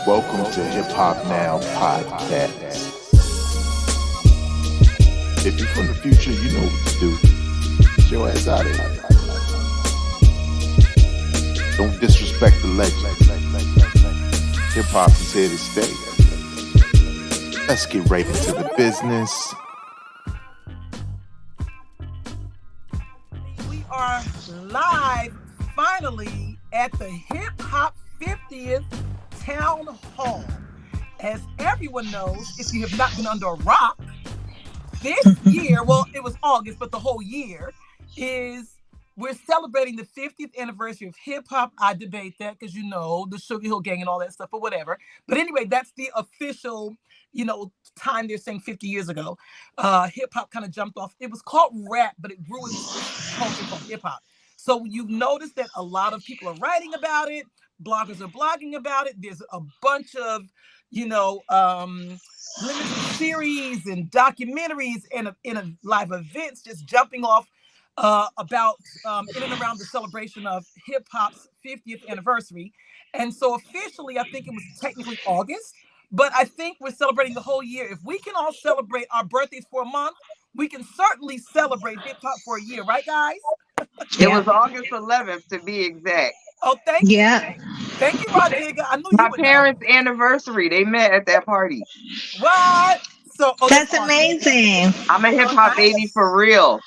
Welcome to Hip Hop Now Podcast. If you're from the future, you know what to do. Get your ass out of here. Don't disrespect the legend. Hip hop is here to stay. Let's get right into the business. We are live finally at the Hip Hop 50th Town Hall. As everyone knows, if you have not been under a rock, this year, well, it was August, but the whole year we're celebrating the 50th anniversary of hip hop. I debate that because, you know, the Sugar Hill Gang and all that stuff, but whatever. But anyway, that's the official, time they're saying 50 years ago. Hip hop kind of jumped off. It was called rap, but it grew into culture called hip hop. So you've noticed that a lot of people are writing about it. Bloggers are blogging about it. There's a bunch of, limited series and documentaries and live events just jumping off about in and around the celebration of hip hop's 50th anniversary. And so officially, I think it was technically August, but I think we're celebrating the whole year. If we can all celebrate our birthdays for a month, we can certainly celebrate hip hop for a year, right, guys? It was August 11th to be exact. Oh, thank you. Yeah. Thank you, Rodrigo. I knew my parents' anniversary. They met at that party. What? So that's amazing. I'm a hip hop baby for real.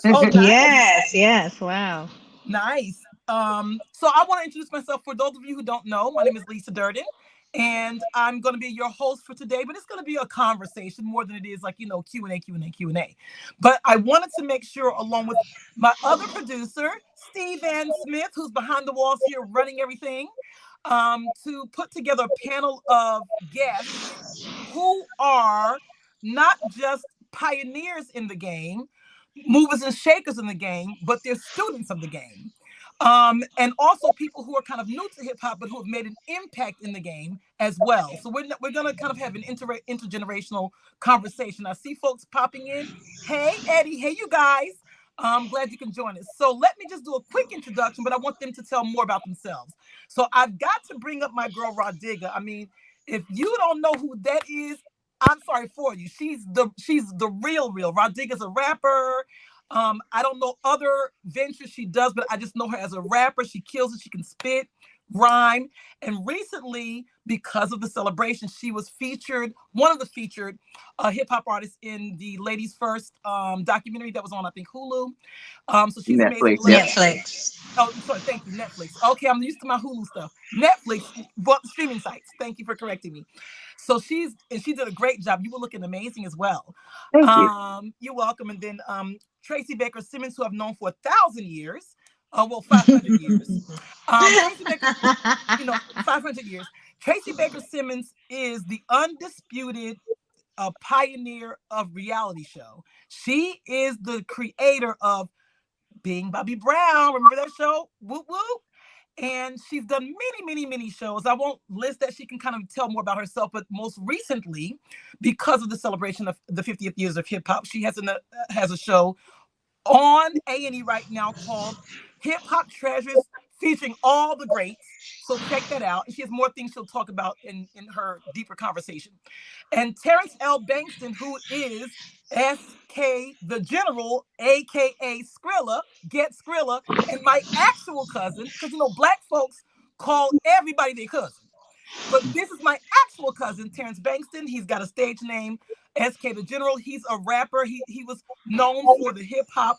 Nice. Yes. Wow. Nice. So I want to introduce myself. For those of you who don't know, my name is Lisa Durden, and I'm going to be your host for today. But it's going to be a conversation more than it is like Q&A. But I wanted to make sure, along with my other producer, Steve Van Smith, who's behind the walls here running everything, to put together a panel of guests who are not just pioneers in the game, movers and shakers in the game, but they're students of the game. And also people who are kind of new to hip hop, but who have made an impact in the game as well. So we're going to kind of have an intergenerational conversation. I see folks popping in. Hey, Eddie. Hey, you guys. I'm glad you can join us. So let me just do a quick introduction, but I want them to tell more about themselves. So I've got to bring up my girl, Rodriga. I mean, if you don't know who that is, I'm sorry for you. She's the real. Rodriga's a rapper. I don't know other ventures she does, but I just know her as a rapper. She kills it. She can spit, rhyme. And recently, because of the celebration, she was one of the featured hip hop artists in the Ladies First documentary that was on, I think, Hulu. So she's Netflix. Netflix. Oh, sorry. Thank you, Netflix. Okay, I'm used to my Hulu stuff. Netflix, streaming sites. Thank you for correcting me. So she did a great job. You were looking amazing as well. Thank you. You're welcome. And then Tracy Baker Simmons, who I've known for 1,000 years. 500 years. Tracy Baker, 500 years. Tracy Baker Simmons is the undisputed pioneer of reality show. She is the creator of Being Bobby Brown. Remember that show? Whoop, whoop. And she's done many shows. I won't list that. She can kind of tell more about herself. But most recently, because of the celebration of the 50th years of hip hop, she has a show on A&E right now called Hip Hop Treasures, featuring all the greats. So check that out. And she has more things she'll talk about in her deeper conversation. And Terrence L. Bankston, who is SK the General, aka Skrilla, Get Skrilla, and my actual cousin, because black folks call everybody their cousin. But this is my actual cousin, Terrence Bankston. He's got a stage name, SK the General. He's a rapper. He was known for the hip hop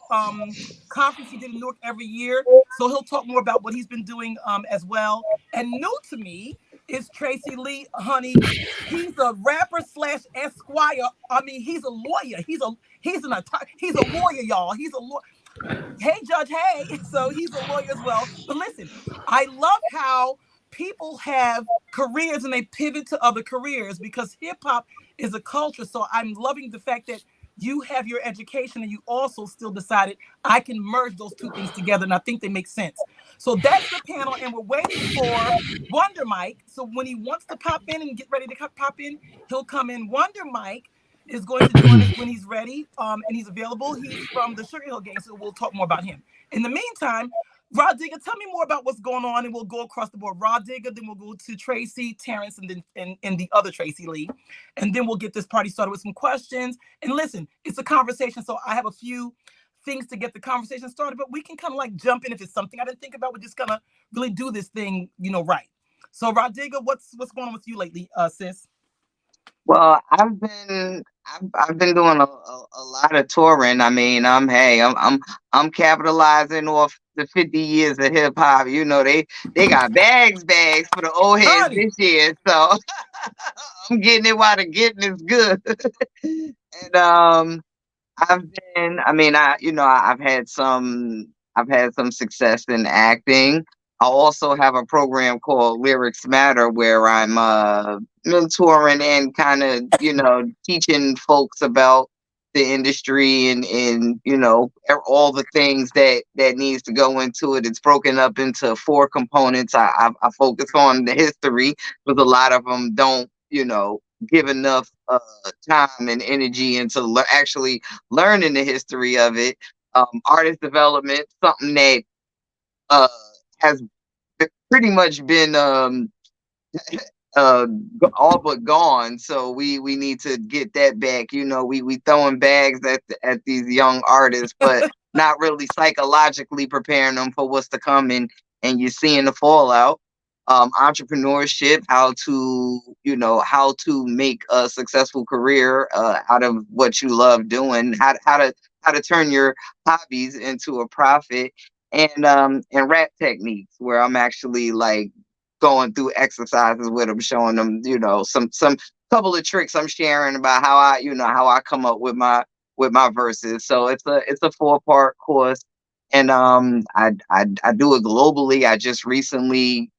conference he did in Newark every year. So he'll talk more about what he's been doing as well. And new to me is Tracy Lee Honey. He's a rapper / esquire. I mean, he's a lawyer. He's a lawyer, y'all. He's a lawyer. Hey, Judge. Hey. So he's a lawyer as well. But listen, I love how people have careers and they pivot to other careers because hip hop is a culture. So I'm loving the fact that you have your education and you also still decided I can merge those two things together. And I think they make sense. So that's the panel. And we're waiting for Wonder Mike. So when he wants to pop in and get ready to pop in, he'll come in. Wonder Mike is going to join us when he's ready and he's available. He's from the Sugar Hill Gang, so we'll talk more about him. In the meantime, Rod Digger, tell me more about what's going on, and we'll go across the board. Rod Digger, then we'll go to Tracy, Terrence, and then and the other Tracy Lee, and then we'll get this party started with some questions. And listen, it's a conversation, so I have a few things to get the conversation started, but we can kind of like jump in if it's something I didn't think about. We're just gonna really do this thing, right. So, Rod Digger, what's going on with you lately, sis? Well, I've been doing a lot of touring. I mean, I'm capitalizing off the 50 years of hip hop. They got bags for the old heads Honey, this year, so I'm getting it while the getting is good. And I've been, I mean, I've had some success in acting. I also have a program called Lyrics Matter where I'm mentoring and kind of, teaching folks about the industry and all the things that needs to go into it. It's broken up into four components. I focus on the history because a lot of them don't, give enough time and energy into actually learning the history of it. Artist development, something that uh, has pretty much been all but gone. So we need to get that back. We throwing bags at these young artists, but not really psychologically preparing them for what's to come, and you're seeing the fallout. Entrepreneurship, how to make a successful career out of what you love doing, how to turn your hobbies into a profit, and rap techniques where I'm actually like going through exercises with them, showing them, some couple of tricks I'm sharing about how I come up with my verses. So it's a 4-part course, and I do it globally. I just recently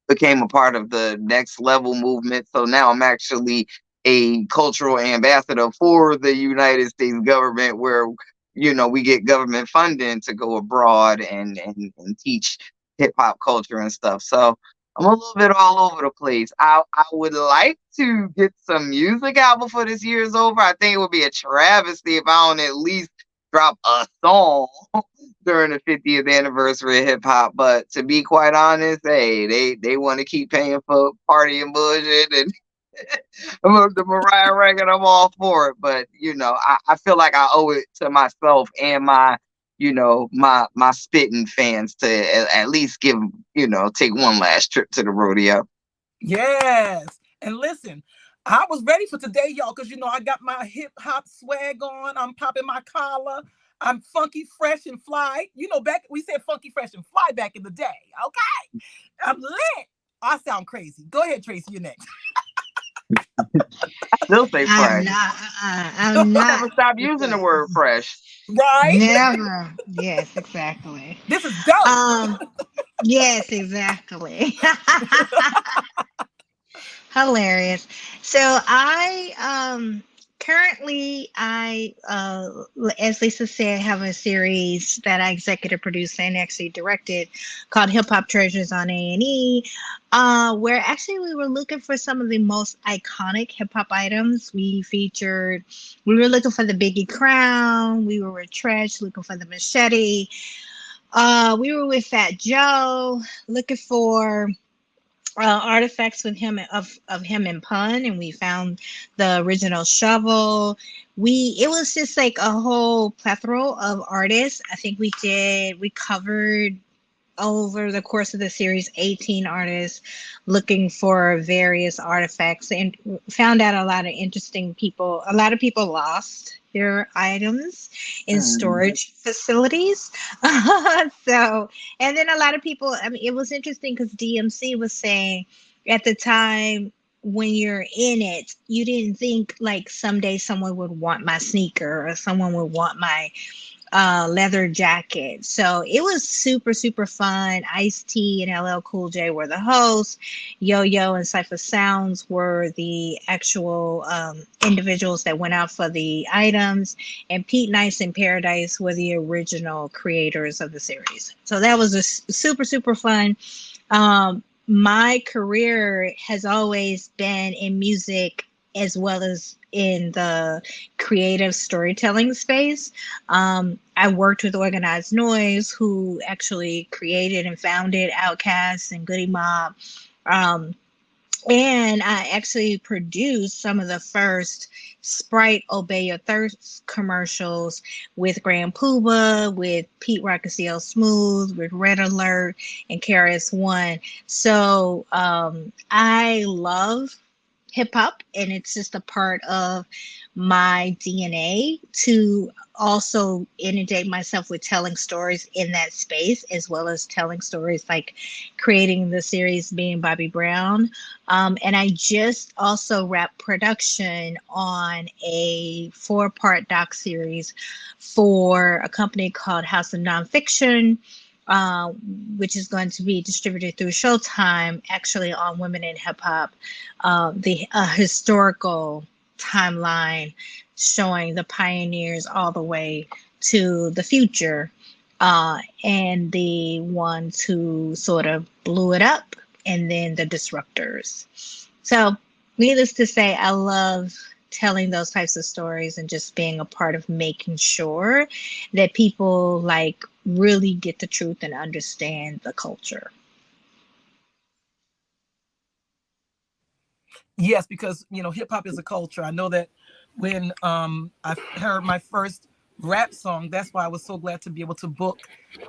became a part of the Next Level movement. So now I'm actually a cultural ambassador for the United States government, where we get government funding to go abroad and teach hip hop culture and stuff. So I'm a little bit all over the place. I would like to get some music out before this year is over. I think it would be a travesty if I don't at least drop a song during the 50th anniversary of hip hop. But to be quite honest, hey, they want to keep paying for party and bullshit and the Mariah record, I'm all for it. But I feel like I owe it to myself and my spitting fans to at least take one last trip to the rodeo. Yes. And listen, I was ready for today, y'all, because I got my hip hop swag on. I'm popping my collar. I'm funky, fresh, and fly. Back we said funky, fresh, and fly back in the day. Okay. I'm lit. I sound crazy. Go ahead, Tracy, you're next. I still say I'm fresh. not. I'm I not. never stop using the word fresh. Right? Never. Yes, exactly. This is dope. Yes, exactly. Hilarious. So currently as Lisa said, have a series that I executive produced and actually directed called Hip Hop Treasures on A&E, where actually we were looking for some of the most iconic hip hop items. We were looking for the Biggie crown, we were with Tresh looking for the machete, we were with Fat Joe looking for artifacts with him of him and Pun, and we found the original shovel. It was just like a whole plethora of artists. I think we covered over the course of the series 18 artists looking for various artifacts, and found out a lot of people lost their items in storage facilities. So, and then a lot of people, I mean, it was interesting because DMC was saying at the time, when you're in it, you didn't think like someday someone would want my sneaker or someone would want my leather jacket. So it was super, super fun. Ice-T and LL Cool J were the hosts. Yo-Yo and Cypher Sounds were the actual individuals that went out for the items. And Pete Nice and Paradise were the original creators of the series. So that was a super, super fun. My career has always been in music as well as in the creative storytelling space. I worked with Organized Noise, who actually created and founded Outkast and Goody Mob. Um, and I actually produced some of the first Sprite Obey Your Thirst commercials with Grand Puba, with Pete Rock and CL Smooth, with Red Alert and KRS One. So I love hip hop, and it's just a part of my DNA to also inundate myself with telling stories in that space, as well as telling stories like creating the series Being Bobby Brown. And I just also wrapped production on a 4-part doc series for a company called House of Nonfiction, uh, which is going to be distributed through Showtime, actually on women in hip hop, the historical timeline showing the pioneers all the way to the future, and the ones who sort of blew it up, and then the disruptors. So, needless to say, I love telling those types of stories and just being a part of making sure that people like really get the truth and understand the culture. Yes, because hip hop is a culture. I know that when I heard my first rap song, that's why I was so glad to be able to book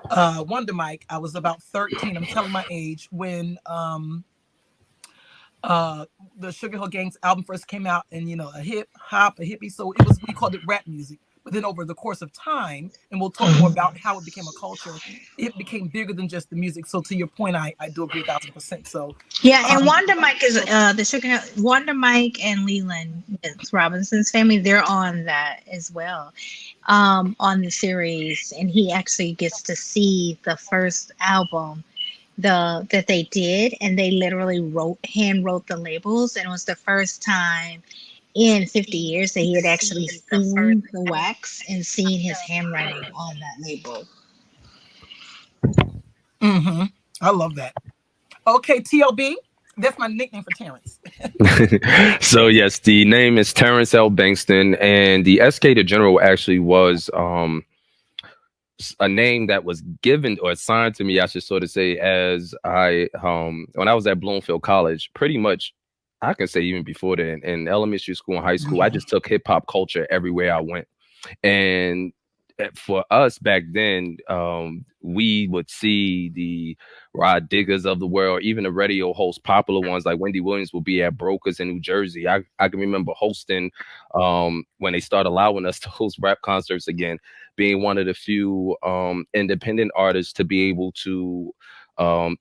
Wonder Mike. I was about 13. I'm telling my age when uh the Sugar Hill Gang's album first came out, and a hip hop, a hippie. So we called it rap music. But then over the course of time, and we'll talk more about how it became a culture, it became bigger than just the music. So to your point, I do agree 1,000%. So Yeah, and um Wonder Mike is the Sugar Wonder Mike and Leland it's Robinson's family. They're on that as well, on the series, and he actually gets to see the first album that they did, and they literally hand wrote the labels, and it was the first time in 50 years that he had actually seen the wax and seen his handwriting on that label. hmm I love that. Okay, TLB. That's my nickname for Terrence. So yes, the name is Terrence L. Bankston, and the SK to General actually was a name that was given or assigned to me, I should sort of say, as I when I was at Bloomfield College. Pretty much, I can say even before then, in elementary school and high school, I just took hip hop culture everywhere I went. And for us back then, we would see the Rod Diggers of the world, even the radio hosts, popular ones like Wendy Williams, will be at Brokers in New Jersey. I can remember hosting when they started allowing us to host rap concerts again, being one of the few independent artists to be able to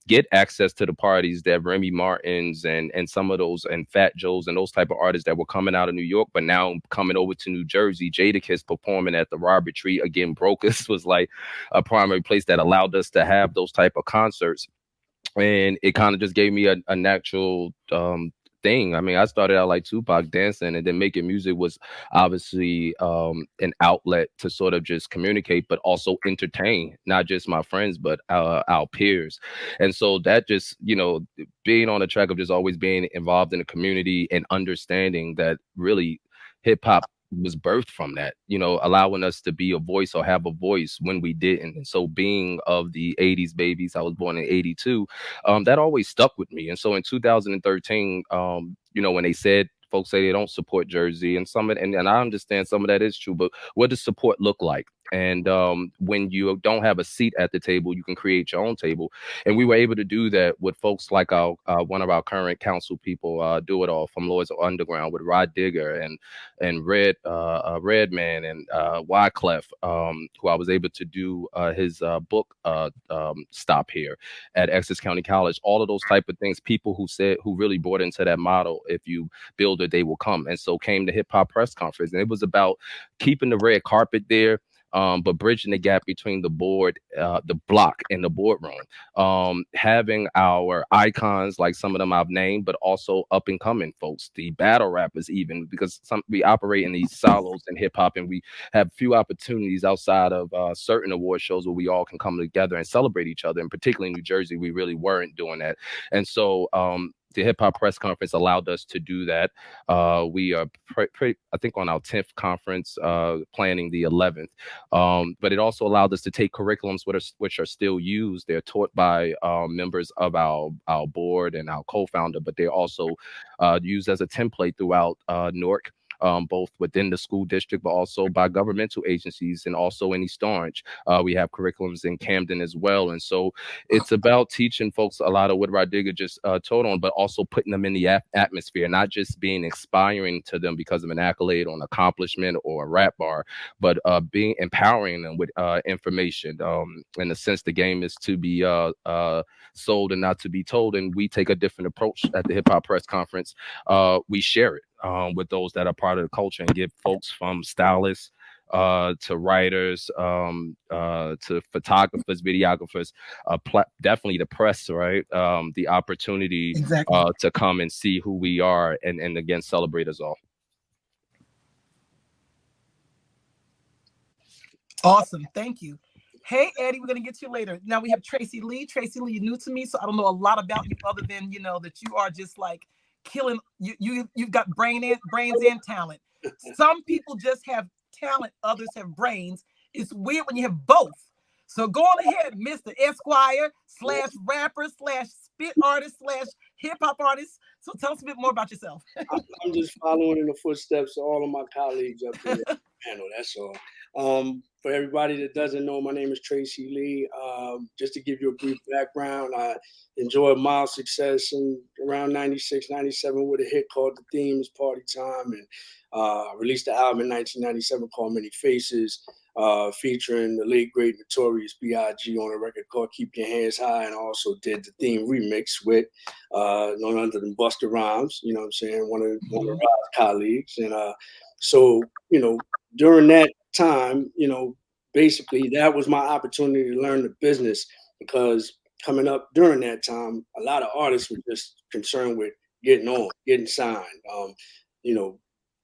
get access to the parties that Remy Martins and some of those and Fat Joes and those type of artists that were coming out of New York, but now coming over to New Jersey. Jadakiss performing at the Robert Tree again. Brokers was like a primary place that allowed us to have those type of concerts, and it kind of just gave me a natural thing. I mean, I started out like Tupac dancing, and then making music was obviously an outlet to sort of just communicate, but also entertain not just my friends, but our peers. And so that just, being on the track of just always being involved in the community and understanding that really hip hop was birthed from that, allowing us to be a voice or have a voice when we didn't. And so being of the 80s babies, I was born in 82, that always stuck with me. And so in 2013, when they said, folks say they don't support Jersey, and and I understand some of that is true, but what does support look like? And when you don't have a seat at the table, you can create your own table. And we were able to do that with folks like our one of our current council people, Do It All from Lords of Underground, with Rod Digger and Redman and Wyclef, who I was able to do his book stop here at Essex County College. All of those type of things, people who really bought into that model, if you build it, they will come. And so came the hip hop press conference, and it was about keeping the red carpet there, but bridging the gap between the block and the boardroom, having our icons, like some of them I've named, but also up and coming folks, the battle rappers, even because we operate in these silos in hip hop, and we have few opportunities outside of certain award shows where we all can come together and celebrate each other. And particularly in New Jersey, we really weren't doing that. And so the hip hop press conference allowed us to do that. We are, I think, on our 10th conference, planning the 11th. But it also allowed us to take curriculums which are still used. They're taught by members of our board and our co-founder, but they're also used as a template throughout Newark. Both within the school district, but also by governmental agencies, and also in East Orange. We have curriculums in Camden as well. And so it's about teaching folks a lot of what Rodrigo just told on, but also putting them in the atmosphere, not just being inspiring to them because of an accolade or an accomplishment or a rap bar, but being empowering them with information. In a sense, the game is to be sold and not to be told. And we take a different approach at the Hip Hop Press Conference. We share it with those that are part of the culture and give folks from stylists to writers, to photographers, videographers, definitely the press, right? The opportunity Exactly. to come and see who we are and again, celebrate us all. Awesome. Thank you. Hey, Eddie, we're going to get to you later. Now we have Tracy Lee. Tracy Lee, you're new to me, so I don't know a lot about you other than, that you are just like killing. You've got brains and talent. Some people just have talent, others have brains. It's weird when you have both. So go on ahead, Mr. Esquire / rapper / spit artist / hip hop artist. So tell us a bit more about yourself. I'm just following in the footsteps of all of my colleagues up there. That's all. For everybody that doesn't know, my name is Tracy Lee. Just to give you a brief background, I enjoyed mild success in around 96, 97 with a hit called The Theme is Party Time, and released the album in 1997 called Many Faces, featuring the late, great, notorious B.I.G. on a record called Keep Your Hands High, and I also did the theme remix with none other than Busta Rhymes, you know what I'm saying, one of Rod's colleagues. And so, during that time, basically that was my opportunity to learn the business, because coming up during that time, a lot of artists were just concerned with getting signed,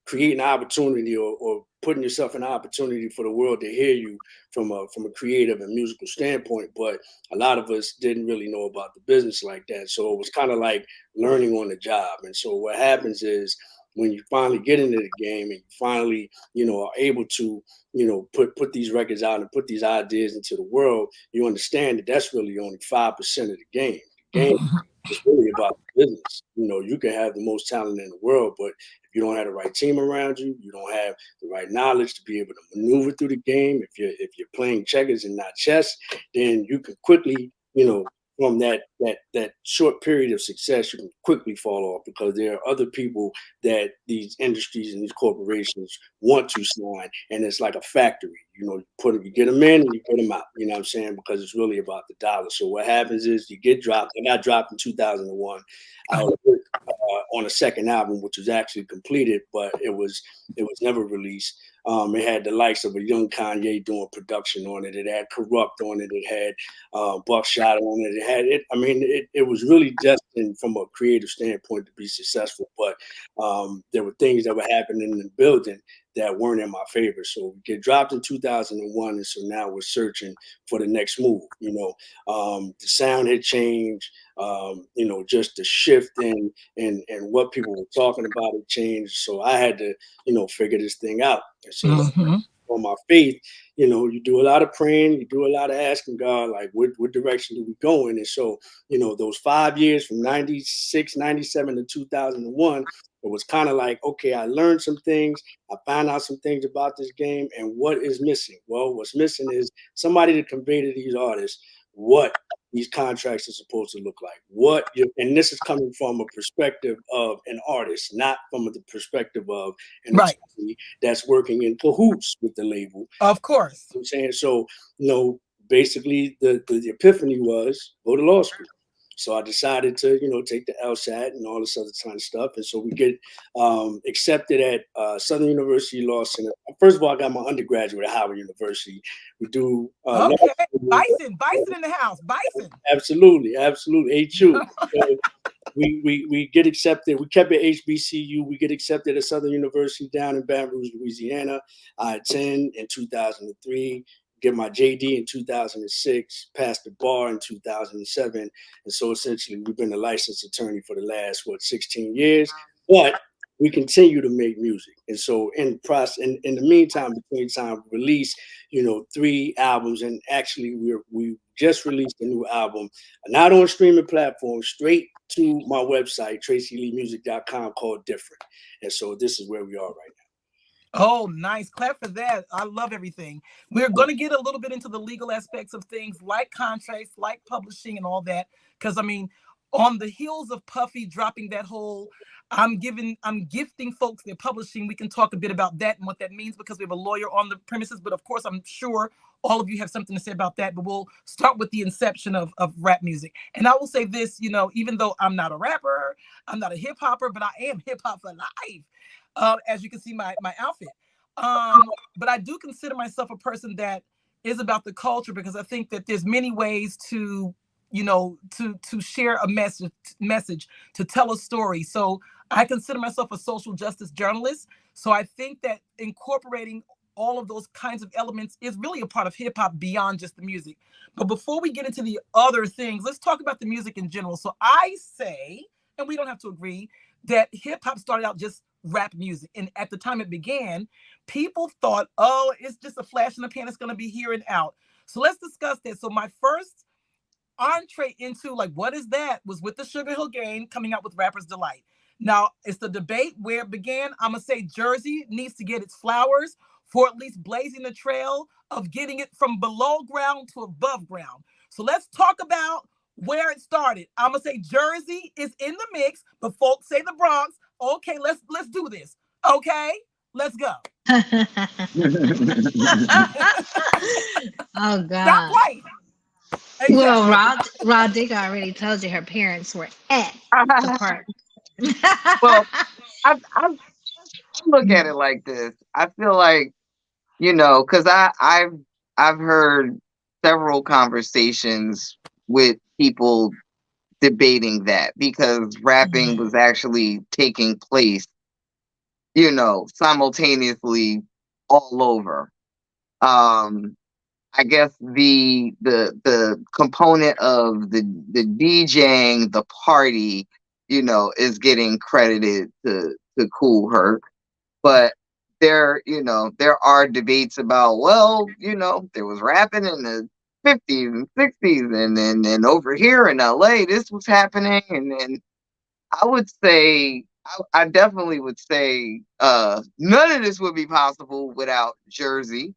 creating an opportunity or putting yourself in an opportunity for the world to hear you from a creative and musical standpoint. But a lot of us didn't really know about the business like that. So it was kind of like learning on the job. And so what happens is, when you finally get into the game and you finally, are able to, put these records out and put these ideas into the world, you understand that that's really only 5% of the game. The game is really about the business. You can have the most talent in the world, but if you don't have the right team around you, you don't have the right knowledge to be able to maneuver through the game. If you're playing checkers and not chess, then you can quickly, from that short period of success, you can quickly fall off, because there are other people that these industries and these corporations want to sign, and it's like a factory. You get them in and you put them out. You know what I'm saying? Because it's really about the dollar. So what happens is you get dropped. I got dropped in 2001. I worked on a second album, which was actually completed, but it was never released. It had the likes of a young Kanye doing production on it. It had Corrupt on it. It had Buckshot on it. It had it. I mean, it was really destined from a creative standpoint to be successful. But there were things that were happening in the building that weren't in my favor. So we get dropped in 2001, and so now we're searching for the next move. The sound had changed. Just the shift in and what people were talking about had changed. So I had to, figure this thing out. And so on my faith, you do a lot of praying, you do a lot of asking God, like, what direction do we go in? And so, those 5 years from 96, 97 to 2001, it was kind of like, okay, I learned some things. I found out some things about this game, and what is missing? Well, what's missing is somebody to convey to these artists what these contracts are supposed to look like. And this is coming from a perspective of an artist, not from the perspective of an attorney that's working in cahoots with the label. Of course. I'm saying, so, basically the epiphany was go to law school. So I decided to, take the LSAT and all this other kind of stuff. And so we get accepted at Southern University Law Center. First of all, I got my undergraduate at Howard University. We do okay. Bison in the house. Bison. Absolutely. HU. So we get accepted. We kept at HBCU. We get accepted at Southern University down in Baton Rouge, Louisiana. I attend in 2003. get my JD in 2006, passed the bar in 2007, and so essentially we've been a licensed attorney for the last 16 years. But we continue to make music, and so in the meantime, between time, release 3 albums, and actually we just released a new album, not on streaming platforms, straight to my website, tracyleemusic.com, called Different. And so this is where we are right now. Oh, nice. Clap for that. I love everything. We're going to get a little bit into the legal aspects of things like contracts, like publishing and all that. Because, I mean, on the heels of Puffy dropping that whole, I'm gifting folks their publishing, we can talk a bit about that and what that means, because we have a lawyer on the premises. But of course, I'm sure all of you have something to say about that. But we'll start with the inception of rap music. And I will say this, even though I'm not a rapper, I'm not a hip hopper, but I am hip hop for life. As you can see my outfit. But I do consider myself a person that is about the culture, because I think that there's many ways to share a message, to tell a story. So I consider myself a social justice journalist. So I think that incorporating all of those kinds of elements is really a part of hip hop beyond just the music. But before we get into the other things, let's talk about the music in general. So I say, and we don't have to agree, that hip hop started out just rap music. And at the time it began, people thought, oh, it's just a flash in the pan, it's going to be here and out. So let's discuss that. So my first entree into what is that was with the Sugar Hill Gang coming out with Rapper's Delight. Now, it's the debate where it began. I'm going to say Jersey needs to get its flowers for at least blazing the trail of getting it from below ground to above ground. So let's talk about where it started. I'm going to say Jersey is in the mix, but folks say the Bronx. Okay, let's do this. Okay, let's go. Oh God. Stop playing. Exactly. Well, Rod Digger already told you her parents were at the park. Well, I look at it like this. I feel like, because I've heard several conversations with people debating that, because rapping was actually taking place, simultaneously all over. I guess the component of the DJing, the party, is getting credited to Kool Herc, but there are debates about, well, there was rapping in the 50s and 60s, and then over here in LA this was happening, and then I would say, I definitely would say, none of this would be possible without Jersey,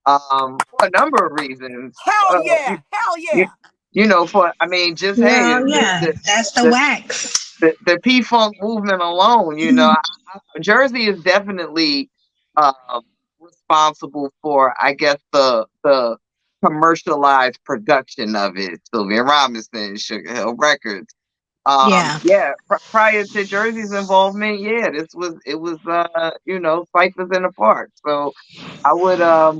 for a number of reasons. Hell yeah. Just hey, Well, yeah, that's the wax. the P-Funk movement alone, Jersey is definitely responsible for, I guess, the commercialized production of it. Sylvia Robinson, Sugar Hill Records. Prior to Jersey's involvement, it was Cyphers in the Park. So I would I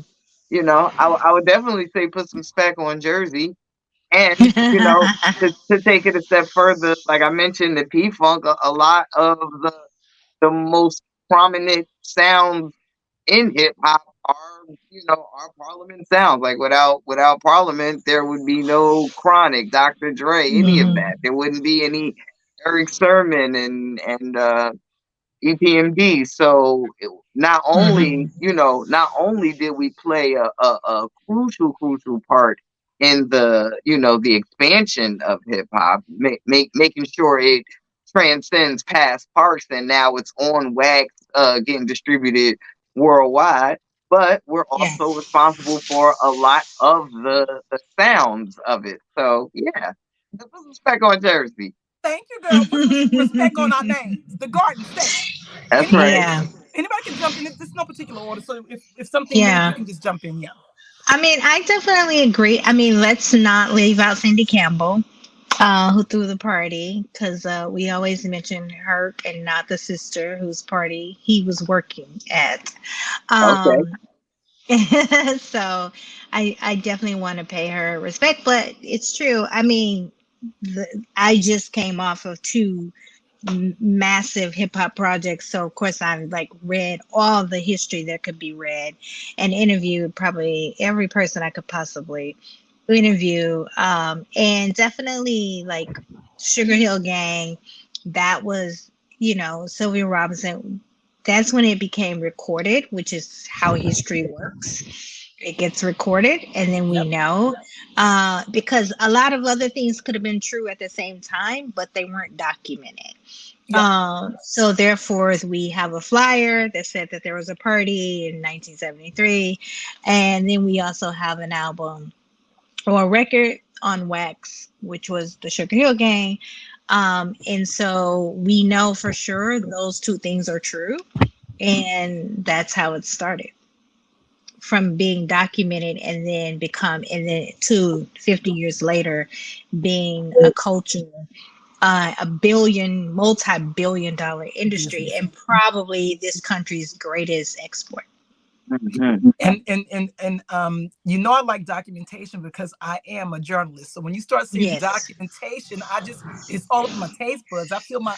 would definitely say put some spec on Jersey. And to take it a step further, like I mentioned, the P-Funk, a lot of the most prominent sounds in hip hop are our Parliament sounds. Like without Parliament, there would be no Chronic, Dr. Dre, any of that. There wouldn't be any Eric Sermon and EPMD. So not only did we play a crucial part in the the expansion of hip hop, making sure it transcends past Parks, and now it's on wax, getting distributed worldwide. But we're also responsible for a lot of the sounds of it. So yeah, put some respect on Jersey. Thank you, girl. Put some respect on our names. The Garden State. That's right. Yeah. Anybody can jump in. There's no particular order. So if something new, you can just jump in. Yeah. I mean, I definitely agree. I mean, let's not leave out Cindy Campbell, who threw the party, because we always mention her and not the sister whose party he was working at. So I definitely want to pay her respect, but it's true. I mean, I just came off of 2 massive hip hop projects. So of course I've like read all the history that could be read and interviewed probably every person I could possibly interview. And definitely like Sugar Hill Gang, that was, Sylvia Robinson. That's when it became recorded, which is how history works. It gets recorded and then we Yep. know, because a lot of other things could have been true at the same time, but they weren't documented. Yep. So therefore, we have a flyer that said that there was a party in 1973, and then we also have an album or a record on wax, which was the Sugar Hill Gang. And so we know for sure those two things are true, and that's how it started from being documented and then to 50 years later being a culture, a multi-billion dollar industry, and probably this country's greatest export. Mhm. And I like documentation because I am a journalist. So when you start saying Yes. documentation, it's all up in my taste buds. I feel the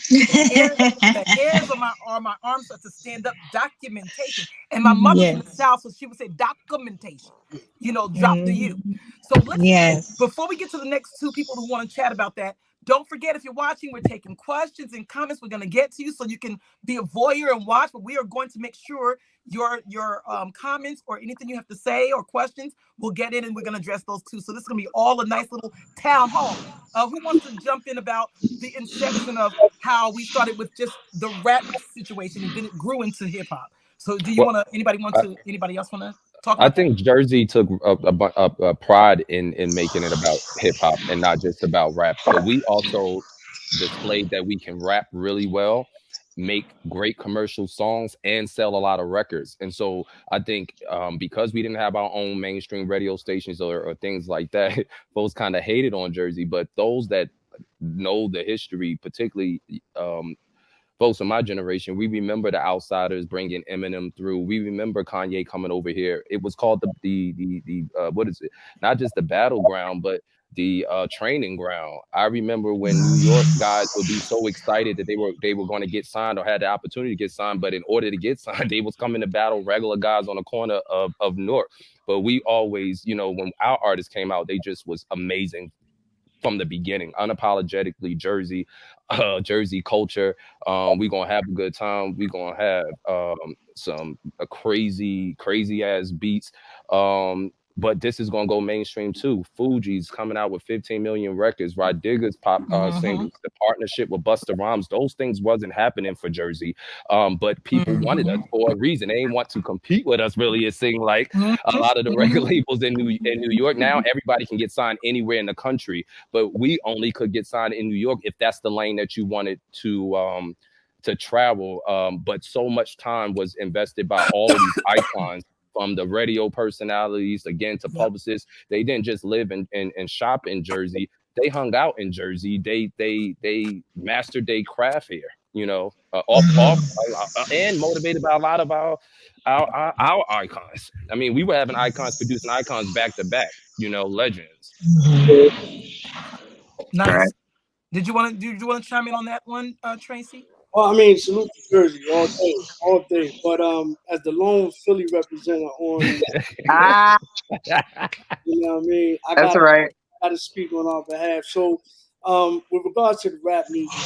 hairs on my arms start to stand up. Documentation. And my mother's from the Yes. South, so she would say documentation. Drop the U. So Yes. before we get to the next two people who want to chat about that, don't forget, if you're watching, we're taking questions and comments. We're going to get to you so you can be a voyeur and watch, but we are going to make sure your comments or anything you have to say or questions, we'll get in and we're going to address those too. So this is going to be all a nice little town hall. Who wants to jump in about the inception of how we started with just the rap situation and then it grew into hip hop? So do you Well, want to, anybody else want to talk I about that? think Jersey took a pride in making it about hip hop and not just about rap. But we also displayed that we can rap really well, make great commercial songs, and sell a lot of records. And so I think because we didn't have our own mainstream radio stations or things like that, folks kind of hated on Jersey. But those that know the history, particularly folks in my generation, we remember the Outsiders bringing Eminem through. We remember Kanye coming over here. It was called the what is it? Not just the battleground, but the training ground. I remember when New York guys would be so excited that they were going to get signed or had the opportunity to get signed, but in order to get signed, they was coming to battle regular guys on the corner of New York. But we always, when our artists came out, they just was amazing from the beginning, unapologetically Jersey culture. We're gonna have a good time. We're gonna have some crazy ass beats. But this is gonna go mainstream too. Fuji's coming out with 15 million records. Rod Digger's pop singles. The partnership with Busta Rhymes. Those things wasn't happening for Jersey. But people wanted us for a reason. They didn't want to compete with us. Really, it seemed like a lot of the record labels in New York now. Everybody can get signed anywhere in the country, but we only could get signed in New York if that's the lane that you wanted to travel. But so much time was invested by all of these icons, from the radio personalities again to publicists. They didn't just live and shop in Jersey. They hung out in Jersey. They mastered their craft here. Off and motivated by a lot of our icons. I mean, we were having icons producing icons back to back. Legends. Nice. Right. Did you want to chime in on that one, Tracy? Well, I mean, salute to Jersey all day, all day. But as the lone Philly representative on, Ah, you know what I mean, I that's got right. to speak on our behalf. So, with regards to the rap music,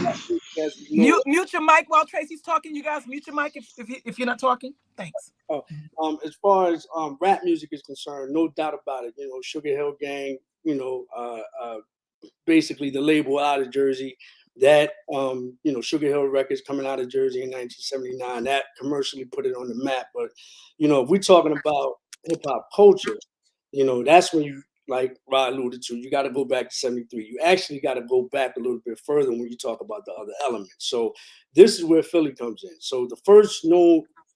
rap music, as we know, Mute your mic while Tracy's talking. You guys mute your mic if you're not talking. Thanks. as far as rap music is concerned, no doubt about it. Sugar Hill Gang, basically the label out of Jersey. That Sugar Hill Records coming out of Jersey in 1979, that commercially put it on the map. But if we're talking about hip hop culture, that's when you, like Rod alluded to, you got to go back to 73. You actually got to go back a little bit further when you talk about the other elements. So this is where Philly comes in. So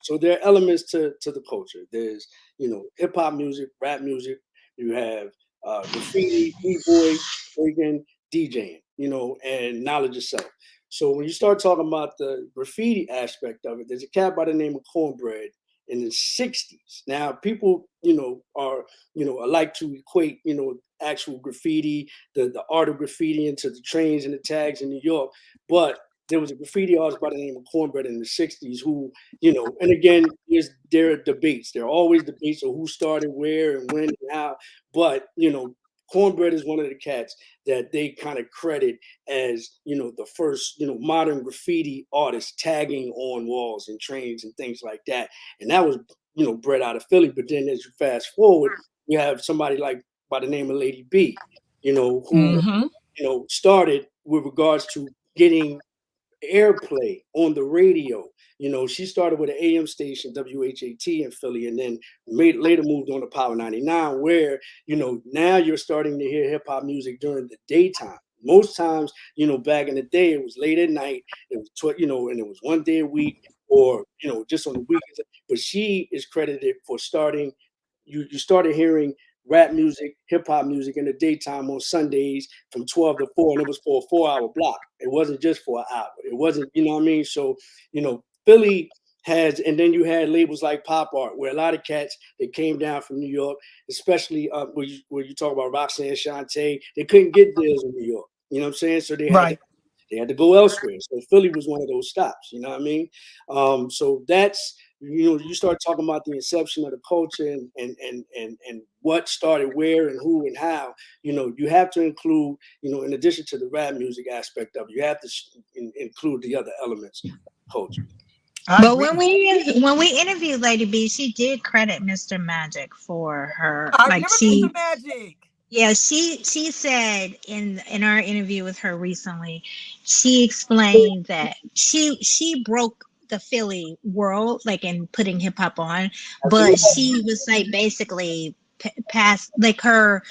so there are elements to the culture. There's hip hop music, rap music. You have graffiti, b-boy, breaking, DJing, and knowledge of self. So when you start talking about the graffiti aspect of it, there's a cat by the name of Cornbread in the 60s. Now people, like to equate, actual graffiti, the art of graffiti into the trains and the tags in New York. But there was a graffiti artist by the name of Cornbread in the 60s who, you know, and again, there are debates. There are always debates of who started where and when and how. But, you know, Cornbread is one of the cats that they kind of credit as, you know, the first, you know, modern graffiti artist tagging on walls and trains and things like that. And that was, you know, bred out of Philly. But then as you fast forward, you have somebody like by the name of Lady B, you know, who, Mm-hmm. you know, started with regards to getting airplay on the radio. You know, she started with an AM station, WHAT in Philly, and then later moved on to Power 99, where, you know, now you're starting to hear hip hop music during the daytime. Most times, you know, back in the day, it was late at night, it was, you know, and it was one day a week or, you know, just on the weekends. But she is credited for starting, you started hearing rap music, hip hop music in the daytime on Sundays from 12 to 4, and it was for a 4 hour block. It wasn't just for an hour. It wasn't, you know what I mean? So, you know, Philly has, and then you had labels like Pop Art, where a lot of cats that came down from New York, especially where you talk about Roxanne Shante, they couldn't get deals in New York. You know what I'm saying? So Right. they had to go elsewhere. So Philly was one of those stops. You know what I mean? So that's, you know, you start talking about the inception of the culture and what started where and who and how. You know, you have to include, you know, in addition to the rap music aspect of it, you have to include the other elements of culture. I But agree. when we interviewed Lady B, she did credit Mr. Magic for her. I Like remember Mr. she, Magic. yeah, she said in our interview with her recently, she explained that she broke the Philly world, like in putting hip hop on, but Absolutely. she was like basically past, like her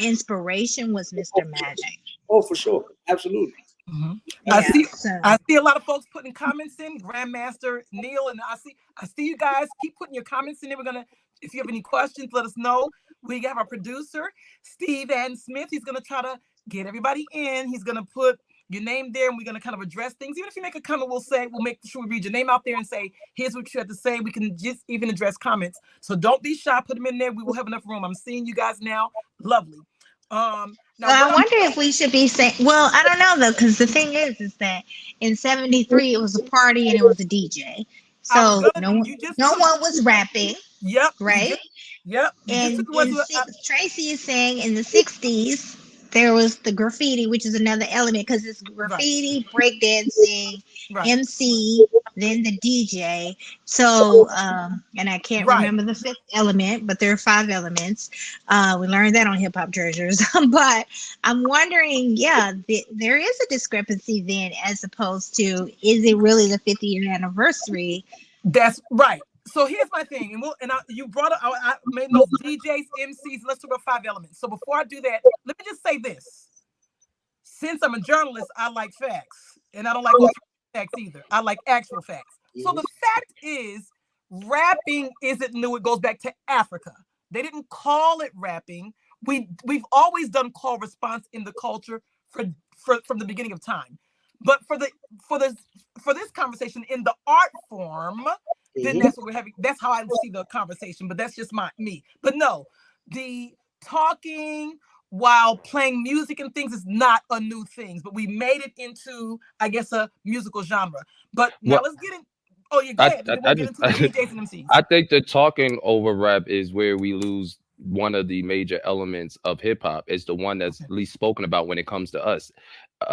inspiration was Mr. Magic. Oh, for sure. Absolutely. Mm-hmm. I Yeah, see. so I see a lot of folks putting comments in. Grandmaster Neil, and I see you guys keep putting your comments in there. We're gonna, if you have any questions, let us know. We have our producer Steve and Smith. He's gonna try to get everybody in. He's gonna put your name there, and we're gonna kind of address things. Even if you make a comment, we'll make sure we read your name out there and say, here's what you have to say. We can just even address comments. So don't be shy. Put them in there. We will have enough room. I'm seeing you guys now. Lovely. Now I what I'm wonder if we should be saying. Well, I don't know though, because the thing is that in '73 it was a party and it was a DJ, I was so gonna, you just no took, one was rapping, yep, right? you just took And the words. Tracy is saying in the '60s there was the graffiti, which is another element because it's Right, graffiti, breakdancing, right, MC, then the DJ. So, and I can't right. remember the fifth element, but there are five elements. We learned that on Hip Hop Treasures. But I'm wondering, yeah, there is a discrepancy then, as opposed to, is it really the 50-year anniversary? That's right. So here's my thing, and you brought up. I made notes. DJs, MCs. Let's talk about five elements. So before I do that, let me just say this: since I'm a journalist, I like facts, and I don't like alternative facts either. I like actual facts. So Mhm. the fact is, rapping isn't new. It goes back to Africa. They didn't call it rapping. We've always done call response in the culture from the beginning of time. But for this for this conversation in the art form, then Mhm. that's what we're having. That's how I see the conversation. But that's just me. But no, the talking while playing music and things is not a new thing, but we made it into, I guess, a musical genre. But now Well, let's get in. Oh yeah, go I, ahead. I, Then we'll I get just into the DJs and MCs. I think the talking over rap is where we lose one of the major elements of hip hop. It's the one that's Okay. least spoken about when it comes to us,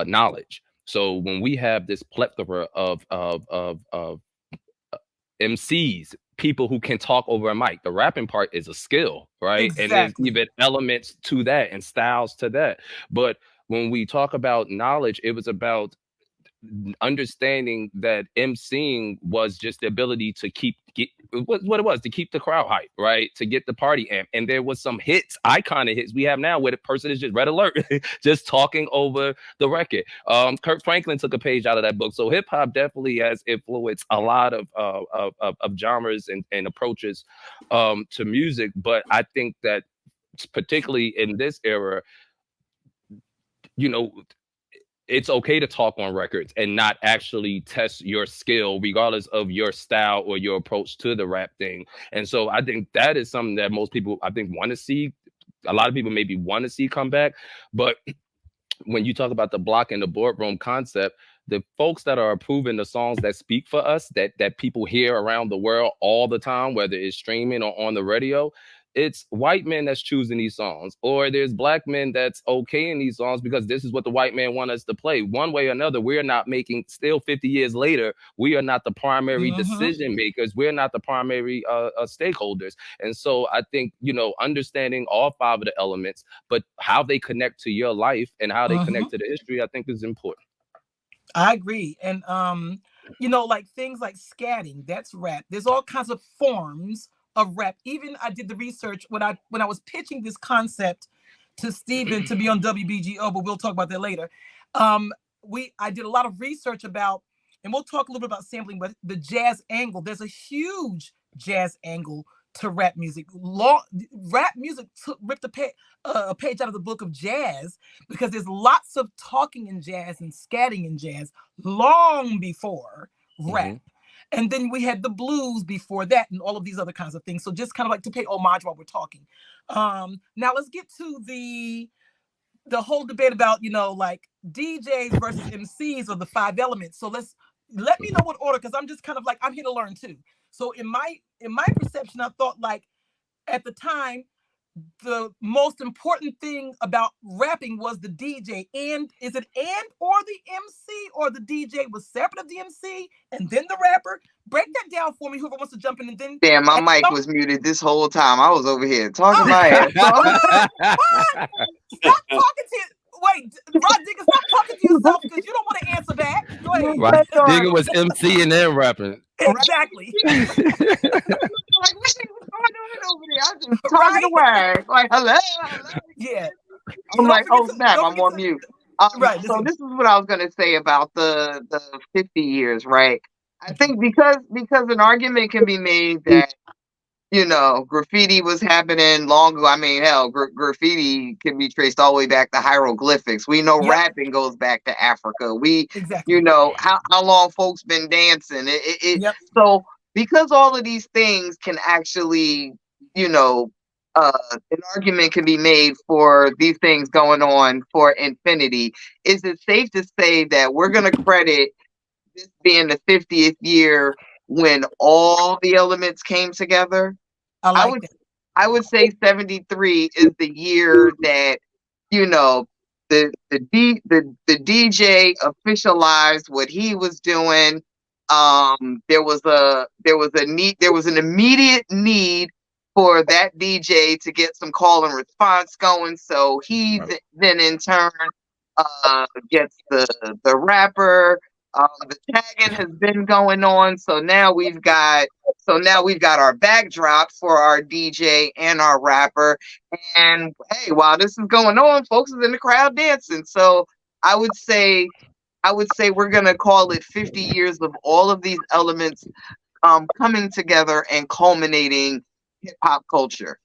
knowledge. So when we have this plethora of MCs, people who can talk over a mic, the rapping part is a skill, right? And there's Exactly. even elements to that and styles to that. But when we talk about knowledge, it was about understanding that emceeing was just the ability to get what it was, to keep the crowd hype, right? To get the party amp. And there was some hits, iconic hits we have now where the person is just red alert, just talking over the record. Kirk Franklin took a page out of that book. So hip hop definitely has influenced a lot of genres and approaches to music. But I think that particularly in this era, you know, it's okay to talk on records and not actually test your skill, regardless of your style or your approach to the rap thing. And so I think that is something that most people, I think, want to see. A lot of people maybe want to see come back, but when you talk about the block and the boardroom concept, the folks that are approving the songs that speak for us, that people hear around the world all the time, whether it's streaming or on the radio, it's white men that's choosing these songs, or there's black men that's okay in these songs because this is what the white man want us to play. One way or another, we're not making, still 50 years later, we are not the primary Mm-hmm. decision makers. We're not the primary stakeholders. And so I think, understanding all five of the elements, but how they connect to your life and how they Mm-hmm. connect to the history, I think is important. I agree. And like things like scatting, that's rap. There's all kinds of forms of rap. Even I did the research when I was pitching this concept to Stephen to be on WBGO, but we'll talk about that later. I did a lot of research about, and we'll talk a little bit about sampling, but the jazz angle. There's a huge jazz angle to rap music. Rap music ripped a page out of the book of jazz, because there's lots of talking in jazz and scatting in jazz long before rap. Mhm. And then we had the blues before that and all of these other kinds of things. So just kind of like to pay homage while we're talking. Now let's get to the whole debate about, like DJs versus MCs or the five elements. So let me know what order, because I'm just kind of like, I'm here to learn too. So in my perception, I thought, like, at the time, the most important thing about rapping was the DJ. And is it or the MC, or the DJ was separate of the MC and then the rapper? Break that down for me, whoever wants to jump in. And then Damn, my mic was muted this whole time. I was over here talking my ass off. What? Stop talking to Wait, Rod Digger, stop talking to yourself, because you don't want to answer back. Go ahead. Right. Digger was MCing and rapping. Exactly. Like, what's going on over there? I'm just talking away. Like, hello. Yeah. I'm like, oh snap, I'm on mute. Right. So this is what I was gonna say about the 50 years, right? I think because an argument can be made that, graffiti was happening long ago. I mean, hell, graffiti can be traced all the way back to hieroglyphics. We know rapping goes back to Africa. Exactly. How long folks been dancing. So because all of these things can actually, an argument can be made for these things going on for infinity. Is it safe to say that we're going to credit this being the 50th year when all the elements came together? I would say 73 is the year that, the DJ officialized what he was doing. There was an immediate need for that DJ to get some call and response going. So he then in turn gets the rapper. The tagging has been going on, so now we've got our backdrop for our DJ and our rapper. And hey, while this is going on, folks is in the crowd dancing. So I would say we're gonna call it 50 years of all of these elements coming together and culminating hip hop culture.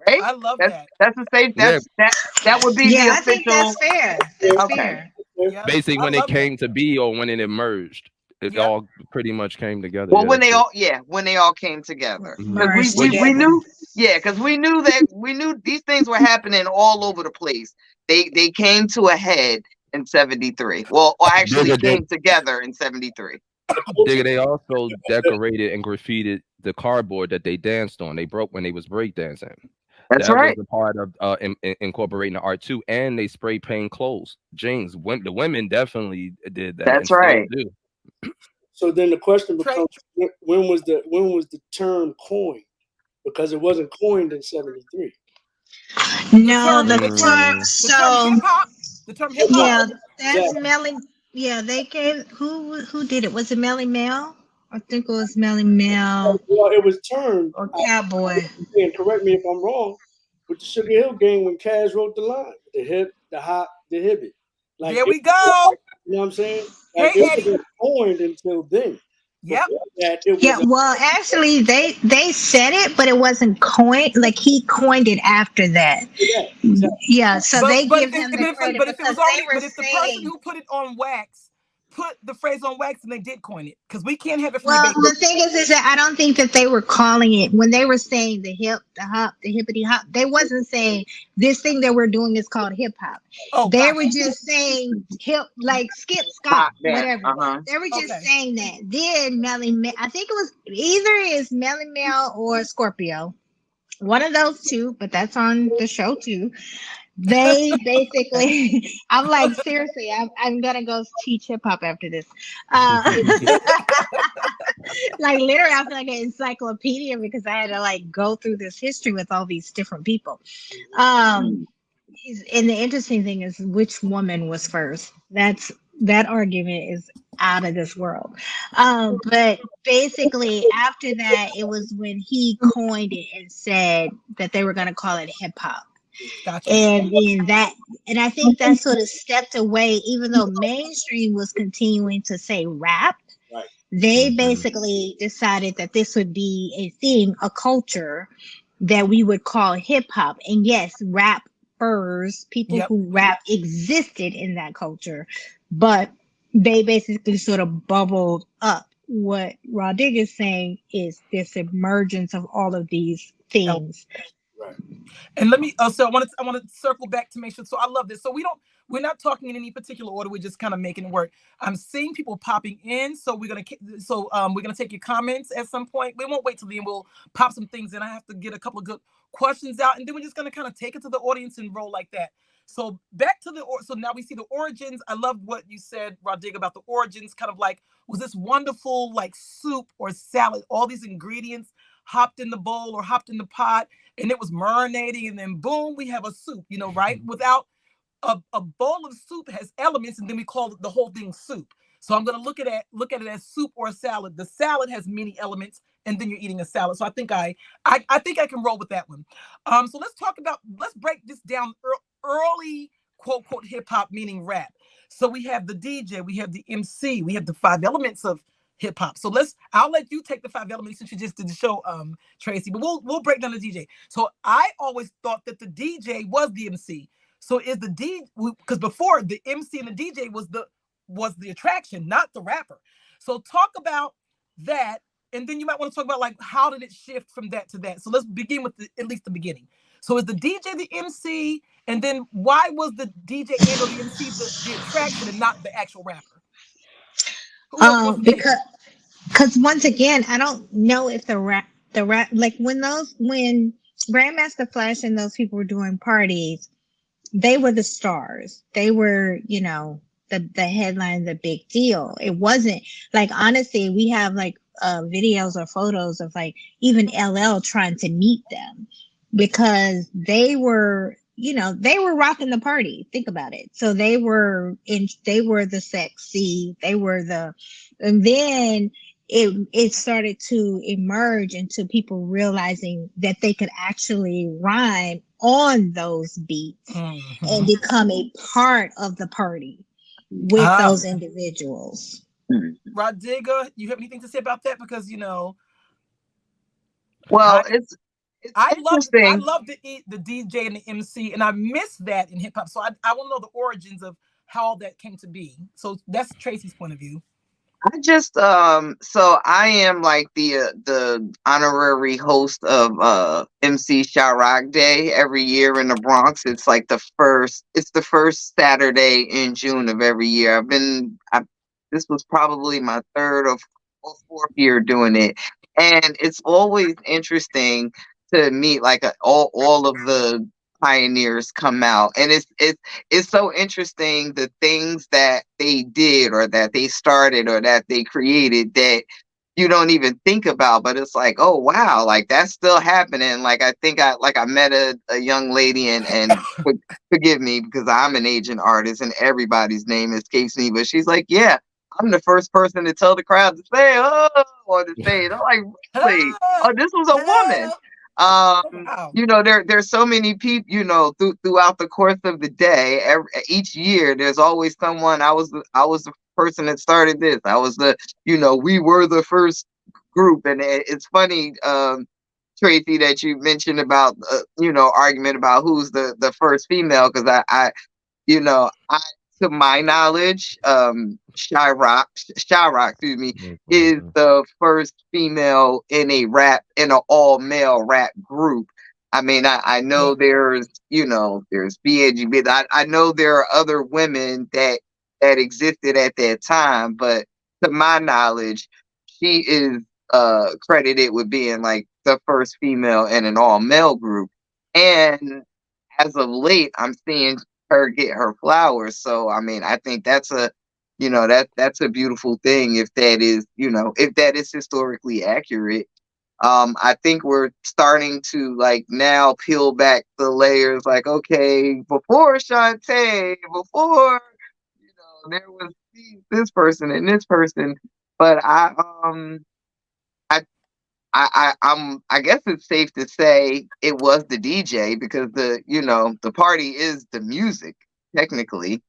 Right? I love that. That's a safe. That would be the official. I think that's fair. That's fair. Yeah. Basically, when it came to be, or when it emerged, it all pretty much came together. Well, when they all came together, because we knew these things were happening all over the place. They came to a head in 73. Well, actually came together in 73. Digga, they also decorated and graffitied the cardboard that they danced on. They broke when they was breakdancing. That's that right. was a part of incorporating the art too, and they spray paint clothes, jeans. The women definitely did that. That's right. So then the question becomes: when was the term coined? Because it wasn't coined in 73. No, the term hip hop. Yeah, that's Melly. Yeah, they gave who did it? Was it Melly Mel? I think it was Melly Mel. Well, it was termed or Cowboy. And correct me if I'm wrong. With the Sugar Hill Gang, when Kaz wrote the line, the hip, the hop, the hibbit. Like, there we go. You know what I'm saying? Like, it wasn't coined until then. Yep. Well, actually, they said it, but it wasn't coined. Like, he coined it after that. Yeah. So they give him the credit. But if the person who put it on wax put the phrase on wax and they did coin it, because we can't have it from the Well, baby. the thing is that I don't think that they were calling it when they were saying the hip, the hop, the hippity hop. They wasn't saying this thing that we're doing is called hip hop. Oh, They gotcha. were just saying hip, like skip, Hot scop, dance. whatever. Uh-huh. They were just Okay. saying that. Then Melly, I think it was either is Melly Mel or Scorpio, one of those two. But that's on the show too. They basically, I'm like, seriously, I'm gonna go teach hip hop after this. Uh, like literally, I feel like an encyclopedia because I had to like go through this history with all these different people. Um, and the interesting thing is which woman was first. That argument is out of this world. But basically, after that, it was when he coined it and said that they were gonna call it hip hop. Gotcha. And then that, and I think that sort of stepped away, even though mainstream was continuing to say rap. Right. They basically decided that this would be a thing, a culture that we would call hip hop. And yes, rappers, people Yep. who rap existed in that culture, but they basically sort of bubbled up. What Rodriguez is saying is this emergence of all of these things. Right. And let me so I want to circle back to make sure. So I love this. So we're not talking in any particular order. We're just kind of making it work. I'm seeing people popping in. So we're gonna take your comments at some point. We won't wait till the end. We'll pop some things in. I have to get a couple of good questions out, and then we're just gonna kind of take it to the audience and roll like that. So back to so now we see the origins. I love what you said, Rodrigo, about the origins. Kind of like, was this wonderful like soup or salad? All these ingredients hopped in the bowl or hopped in the pot, and it was marinating, and then boom, we have a soup, right? Without a bowl of soup has elements, and then we call the whole thing soup. So I'm going to look at it as soup or a salad. The salad has many elements, and then you're eating a salad. So I think I think I can roll with that one. So let's break this down. Early quote quote hip hop, meaning rap. So we have the DJ, we have the MC, we have the 5 elements of hip hop. So I'll let you take the 5 elements since you just did the show, Tracy. But we'll break down the DJ. So I always thought that the DJ was the MC. So is the because before the MC and the DJ was the attraction, not the rapper. So talk about that, and then you might want to talk about like how did it shift from that to that. So let's begin with at least the beginning. So is the DJ the MC, and then why was the DJ and or the MC the attraction and not the actual rapper? Who else wants to take it? Because once again, I don't know if the rap like when Grandmaster Flash and those people were doing parties, they were the stars. They were, the headline, the big deal. It wasn't like, honestly, we have like videos or photos of like even LL trying to meet them because they were rocking the party. Think about it. So they were the sexy, and then it started to emerge into people realizing that they could actually rhyme on those beats and become a part of the party with those individuals. Rodrigo, you have anything to say about that? Because well, I interesting. love the DJ and the MC, and I miss that in hip hop. So I want to know the origins of how all that came to be. So that's Tracy's point of view. I just so I am like the honorary host of MC Chirac Day every year in the Bronx. It's like the first Saturday in June of every year. This was probably my third or fourth year doing it, and it's always interesting to meet like all of the pioneers come out, and it's so interesting the things that they did or that they started or that they created that you don't even think about, but it's like, oh wow, like that's still happening. Like I think I met a young lady, and forgive me because I'm an agent artist and everybody's name escapes me, but she's like, yeah, I'm the first person to tell the crowd to say oh or to say it. I'm like, really? Oh, this was a woman. Wow. There's so many people, throughout the course of the day, each year, there's always someone. I was the person that started this. I was we were the first group. And it's funny, Tracy, that you mentioned about, argument about who's the first female. Cause I to my knowledge, Shyrock, excuse me, is Mhm. the first female in an all male rap group. I mean, I Yeah. know there's BNG. I know there are other women that existed at that time, but to my knowledge, she is credited with being like the first female in an all male group. And as of late, I'm seeing her get her flowers. So I mean, I think that's a beautiful thing if that is historically accurate. I think we're starting to like now peel back the layers. Like, okay, before Shantae, before there was this person and this person, but I I guess it's safe to say it was the DJ because the party is the music technically.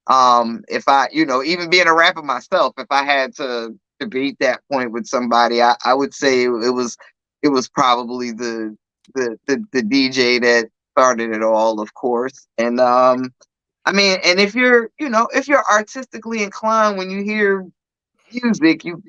If I even being a rapper myself, if I had to debate that point with somebody, I would say it was probably the DJ that started it all, of course. And I mean, and if you're artistically inclined when you hear music, you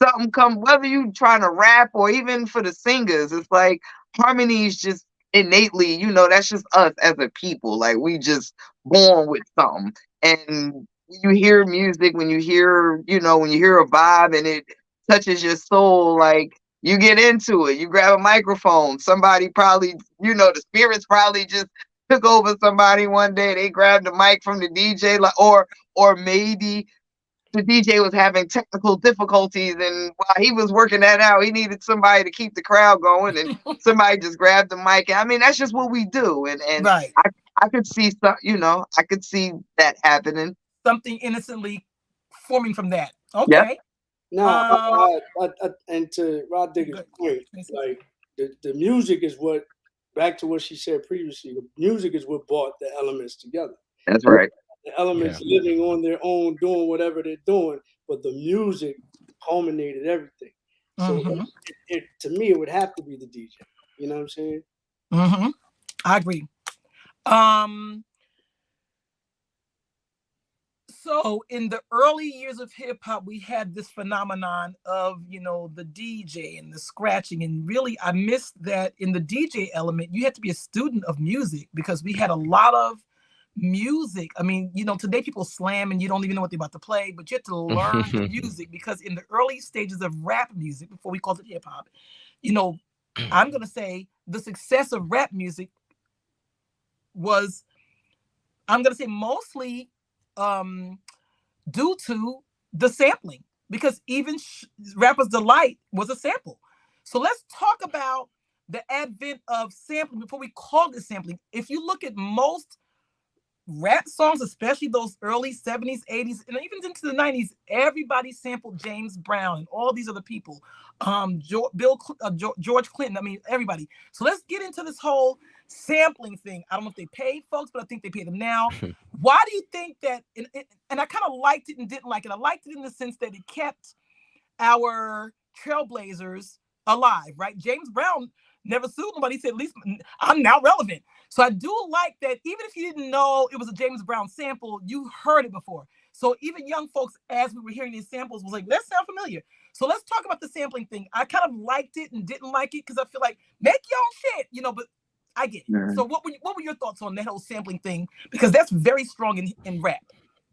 something come whether you trying to rap or even for the singers, it's like harmonies just innately, that's just us as a people. Like we just born with something. And when you hear music, when you hear a vibe and it touches your soul, like you get into it. You grab a microphone. Somebody probably, the spirits probably just took over somebody one day. They grabbed the mic from the DJ, like, or maybe the DJ was having technical difficulties, and while he was working that out, he needed somebody to keep the crowd going, and somebody just grabbed the mic. I mean, that's just what we do, and Right. I could see I could see that happening. Something innocently forming from that. Yep. Okay. Now, Um. and to Rod Digger's Good. point, Tracy. like the music is what, back to what she said previously, the music is what brought the elements together. That's right. The elements Yeah. living on their own, doing whatever they're doing, but the music culminated everything. So Mm-hmm. to me, it would have to be the DJ. You know what I'm saying? Mm-hmm. I agree. Um. So in the early years of hip hop, we had this phenomenon of, the DJ and the scratching. And really, I missed that in the DJ element, you had to be a student of music because we had a lot of music. I mean, today people slam and you don't even know what they're about to play, but you had to learn the music because in the early stages of rap music, before we called it hip hop, you know, I'm going to say the success of rap music was, I'm going to say mostly um, due to the sampling because even Rapper's Delight was a sample. So let's talk about the advent of sampling before we call it sampling. If you look at most rap songs, especially those early 70s, 80s, and even into the 90s, everybody sampled James Brown and all these other people. George Clinton, I mean, everybody. So let's get into this whole sampling thing. I don't know if they paid folks, but I think they pay them now. Why do you think that? And I kind of liked it and didn't like it. I liked it in the sense that it kept our trailblazers alive, right? James Brown never sued nobody. He said, at least I'm now relevant. So I do like that even if you didn't know it was a James Brown sample, you heard it before. So even young folks, as we were hearing these samples, was like, that sound familiar. So let's talk about the sampling thing. I kind of liked it and didn't like it because I feel like make your own shit, but I get it. Mhm. So what were your thoughts on that whole sampling thing? Because that's very strong in rap.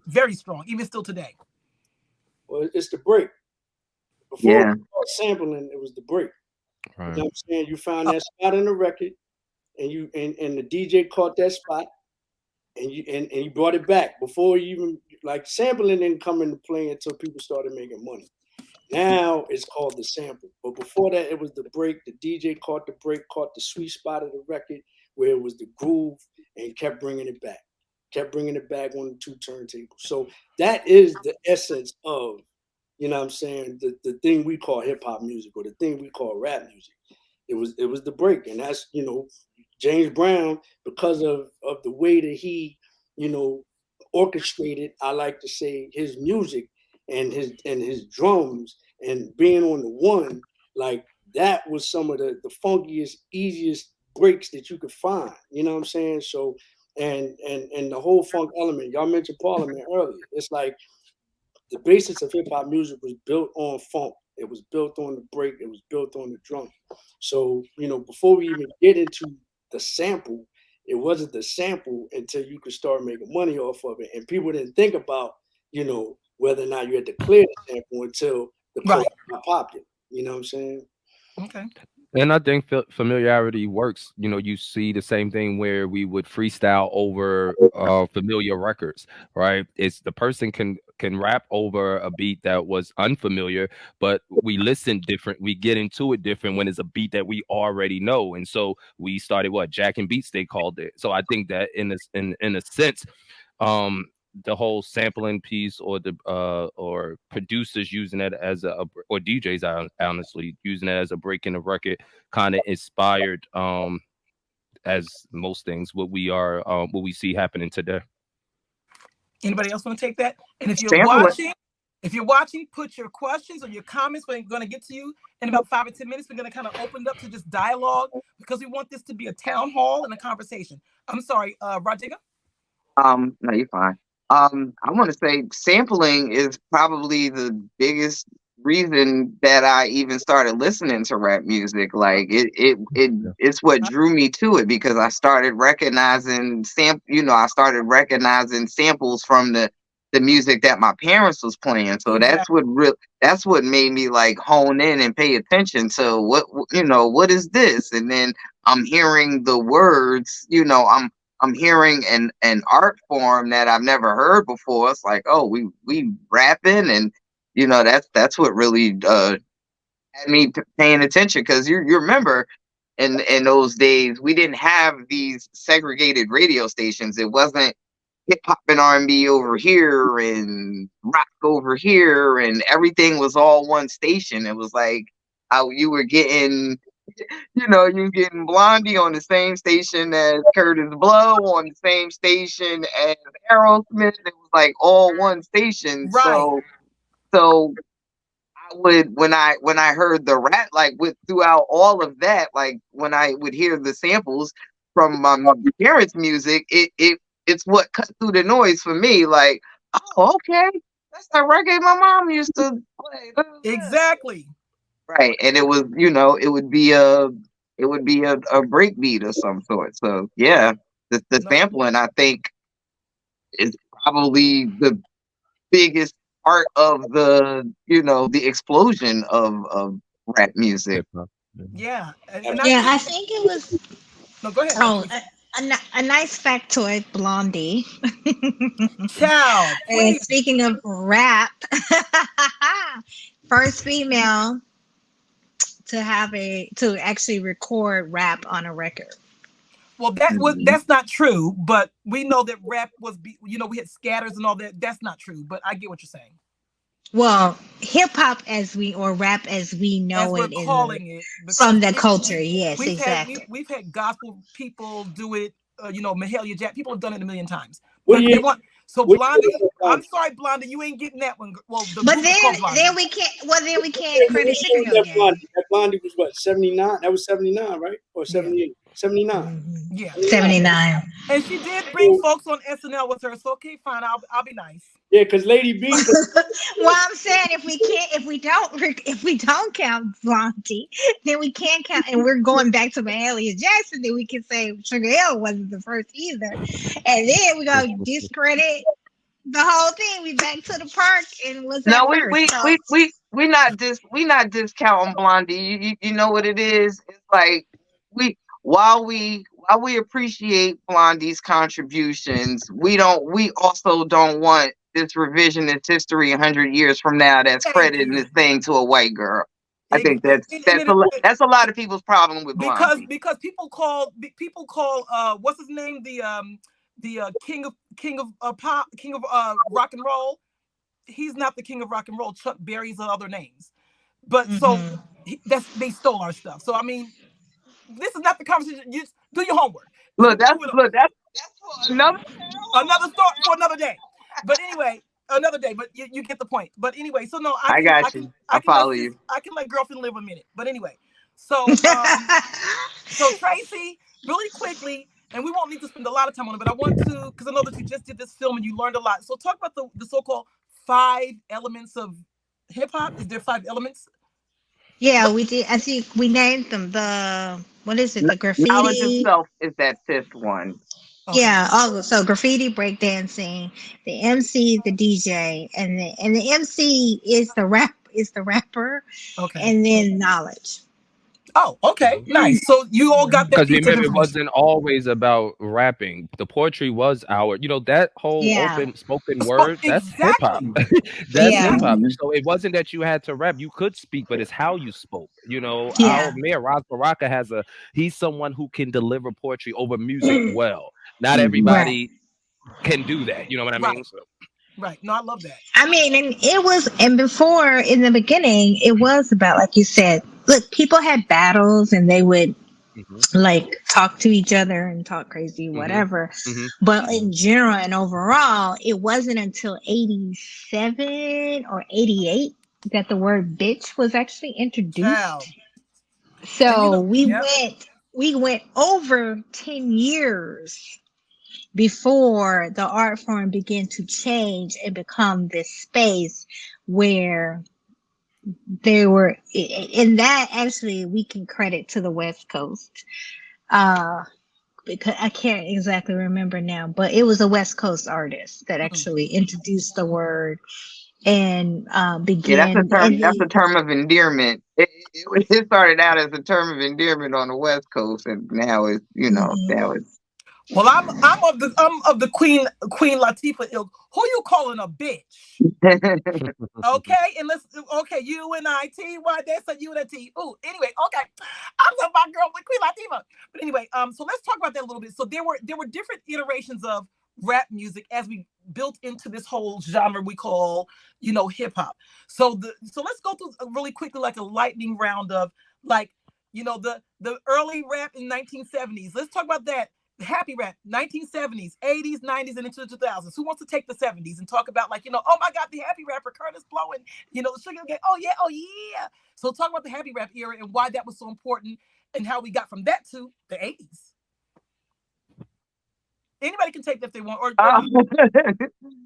Very strong, even still today. Well, it's the break. Before Yeah. we start sampling, it was the break. You Right. know what I'm saying? You found Uh, that spot in the record, and the DJ caught that spot, and you brought it back before you even, like, sampling didn't come into play until people started making money. Now it's called the sample, but before that it was the break. The DJ caught the break, caught the sweet spot of the record where it was the groove, and kept bringing it back on the two turntables. So that is the essence of, you know what I'm saying, the thing we call hip hop music, or the thing we call rap music. It was the break, and that's, James Brown, because of the way that he, you know orchestrated, I like to say, his music and his drums, and being on the one, like, that was some of the funkiest, easiest breaks that you could find. You know what I'm saying? So and the whole funk element. Y'all mentioned Parliament earlier. It's like the basis of hip hop music was built on funk. It was built on the break. It was built on the drum. So, before we even get into the sample, it wasn't the sample until you could start making money off of it. And people didn't think about, whether or not you had to clear the sample until the Right. post got popular. You know what I'm saying? Okay. And I think familiarity works. You see the same thing where we would freestyle over familiar records, right? It's the person can rap over a beat that was unfamiliar, but we listen different. We get into it different when it's a beat that we already know, and so we started jacking beats, they called it. So I think that in a sense, um the whole sampling piece, or the or producers using it as or DJs honestly using it as a break in the record, kind of inspired, as most things, what we see happening today. Anybody else want to take that? And if Sampling. you're watching, put your questions or your comments. We're going to get to you in about 5 or 10 minutes. We're going to kind of open it up to just dialogue, because we want this to be a town hall and a conversation. I'm sorry, Rajika? No, you're fine. I want to say sampling is probably the biggest reason that I even started listening to rap music. Like it's what drew me to it, because I started recognizing I started recognizing samples from the music that my parents was playing. So that's what made me like hone in and pay attention to what is this? And then I'm hearing the words, I'm hearing an art form that I've never heard before. It's like, oh, we rapping, and that's what really had me paying attention, because you remember in those days we didn't have these segregated radio stations. It wasn't hip hop and R&B over here and rock over here, and everything was all one station. It was like how you were getting. You're getting Blondie on the same station as Curtis Blow, on the same station as Aerosmith. It was like all one station. Right. So I would, when I heard the rap, like throughout all of that, like when I would hear the samples from my parents' music, it's what cut through the noise for me. Like, oh, okay, that's that reggae my mom used to play. Exactly. Right, and it was, it would be a break beat of some sort. So yeah, the No, sampling, I think, is probably the biggest part of the explosion of rap music. Hip hop. yeah. And I Yeah, think, I think it was. no, go ahead. Oh, a nice factoid, Blondie. Child, And please. speaking of rap, first female to actually record rap on a record. Well, that's not true, but we know that rap was, we had scatters and all that. That's not true, but I get what you're saying. Well, hip hop or rap as we As know we're it calling it, from the culture. Yes, we've exactly. we've had gospel people do it. Mahalia Jackson. People have done it a million times. What But do they you? want. So What Blondie, year was I'm that? sorry, Blondie, you ain't getting that one. Well, the But group is called Blondie. then we can't credit Sugar Hill Gang. That Blondie was what, 79? That was 79, right? Or 78? 79. Yeah. 79. And she did bring folks on SNL with her. So okay, fine, I'll be nice. Yeah, because Lady B. Well, I'm saying if we don't count Blondie, then we can't count, and we're going back to Mahalia Jackson. Then we can say Sugar Hill wasn't the first either, and then we go discredit the whole thing. We back to the park and was that No, first? So we not discounting Blondie. You know what it is? It's like we while we appreciate Blondie's contributions, we also don't want this revisionist history 100 years from now that's Thank crediting you. this thing to a white girl. I think And that's a lot of people's problem with Blondie. because people call what's his name, the king of pop, king of rock and roll. He's not the king of rock and roll. Chuck Berry's other names. But so they stole our stuff. So I mean, this is not the conversation. You just do your homework. That's for Another story for another day. But anyway, another day. But you get the point. But anyway, so no, I got you. I follow you. I can let girlfriend live a minute. But anyway, so so Tracy, really quickly, and we won't need to spend a lot of time on it, but I want to, because I know that you just did this film and you learned a lot. So talk about the so-called 5 elements of hip hop. Is there 5 elements? Yeah, we did. I think we named them the what is it? The Knowledge graffiti. itself is that fifth one. Okay. Yeah, oh, so graffiti, breakdancing, the MC, the DJ, and the MC is the rapper, Okay. and then knowledge. Oh, okay. Nice. So you all got that Because piece of remember, it information. wasn't always about rapping. The poetry was our, that whole Yeah, open spoken word, that's hip hop. Exactly. That's yeah, hip hop. Mhm. So it wasn't that you had to rap. You could speak, but it's how you spoke. Our yeah. mayor, Raz Baraka, he's someone who can deliver poetry over music well. Not Mhm. Right. everybody can do that. You know what I mean? Right. So, Right. No, I love that. I mean, and before in the beginning, it was about, like you said, look, people had battles and they would hmm like talk to each other and talk crazy, hmm whatever. hmm But in general and overall, it wasn't until 87 or 88 that the word bitch was actually introduced. Child. And So yeah. we went over 10 years before the art form began to change and become this space where they were, and that actually we can credit to the West Coast. Uh, because I can't exactly remember now, but it was a West Coast artist that Mhm. actually introduced the word and Yeah, that's a began term. and That's a the term of endearment. It started out as a term of endearment on the West Coast, and now it's now mhm. it's. Well, I'm of the Queen Latifah ilk. Who you calling a bitch? Okay, and let's okay, you and I T Y, that's a unity. Ooh, anyway, okay. I love my girl with Queen Latifah. But anyway, so let's talk about that a little bit. So there were different iterations of rap music as we built into this whole genre we call, hip hop. So let's go through really quickly like a lightning round of like, the early rap in 1970s. Let's talk about that. Happy rap, 1970s, 80s, 90s, and into the 2000s. Who wants to take the 70s and talk about, like, oh my God, the happy rapper Curtis Blow and, the sugar gang. Oh yeah, oh yeah. So talk about the happy rap era and why that was so important and how we got from that to the 80s. Anybody can take that if they want, or Oh. not,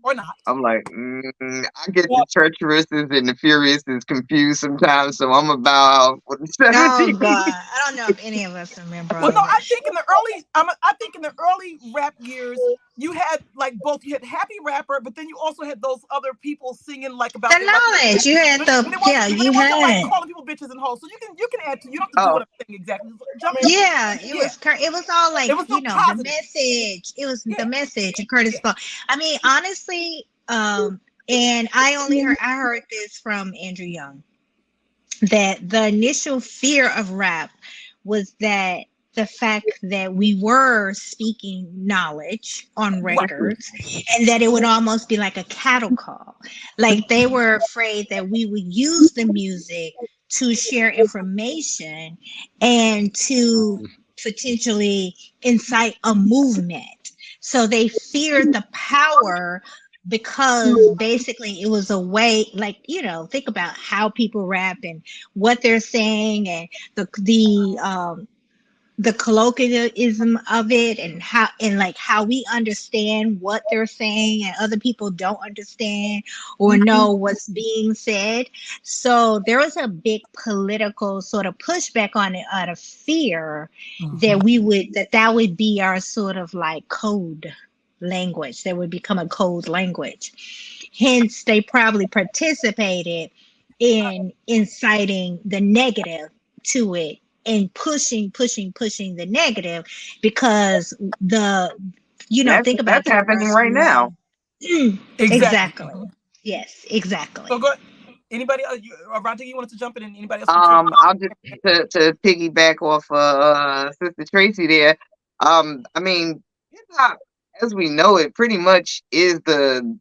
or not. I'm like, I get the Well, treacherous and the furious is confused sometimes, so I'm about for the Oh 70s. God, I don't know if any of us remember Well, all no, of I that think shit. in the early, I think in the early rap years, you had like both. You had happy rapper, but then you also had those other people singing like The about their life. knowledge you had, But it wasn't, yeah, but it you wasn't like had. calling people bitches and hoes. So you can add to. You don't have to do Oh, what I'm saying exactly. Jump in. Yeah, Yeah, it was all it like, was still the positive. message. It was the Yeah, message and Curtis yeah. Blow. I mean, honestly, and I heard this from Andrew Young that the initial fear of rap was that the fact that we were speaking knowledge on Right. records and that it would almost be like a cattle call. Like they were afraid that we would use the music to share information and to potentially incite a movement. So they feared the power because basically it was a way, like, think about how people rap and what they're saying and the colloquialism of it and how we understand what they're saying and other people don't understand or know what's being said. So there was a big political sort of pushback on it out of fear that Mhm. that would be our sort of like code language, that would become a code language. Hence they probably participated in inciting the negative to it and pushing the negative because that's think about that's the happening first right now. one. Exactly. Exactly. Mhm. Yes, exactly. So go. Anybody else? Roger, you wanted to jump in, and anybody else can chime in. I'll just to piggyback off Sister Tracy there. I mean, hip hop as we know it pretty much is the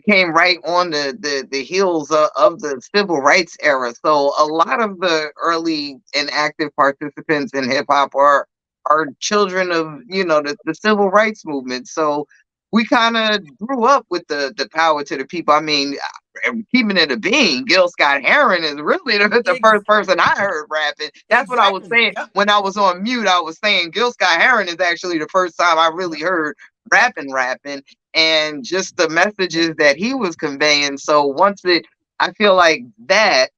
came right on the heels of the civil rights era. So a lot of the early and active participants in hip hop are children of the civil rights movement. So we kind of grew up with the power to the people. I mean, keeping it a bean, Gil Scott Heron is really the first person I heard rapping. That's what I was saying. Yep. When I was on mute, I was saying Gil Scott Heron is actually the first time I really heard rapping, and just the messages that he was conveying. So I feel like that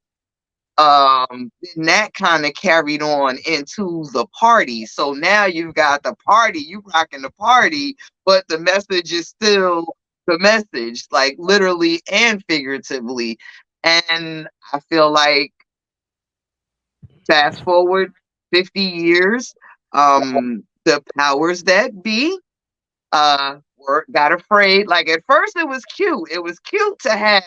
then that kind of carried on into the party. So now you've got the party, you rocking the party, but the message is still the message, like literally and figuratively. And I feel like fast forward 50 years, the powers that be got afraid. Like at first it was cute. It was cute to have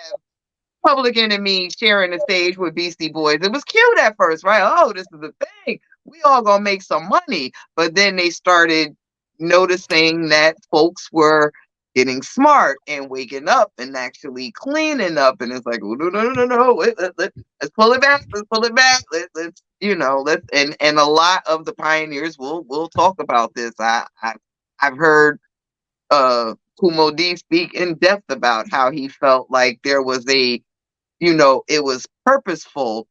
Public Enemy sharing the stage with Beastie Boys. It was cute at first, right? Oh, this is a thing. We all gonna make some money. But then they started noticing that folks were getting smart and waking up and actually cleaning up. And it's like, oh, no. Let's pull it back. Let's pull it back. Let's and a lot of the pioneers will talk about this. I've heard Kumo D speak in depth about how he felt like there was it was purposeful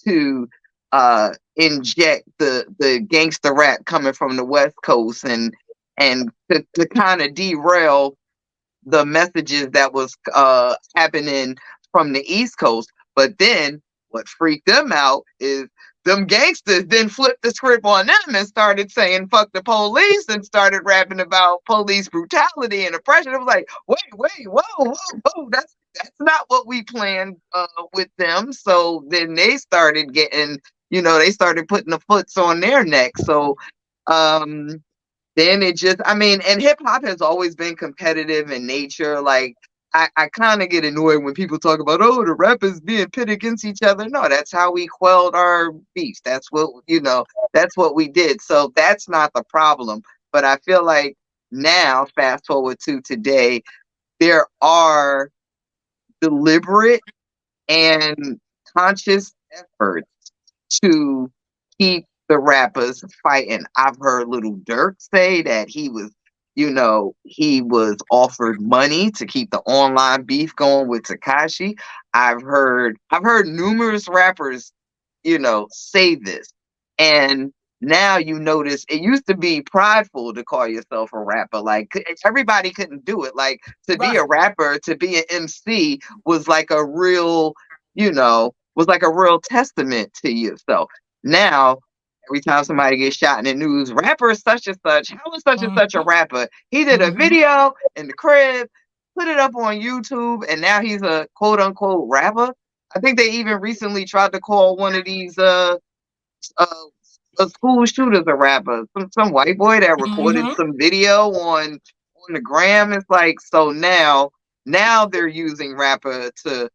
to inject the gangster rap coming from the West Coast and to kind of derail the messages that was happening from the East Coast. But then what freaked them out is them gangsters then flipped the script on them and started saying fuck the police and started rapping about police brutality and oppression. It was like, wait, whoa, that's not what we planned with them. So then they started getting, they started putting the foots on their neck. So then and hip hop has always been competitive in nature. Like I kind of get annoyed when people talk about, oh, the rappers being pit against each other. No, that's how we quelled our beef. That's what we did. So that's not the problem. But I feel like now, fast forward to today, there are deliberate and conscious efforts to keep the rappers fighting. I've heard Little Durk say that he was offered money to keep the online beef going with Tekashi. I've heard numerous rappers, say this. And now you notice it used to be prideful to call yourself a rapper. Like everybody couldn't do it. Like to be a rapper, to be an MC was like a real, testament to yourself. Now, every time somebody gets shot in the news, rapper such and such, how is such and such a rapper? He did a video in the crib, put it up on YouTube, and now he's a quote unquote rapper. I think they even recently tried to call one of these school shooters a rapper. Some white boy that recorded some video on the gram. It's like, so now they're using rapper to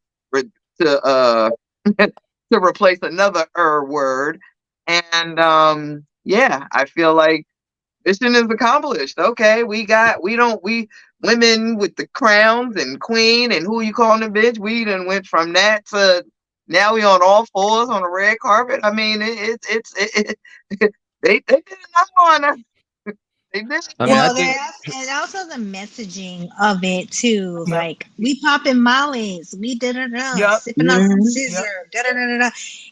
to replace another word. And I feel like mission is accomplished. Okay, women with the crowns and queen and who you calling a bitch. We done went from that to now we on all fours on the red carpet. I mean, they did enough on us. They did. And also the messaging of it too. Yep. Like we popping mollies, we sipping on some scissor,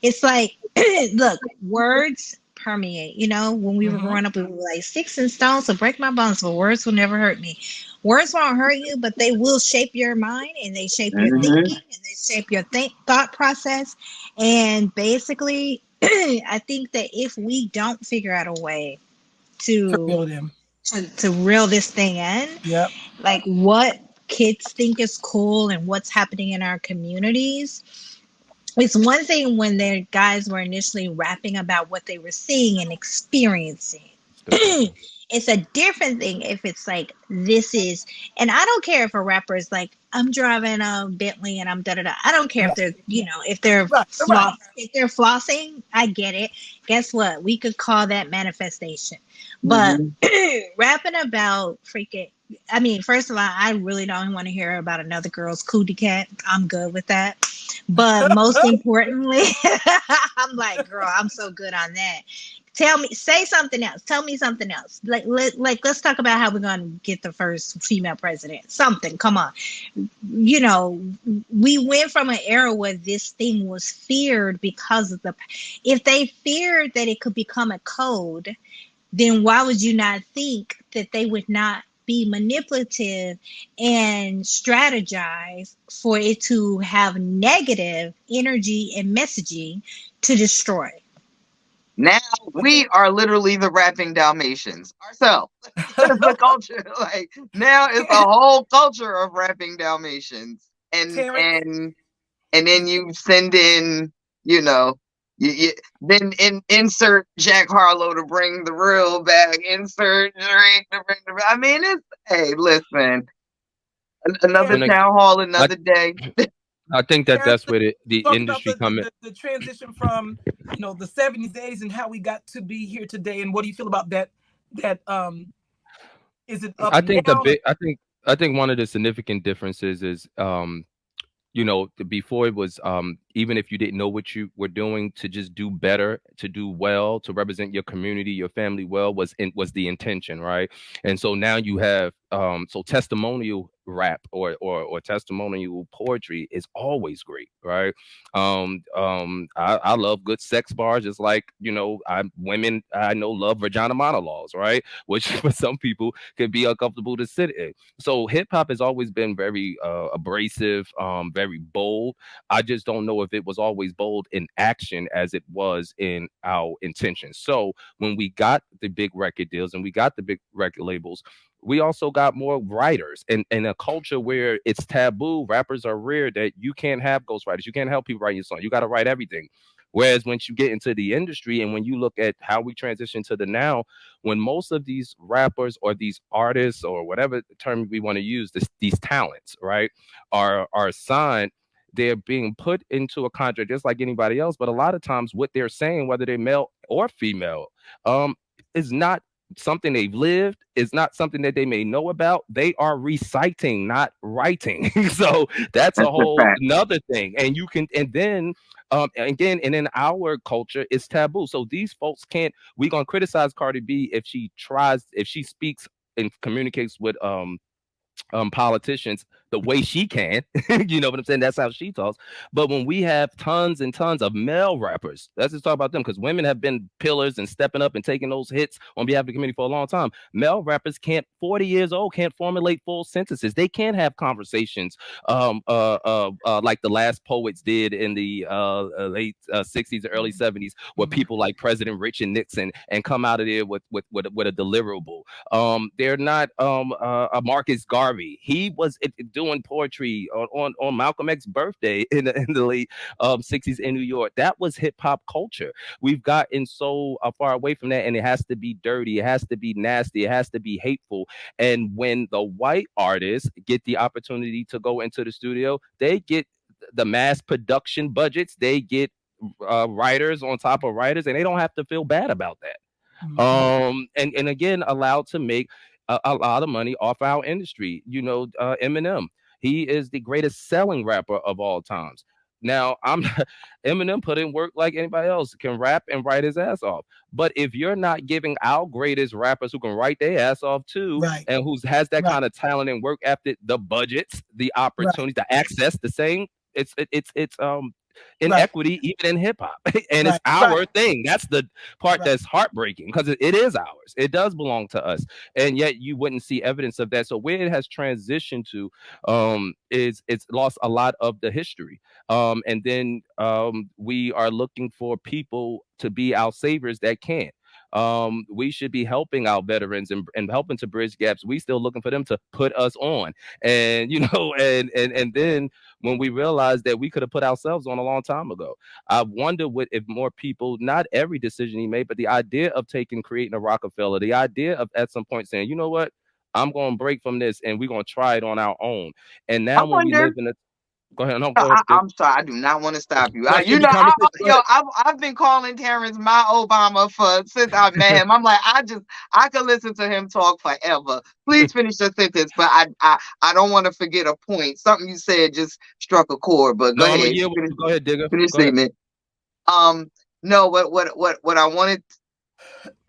It's like, look, words permeate. When we were growing up, we were like, sticks and stones will break my bones, but words will never hurt me. Words won't hurt you, but they will shape your mind and they shape your thinking and they shape your thought process. And basically, I think that if we don't figure out a way to reel this thing in, like what kids think is cool and what's happening in our communities. It's one thing when the guys were initially rapping about what they were seeing and experiencing. It's a different thing if it's like, this is, and I don't care if a rapper is like, I'm driving a Bentley and I'm da-da-da. I don't care if they're, if they're flossing, I get it. Guess what? We could call that manifestation. But rapping about first of all, I really don't want to hear about another girl's cootie cat. I'm good with that. But most importantly, I'm like, girl, I'm so good on that. Say something else. Tell me something else. Let's talk about how we're gonna get the first female president. Something. Come on. You know, we went from an era where this thing was feared because of if they feared that it could become a code, then why would you not think that they would not be manipulative and strategize for it to have negative energy and messaging to destroy? Now we are literally the rapping Dalmatians ourselves. The culture, like now it's a whole culture of rapping Dalmatians, and Terrence, and then you send in, you know, then insert Jack Harlow to bring the real back, insert Drake to bring the. I mean, it's hey, listen, another Terrence, town hall, I, another day. I think that Terrence, that's where the talk about industry come in. the transition from, you know, the 70s days and how we got to be here today, and what do you feel about that? That is it up I and think the down? big I think one of the significant differences is you know, before it was even if you didn't know what you were doing, to just do better, to do well, to represent your community, your family well was the intention, right? And so now you have so testimonial rap or testimonial poetry is always great, right? I love good sex bars, just like, you know, women I know love vagina monologues, right? Which for some people can be uncomfortable to sit in. So hip hop has always been very abrasive, very bold. I just don't know if it was always bold in action as it was in our intentions. So when we got the big record deals and we got the big record labels, we also got more writers, and in a culture where it's taboo, rappers are rare, that you can't have ghostwriters, you can't help people write your song, you got to write everything. Whereas once you get into the industry and when you look at how we transition to the now, when most of these rappers or these artists or whatever term we want to use, these talents, right, are assigned, they're being put into a contract just like anybody else. But a lot of times, what they're saying, whether they're male or female, is not something they've lived, is not something that they may know about. They are reciting, not writing. So that's a That's a whole fact. another thing. And you can, and then again, and in our culture, it's taboo. So these folks can't. We're gonna criticize Cardi B if she tries, if she speaks and communicates with politicians the way she can. You know what I'm saying? That's how she talks. But when we have tons and tons of male rappers, let's just talk about them, because women have been pillars and stepping up and taking those hits on behalf of the community for a long time. Male rappers can't, 40 years old, can't formulate full sentences. They can't have conversations like the last poets did in the late 60s or early 70s, where people like President Rich and Nixon, and come out of there with a deliverable. They're not a Marcus Garvey. He was doing poetry on Malcolm X's birthday in the late 60s in New York. That was hip hop culture. We've gotten so far away from that, and it has to be dirty. It has to be nasty. It has to be hateful. And when the white artists get the opportunity to go into the studio, they get the mass production budgets. They get writers on top of writers, and they don't have to feel bad about that. And again, allowed to make a lot of money off our industry. You know, Eminem, he is the greatest selling rapper of all times. Now, I'm Eminem put in work like anybody else, can rap and write his ass off. But if you're not giving our greatest rappers who can write their ass off too, Right, and who has that right, kind of talent and work ethic, the budgets, the right, opportunities, the access, the same, it's right, inequity even in hip hop. And it's right, right. our thing. That's the part Right. that's heartbreaking, because it is ours. It does belong to us. And yet you wouldn't see evidence of that. So where it has transitioned to is it's lost a lot of the history. And then we are looking for people to be our saviors that can't. We should be helping our veterans and helping to bridge gaps. We still looking for them to put us on. And you know, and then when we realized that we could have put ourselves on a long time ago. I wonder what if more people, not every decision he made, but the idea of creating a Rockefeller, the idea of at some point saying, you know what, I'm going to break from this and we're going to try it on our own. And I now when we wonder. live in a, go ahead, no, No, go ahead. I'm sorry. I do not want to stop you. No, You should be know, conversation. Go ahead. I've been calling Terrence my Obama for since I met him. I'm like, I could listen to him talk forever. Please finish your sentence, but I don't want to forget a point. Something you said just struck a chord. But go No, I'm a ahead, year with you. Go ahead, Digger. finish Go ahead. statement. Um, no, what I wanted.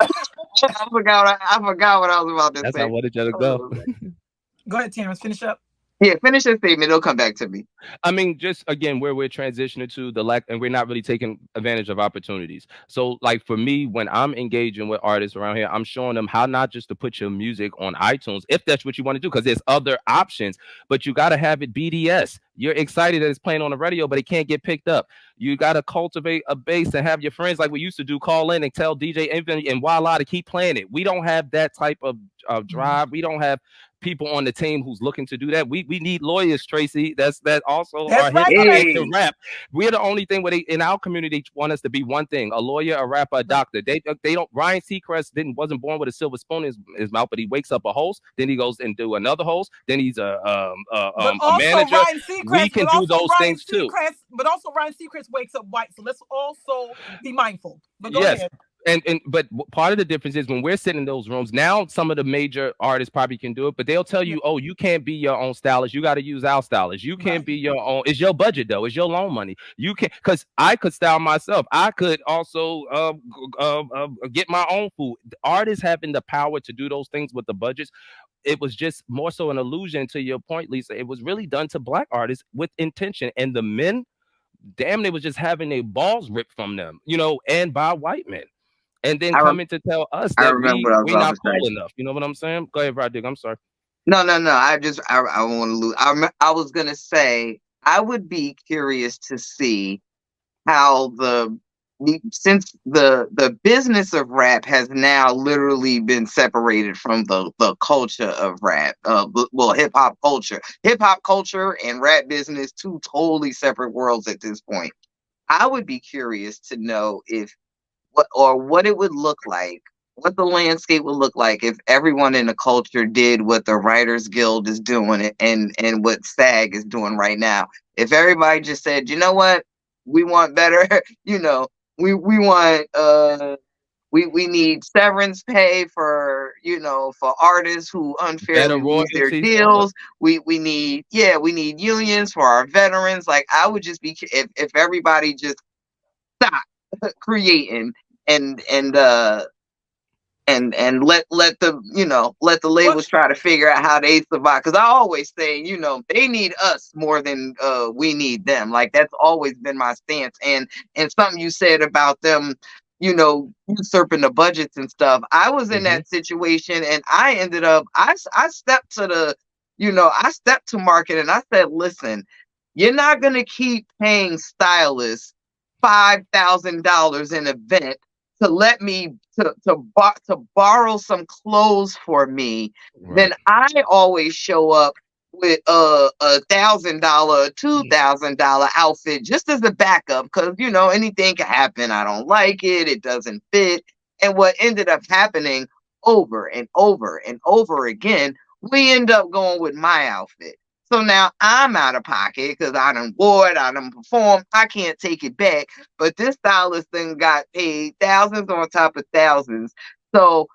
I forgot what I was about to That's how I say. wanted you to Hold go. on a second. Go ahead, Terrence. Finish up. Yeah, finish your statement. It'll come back to me. I mean, just again, where we're transitioning to the lack, and we're not really taking advantage of opportunities. So, like for me, when I'm engaging with artists around here, I'm showing them how not just to put your music on iTunes, if that's what you want to do, because there's other options, but you got to have it BDS. You're excited that it's playing on the radio, but it can't get picked up. You got to cultivate a base and have your friends like we used to do call in and tell DJ Infinity and Voila to keep playing it. We don't have that type of drive. We don't have people on the team who's looking to do that. We need lawyers, Tracy. That also That's are hip right, hop and Tracy. can Hey, rap. We're the only thing where they in our community they want us to be one thing: a lawyer, a rapper, a Right. doctor. They don't. Ryan Seacrest wasn't born with a silver spoon in his mouth, but he wakes up a host, then he goes and do another host, then he's But a also manager. Ryan We Seacrest, can do those things too. Ryan Seacrest wakes up white. So let's also be mindful. But go Yes. ahead. And but part of the difference is when we're sitting in those rooms now, some of the major artists probably can do it, but they'll tell Yeah. you, oh, you can't be your own stylist. You got to use our stylist. You can't Right. be your own. It's your budget though. It's your loan money. You can because I could style myself. I could also get my own food. Artists having the power to do those things with the budgets. It was just more so an illusion to your point, Lisa. It was really done to black artists with intention, and the men, damn, they was just having their balls ripped from them, and by white men and then I rem- coming to tell us I that remember what I was we about not to say. cool enough. You know what I'm saying? Go ahead, Rod. I'm sorry. No, no, no. I want to lose. I was gonna say I would be curious to see how since the business of rap has now literally been separated from the culture of rap. Well, hip hop culture and rap business, two totally separate worlds at this point. I would be curious to know if what it would look like, what the landscape would look like if everyone in the culture did what the Writers Guild is doing and what SAG is doing right now. If everybody just said, you know what, we want better, we want we need severance pay for for artists who Better unfairly lose their royalties. deals. We need we need unions for our veterans. Like I would just be if everybody just stopped creating and and uh and let the let the What labels try to figure out how they survive, because I always say they need us more than we need them. Like that's always been my stance. And something you said about them usurping the budgets and stuff, I was in Hmm. that situation and I ended up I stepped to I stepped to market and I said, listen, you're not going to keep paying stylists $5,000 an event to let me to borrow some clothes for me. Right. Then I always show up with $1,000, $2,000 outfit just as a backup, because anything can happen. I don't like it. It doesn't fit. And what ended up happening over and over and over again, we end up going with my outfit. So now I'm out of pocket because I done wore it, I done performed. I can't take it back. But this stylist thing got paid thousands on top of thousands. So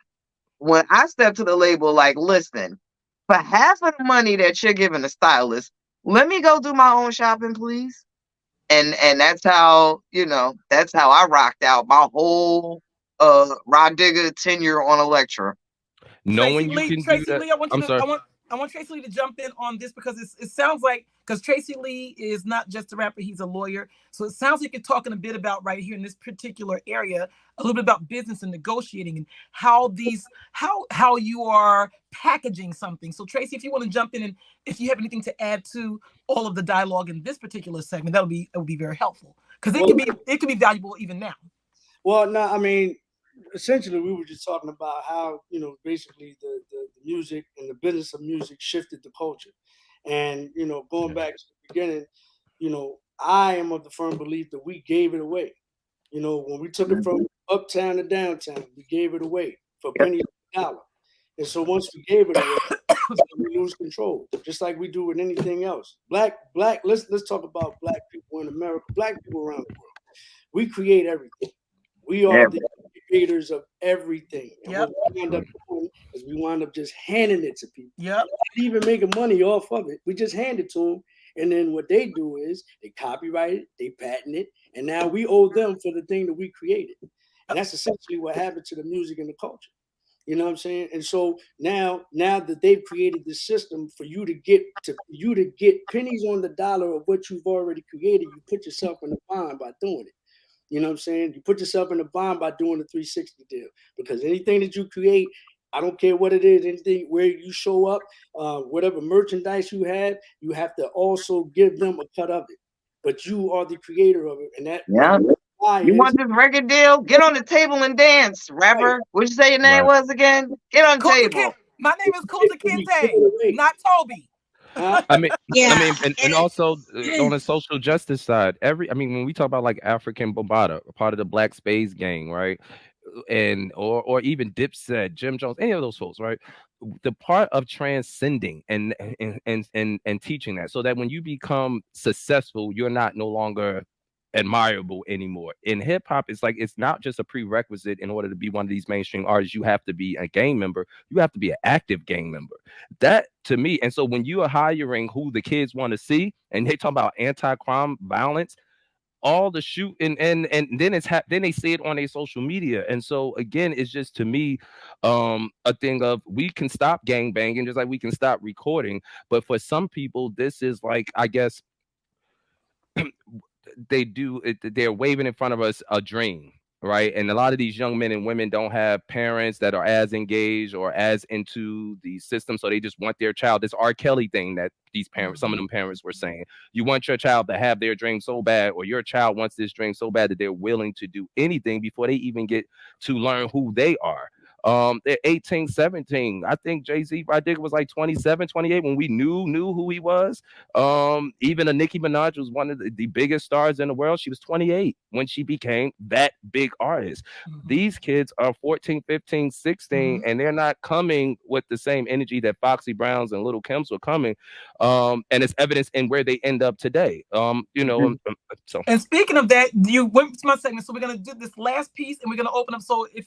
when I stepped to the label, like, listen, for half of the money that you're giving the stylist, let me go do my own shopping, please. And that's how I rocked out my whole Rod Digger tenure on Elektra. Tracy Knowing you Lee, can do that. I'm sorry. I want Tracy Lee to jump in on this because it sounds like, because Tracy Lee is not just a rapper, he's a lawyer. So it sounds like you're talking a bit about right here in this particular area, a little bit about business and negotiating and how you are packaging something. So Tracy, if you want to jump in and if you have anything to add to all of the dialogue in this particular segment, it would be very helpful. Because Well, it can be valuable even now. well, no, I mean, essentially, we were just talking about how basically the music and the business of music shifted the culture, and going back to the beginning, I am of the firm belief that we gave it away. When we took it from uptown to downtown, we gave it away for pennies on the dollar. And so once we gave it away, we lose control, just like we do with anything else. Black. Let's talk about black people in America. Black people around the world. We create everything. We are the creators of everything. And what Yep. we wind up doing is we wind up just handing it to people. Yep. Not even making money off of it. We just hand it to them. And then what they do is they copyright it, they patent it, and now we owe them for the thing that we created. And that's essentially what happened to the music and the culture. You know what I'm saying? And so now that they've created this system for you to get pennies on the dollar of what you've already created, you put yourself in a bind by doing it. You know what I'm saying? You put yourself in a bind by doing the 360 deal, because anything that you create, I don't care what it is, anything where you show up, whatever merchandise you have to also give them a cut of it. But you are the creator of it, and that Yeah. You is want this record deal? Get on the table and dance, right. rapper. What'd you say your name was again? Get on the table. My name is Kunta Kinte, not Toby. I mean, Yeah. and also on the social justice side, when we talk about like African Bambaataa, part of the Black Spades gang, right? And or even Dipset, Jim Jones, any of those folks, right? The part of transcending and teaching that, so that when you become successful, you're not no longer admirable anymore. In hip hop, it's like it's not just a prerequisite in order to be one of these mainstream artists. You have to be a gang member. You have to be an active gang member. That to me, and so when you are hiring who the kids want to see, and they talk about anti-crime violence, all the shooting and then then they say it on their social media. And so again, it's just to me a thing of, we can stop gang banging just like we can stop recording, but for some people this is like, I guess, they're waving in front of us a dream, right? And a lot of these young men and women don't have parents that are as engaged or as into the system, so they just want their child, this R. Kelly thing that these parents, some of them parents were saying, you want your child to have their dream so bad, or your child wants this dream so bad that they're willing to do anything before they even get to learn who they are. They're 18, 17. I think Jay-Z, I think it was like 27, 28 when we knew who he was. Even a Nicki Minaj was one of the biggest stars in the world. She was 28 when she became that big artist. These kids are 14, 15, 16, and they're not coming with the same energy that Foxy Browns and Little Kims were coming. And it's evidence in where they end up today. So. And speaking of that, you went to my segment, so we're gonna do this last piece, and we're gonna open up. So if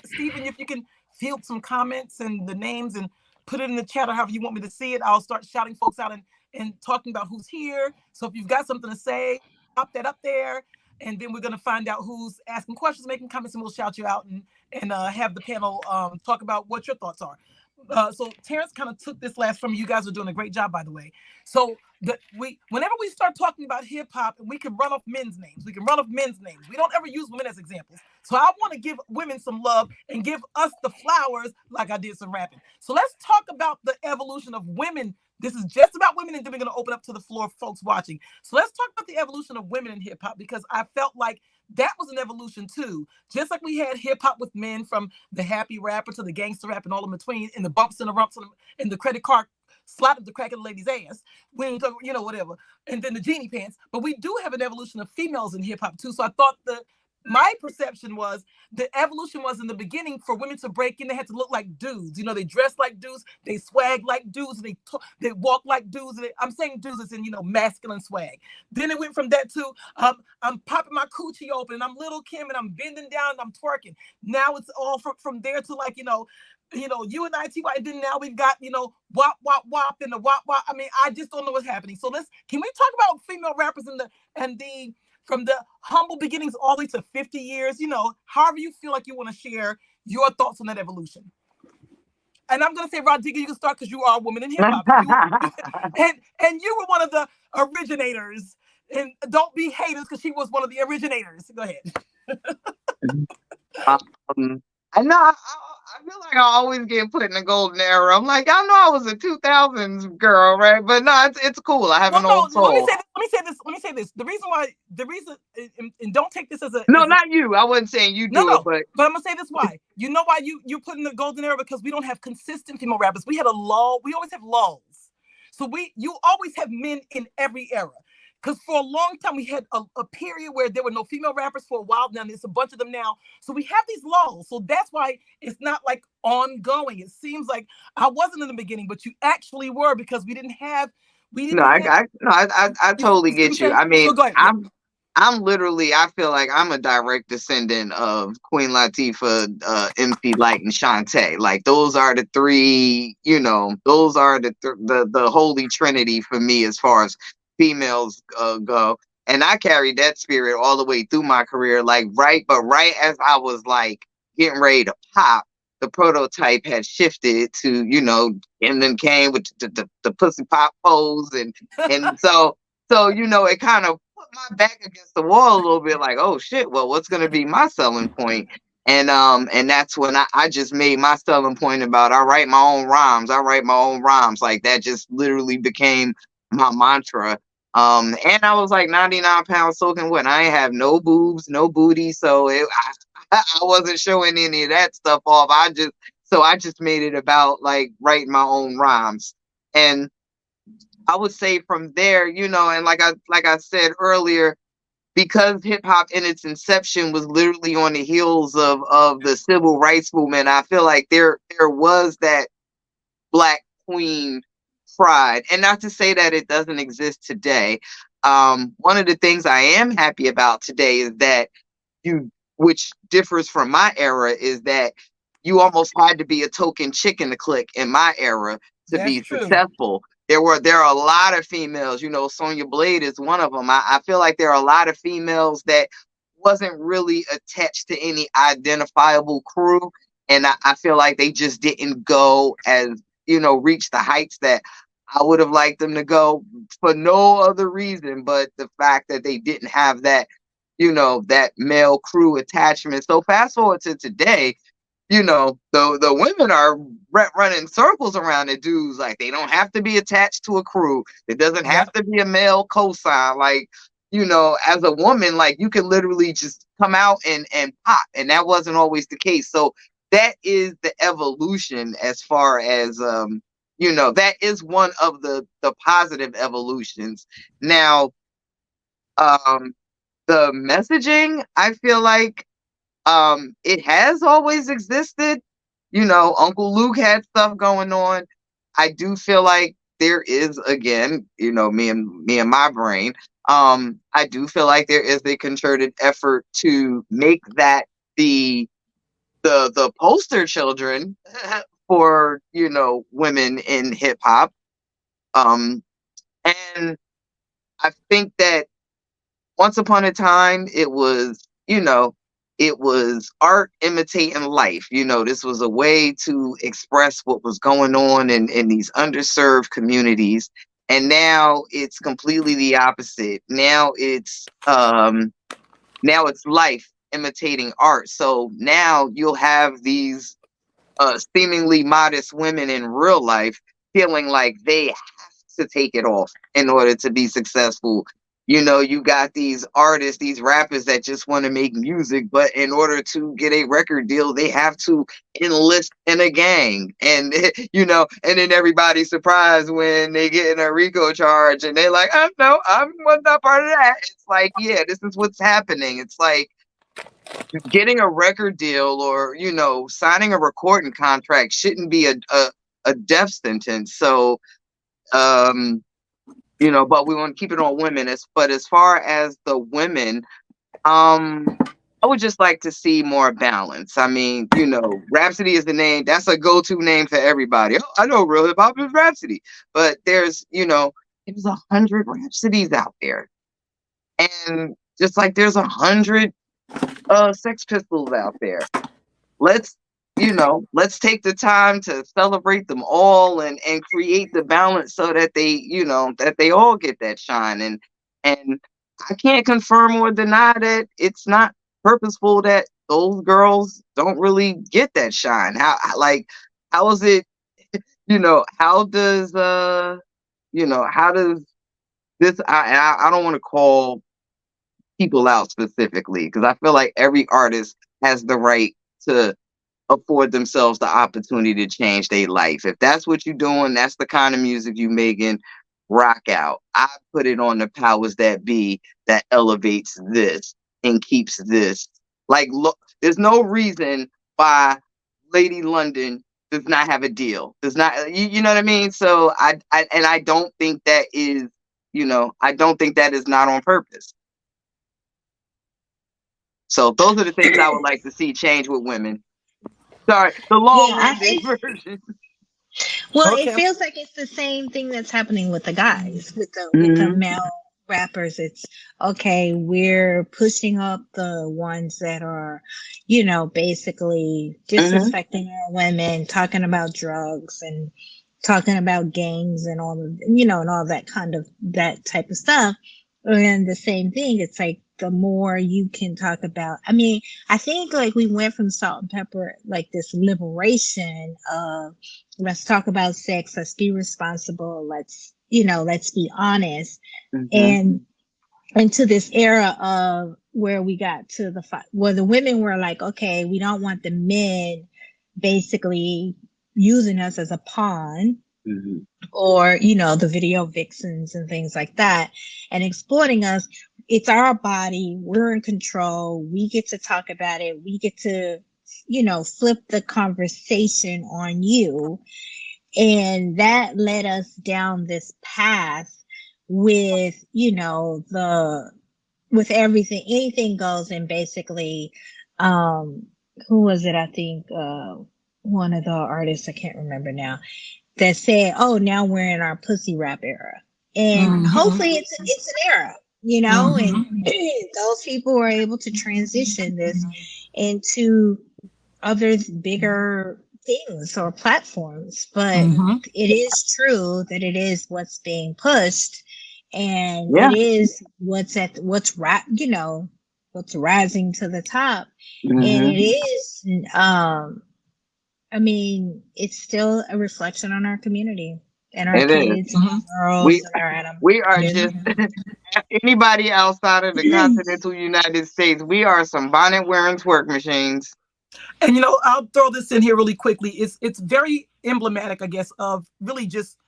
Stephen, if you can field some comments and the names and put it in the chat or however you want me to see it, I'll start shouting folks out and talking about who's here. So if you've got something to say, pop that up there, and then we're gonna find out who's asking questions, making comments, and we'll shout you out and have the panel talk about what your thoughts are. So Terrence kind of took this last from you. You guys are doing a great job, by the way. So whenever we start talking about hip hop, and we can run off men's names, we don't ever use women as examples. So I want to give women some love and give us the flowers like I did some rapping. So let's talk about the evolution of women. This is just about women, and then we're going to open up to the floor, folks watching. So let's talk about the evolution of women in hip hop, because I felt like that was an evolution too. Just like we had hip hop with men, from the happy rapper to the gangster rap and all in between, and the bumps and the rumps and the credit card slap of the crack of the lady's ass, when whatever, and then the genie pants. But we do have an evolution of females in hip hop too. So I thought my perception was the evolution was in the beginning for women to break in, they had to look like dudes. They dress like dudes, they swag like dudes, they walk like dudes. I'm saying dudes as in, masculine swag. Then it went from that to I'm popping my coochie open and I'm Little Kim and I'm bending down and I'm twerking. Now it's all from there to like, UNITY, and then now we've got, wop, wop, wop, and the wop, wop. I mean, I just don't know what's happening. So can we talk about female rappers and the from the humble beginnings all the way to 50 years, however you feel like you want to share your thoughts on that evolution. And I'm going to say, Rodriguez, you can start because you are a woman in hip hop. And you were one of the originators. And don't be haters because she was one of the originators. Go ahead. I know. I feel like I always get put in the golden era. I'm like, y'all know I was a 2000s girl, right? But no, it's cool. I have an old soul. Let me say this. The reason, and don't take this as a not you. I wasn't saying you do it, but I'm gonna say this why. You know why you put in the golden era? Because we don't have consistent female rappers. We had a lull. We always have lulls. So you always have men in every era. Because for a long time, we had a period where there were no female rappers for a while. Now there's a bunch of them now. So we have these lulls. So that's why it's not like ongoing. It seems like I wasn't in the beginning, but you actually were, because we didn't have. I totally get you. I mean, so I'm literally, I feel like I'm a direct descendant of Queen Latifah, MC Light, and Shantae. Like, those are the three, those are the holy trinity for me as far as females go. And I carried that spirit all the way through my career. Like right as I was like getting ready to pop, the prototype had shifted to, and then came with the pussy pop pose, and so it kind of put my back against the wall a little bit, like, oh shit, well, what's gonna be my selling point? And that's when I just made my selling point about I write my own rhymes. I write my own rhymes. Like that just literally became my mantra. And I was like 99 pounds soaking wet. I ain't have no boobs, no booty, so I wasn't showing any of that stuff off. I just made it about like writing my own rhymes. And I would say from there, and like I said earlier, because hip hop in its inception was literally on the heels of the civil rights movement, I feel like there was that Black queen pride. And not to say that it doesn't exist today. One of the things I am happy about today is that which differs from my era, is that you almost had to be a token chick in the clique in my era to That's be true. successful. There are a lot of females, Sonya Blade is one of them. I feel like there are a lot of females that wasn't really attached to any identifiable crew. And I feel like they just didn't go as, reach the heights that I would have liked them to go, for no other reason but the fact that they didn't have that, that male crew attachment. So fast forward to today, the women are running circles around the dudes. Like, they don't have to be attached to a crew. It doesn't have to be a male cosign. Like, as a woman, like, you can literally just come out and pop. And that wasn't always the case. So that is the evolution, as far as, that is one of the positive evolutions. Now, the messaging, I feel like, it has always existed. Uncle Luke had stuff going on. I do feel like there is, again, me and my brain. I do feel like there is a concerted effort to make that the poster children for, women in hip hop. And I think that once upon a time, it was art imitating life. This was a way to express what was going on in these underserved communities. And now it's completely the opposite. Now it's life imitating art. So now you'll have these seemingly modest women in real life feeling like they have to take it off in order to be successful. You got these artists, these rappers that just want to make music, but in order to get a record deal, they have to enlist in a gang. And, and then everybody's surprised when they get in a RICO charge and they're like, oh, no, I was not part of that. It's like, yeah, this is what's happening. It's like, getting a record deal or, signing a recording contract shouldn't be a death sentence. So, but we want to keep it on women. But as far as the women, I would just like to see more balance. I mean, Rhapsody is the name. That's a go-to name for everybody. Oh, I know real hip hop is Rhapsody, but there's 100 Rhapsodies out there, and just like there's 100 Sex Pistols out there. Let's take the time to celebrate them all and create the balance so that they all get that shine. And I can't confirm or deny that it's not purposeful that those girls don't really get that shine. How is it, how does this, I don't want to call people out specifically, because I feel like every artist has the right to afford themselves the opportunity to change their life. If that's what you're doing, that's the kind of music you making, rock out. I put it on the powers that be that elevates this and keeps this. Like, look, there's no reason why Lady London does not have a deal. Does not, you know what I mean? So I don't think that is, I don't think that is not on purpose. So those are the things I would like to see change with women. Sorry, the long-winded version. Well, Okay. it feels like it's the same thing that's happening with the guys, with the male rappers, it's okay, we're pushing up the ones that are, basically Hmm. disrespecting our women, talking about drugs and talking about gangs and all of, and all that kind of that type of stuff. And the same thing, it's like the more you can talk about, I mean, I think like we went from Salt and Pepper, like this liberation of let's talk about sex, let's be responsible, let's be honest, Hmm. and into this era of where we got to where the women were like, okay, we don't want the men basically using us as a pawn, Hmm. or the video vixens and things like that, and exploiting us. It's our body, we're in control, we get to talk about it, we get to flip the conversation on you. And that led us down this path with the with everything, anything goes. And basically, um who was it? I think one of the artists, I can't remember now, that said, "Oh, now we're in our pussy rap era," and Mm-hmm. hopefully it's an era, and Mm-hmm. those people are able to transition this into other bigger things or platforms. But Mm-hmm. it is true that it is what's being pushed, and Yeah. it is what's rising to the top. And Hmm. it is, I mean, it's still a reflection on our community and our It is. kids and Mm-hmm. our girls We and our Adam. we are Yeah. just anybody outside of the continental United States. We are some bonnet wearing twerk machines. And I'll throw this in here really quickly. It's very emblematic, I guess, of really just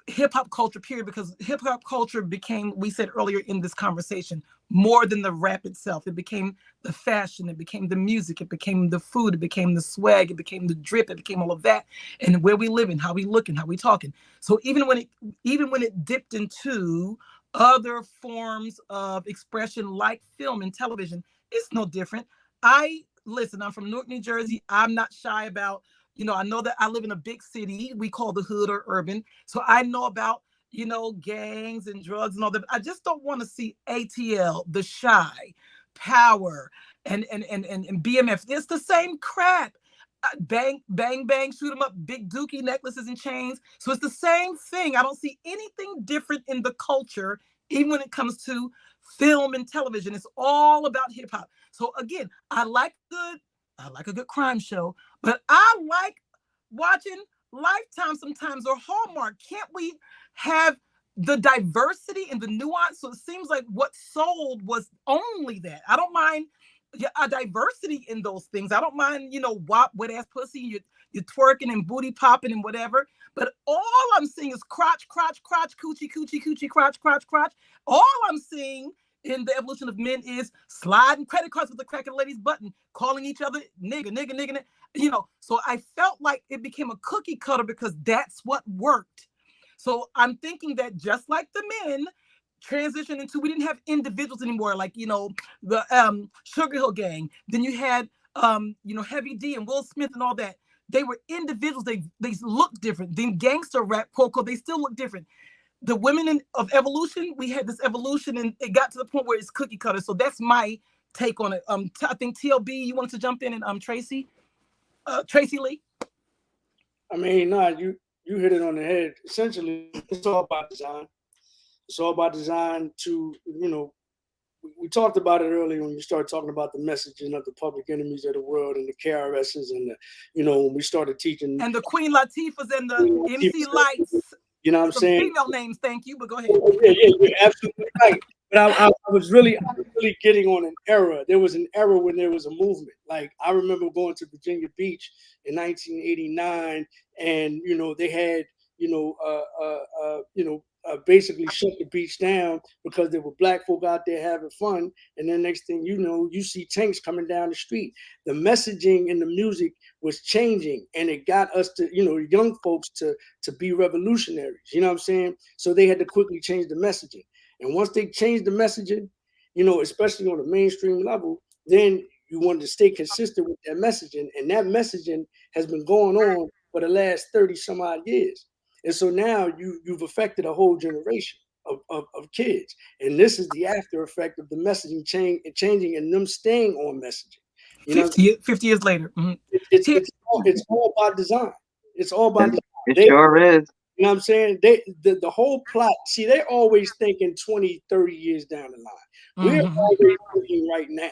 hip hop culture, period, because hip hop culture became, we said earlier in this conversation, more than the rap itself. It became the fashion, it became the music, it became the food, it became the swag, it became the drip, it became all of that, and where we live and how we look and how we talking. So even when it dipped into other forms of expression like film and television, it's no different. I listen, I'm from Newark, New Jersey. I'm not shy about, I know that I live in a big city we call the hood or urban, so I know about, gangs and drugs and all that. I just don't want to see ATL, The Shy, Power, and BMF. It's the same crap. Bang, bang, bang, shoot them up, big dookie necklaces and chains. So it's the same thing. I don't see anything different in the culture, even when it comes to film and television. It's all about hip hop. So again, I like a good crime show, but I like watching Lifetime sometimes, or Hallmark. Can't we have the diversity and the nuance? So it seems like what sold was only that. I don't mind, yeah, a diversity in those things. I don't mind, wet ass pussy, you're twerking and booty popping and whatever. But all I'm seeing is crotch, crotch, crotch, coochie, coochie, coochie, crotch, crotch, crotch. All I'm seeing in the evolution of men is sliding credit cards with the crack of the lady's button, calling each other nigga, nigga, nigga, so I felt like it became a cookie cutter because that's what worked. So I'm thinking that just like the men transitioned into, we didn't have individuals anymore, like, the Sugar Hill Gang. Then you had, Heavy D and Will Smith and all that. They were individuals. They looked different. Then gangster rap, quote, unquote, they still look different. The women of evolution, we had this evolution, and it got to the point where it's cookie cutter. So that's my take on it. I think TLB, you wanted to jump in, and Tracy Lee. I mean, nah, you hit it on the head. Essentially, it's all about design. It's all about design to, we talked about it earlier when we started talking about the messaging of the public enemies of the world and the KRSs and when we started teaching. And the Queen Latifahs and the MC Lights. You know what I'm Some saying? female names, thank you, but go ahead. Yeah, you're absolutely right. But I was really getting on an era. There was an era when there was a movement. Like I remember going to Virginia Beach in 1989, and they had basically shut the beach down because there were black folk out there having fun. And then next thing you know, you see tanks coming down the street. The messaging in the music was changing, and it got us to, young folks to be revolutionaries. You know what I'm saying? So they had to quickly change the messaging. And once they changed the messaging, especially on the mainstream level, then you wanted to stay consistent with that messaging. And that messaging has been going on for the last 30 some odd years. And so now you've affected a whole generation of kids. And this is the after effect of the messaging changing and them staying on messaging. You know, 50 years later. Mm-hmm. it's all by design. It's all by design. It sure is. You know what I'm saying? The whole plot, see, they're always thinking 20, 30 years down the line. We're always thinking right now.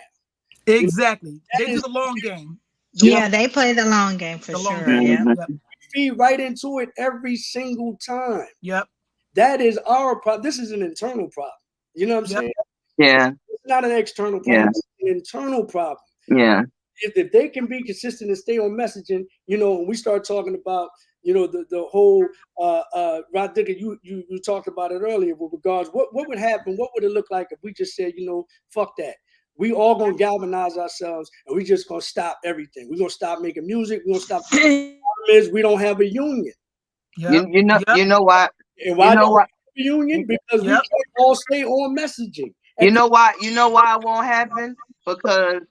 Exactly. They do the long game. They play the long game for sure. Yeah. Yep. Feed right into it every single time. Yep. That is our problem. This is an internal problem. You know what I'm saying? Yeah. It's not an external problem. It's an internal problem. Yeah. If they can be consistent and stay on messaging, you know, when we start talking about, you know, the whole Rod Dicker, you talked about it earlier with regards what would happen, what would it look like if we just said, you know, fuck that. We all gonna galvanize ourselves and we just gonna stop everything. We're gonna stop making music, we're gonna stop. The problem is we don't have a union. Yep. You know why? And why don't we have a union? Because we can't all stay on messaging. You know why it won't happen? Because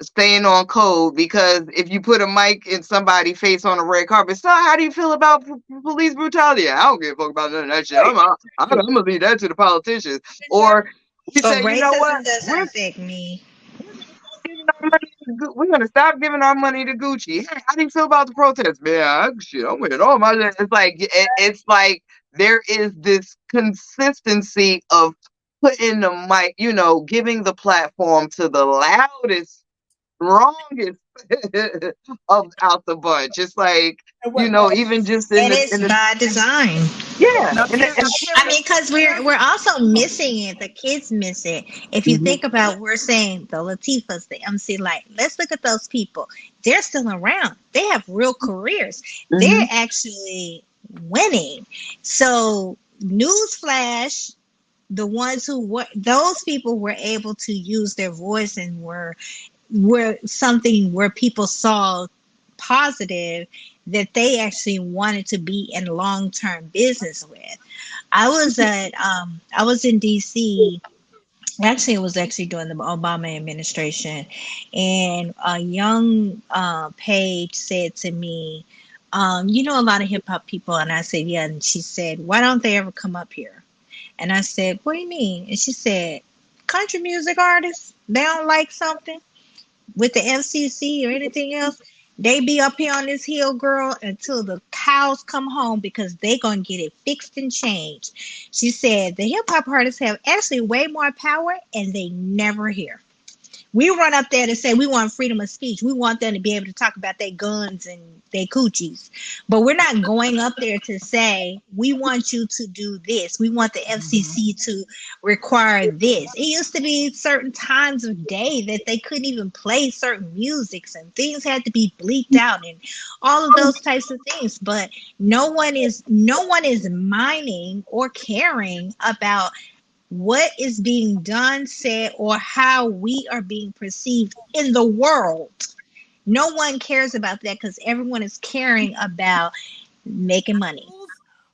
staying on code, because if you put a mic in somebody's face on a red carpet, so how do you feel about police brutality? I don't give a fuck about none of that shit. I'm gonna leave that to the politicians. Or we say, you know what? Doesn't affect me. We're gonna stop giving our money to Gucci. Hey, how do you feel about the protests? Man, I'm with all my. It's like there is this consistency of putting the mic, you know, giving the platform to the loudest, strongest out the bunch. It's like, you know, even just it's by design. Yeah. I mean, because we're also missing it. The kids miss it. If you think about, we're saying the Latifahs, the MC Light. Let's look at those people. They're still around. They have real careers. They're actually winning. So, newsflash. The ones those people were able to use their voice and were something where people saw positive that they actually wanted to be in long-term business with. I was in DC. Actually, it was actually during the Obama administration, and a young page said to me, you know, a lot of hip hop people, and I said, yeah, and she said, why don't they ever come up here? And I said, what do you mean? And she said, country music artists, they don't like something with the FCC or anything else. They be up here on this hill, girl, until the cows come home because they gonna get it fixed and changed. She said the hip hop artists have actually way more power and they never hear. We run up there to say we want freedom of speech. We want them to be able to talk about their guns and their coochies. But we're not going up there to say, we want you to do this. We want the FCC to require this. It used to be certain times of day that they couldn't even play certain musics and things had to be bleeped out and all of those types of things. But no one is mining or caring about what is being done, said, or how we are being perceived in the world. No one cares about that because everyone is caring about making money.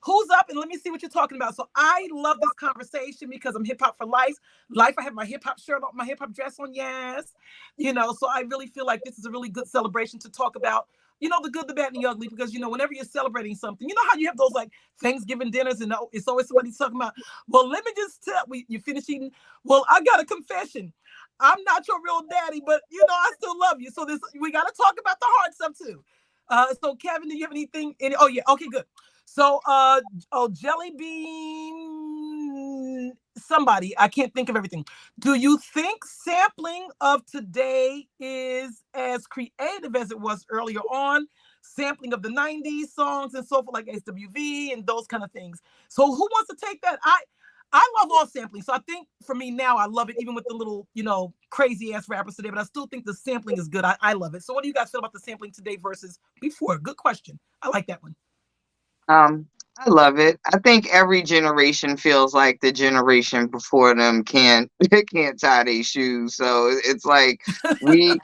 Who's up? And let me see what you're talking about. So I love this conversation because I'm hip hop for life. I have my hip hop shirt on, my hip hop dress on. Yes. You know, so I really feel like this is a really good celebration to talk about, you know, the good, the bad, and the ugly, because, you know, whenever you're celebrating something, you know how you have those like Thanksgiving dinners and it's always somebody talking about, well, let me just tell you finish eating. Well, I got a confession. I'm not your real daddy, but, you know, I still love you. So we got to talk about the hard stuff too. So Kevin, do you have anything? Oh yeah. Okay, good. So, Jelly Bean, somebody, I can't think of everything. Do you think sampling of today is as creative as it was earlier on? Sampling of the 90s songs and so forth, like SWV and those kind of things. So who wants to take that? I love all sampling. So I think for me now, I love it, even with the little, you know, crazy ass rappers today, but I still think the sampling is good. I love it. So what do you guys feel about the sampling today versus before? Good question. I like that one. I love it. I think every generation feels like the generation before them can't tie their shoes. So it's like we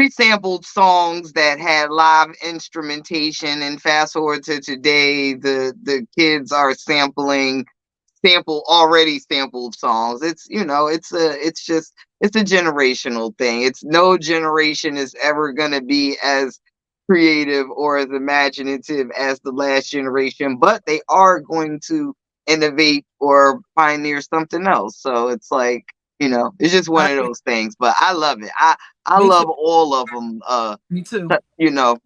sampled songs that had live instrumentation, and fast forward to today, the kids are already sampled songs. It's, you know, it's a generational thing. It's no generation is ever gonna be as creative or as imaginative as the last generation, but they are going to innovate or pioneer something else. So it's like, it's just one I of agree. those things. But I love it. I Me too. love all of them. Me too.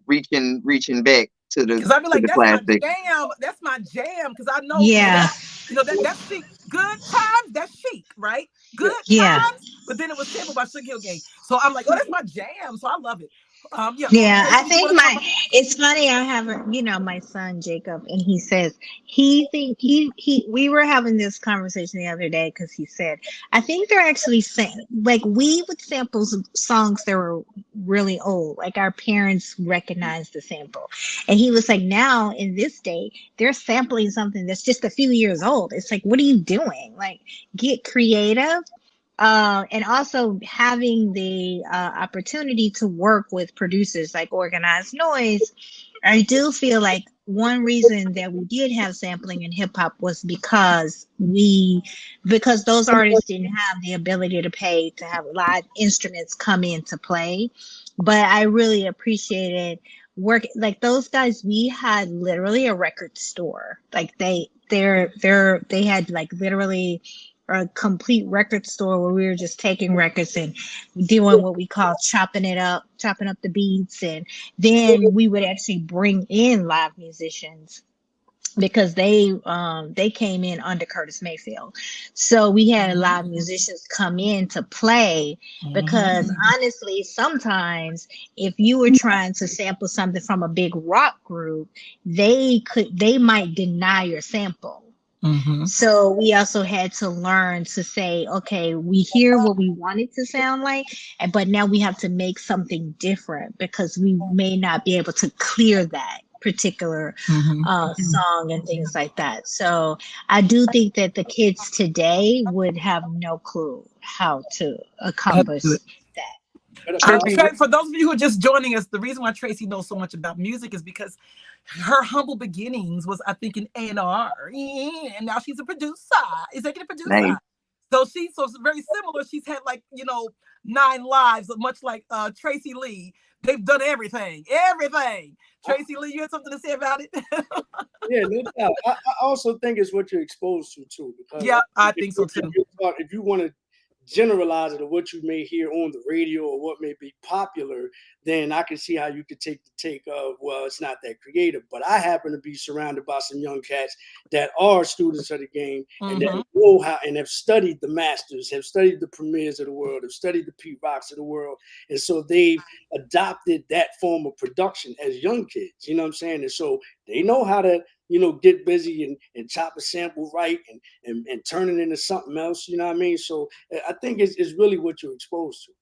Reaching back to the Because I be like, that's my classic. jam. That's my jam. Because I know, Yeah. that's chic. Good times, that's chic, right? Good Yeah. times. But then it was sampled by Sugar Hill Gang. So I'm like, oh, that's my jam. So I love it. Yeah. Yeah, I Tracy, you think want to come up? it's funny. I have my son Jacob, and he says we were having this conversation the other day because he said, I think they're actually saying, like, we would sample songs that were really old, like our parents recognized the sample, and he was like, now in this day they're sampling something that's just a few years old. It's like, what are you doing? Like, get creative. And also having the opportunity to work with producers like Organized Noise, I do feel like one reason that we did have sampling in hip hop was because those artists didn't have the ability to pay to have live instruments come in to play. But I really appreciated work, like those guys. We had literally a record store. Like they had like literally a complete record store where we were just taking records and doing what we call chopping up the beats, and then we would actually bring in live musicians because they came in under Curtis Mayfield. So we had live musicians come in to play because honestly, sometimes if you were trying to sample something from a big rock group, they might deny your sample. So we also had to learn to say, okay, we hear what we want it to sound like, but now we have to make something different because we may not be able to clear that particular song and things like that. So I do think that the kids today would have no clue how to accomplish that. For those of you who are just joining us, the reason why Tracy knows so much about music is because her humble beginnings was, I think, in A&R, and now she's a producer, executive producer. Nice. So it's very similar. She's had 9 lives, much like Tracy Lee. They've done everything. Tracy Lee, you had something to say about it? Yeah, no doubt. I also think it's what you're exposed to too. Because yeah, I think so too. If you want to generalize it, or what you may hear on the radio or what may be popular, then I can see how you could take the take of, well, it's not that creative. But I happen to be surrounded by some young cats that are students of the game and that know how and have studied the masters, have studied the premiers of the world, have studied the Pete Rocks of the world. And so they've adopted that form of production as young kids, you know what I'm saying? And so they know how to, get busy and chop a sample right and turn it into something else, you know what I mean? So I think it's really what you're exposed to.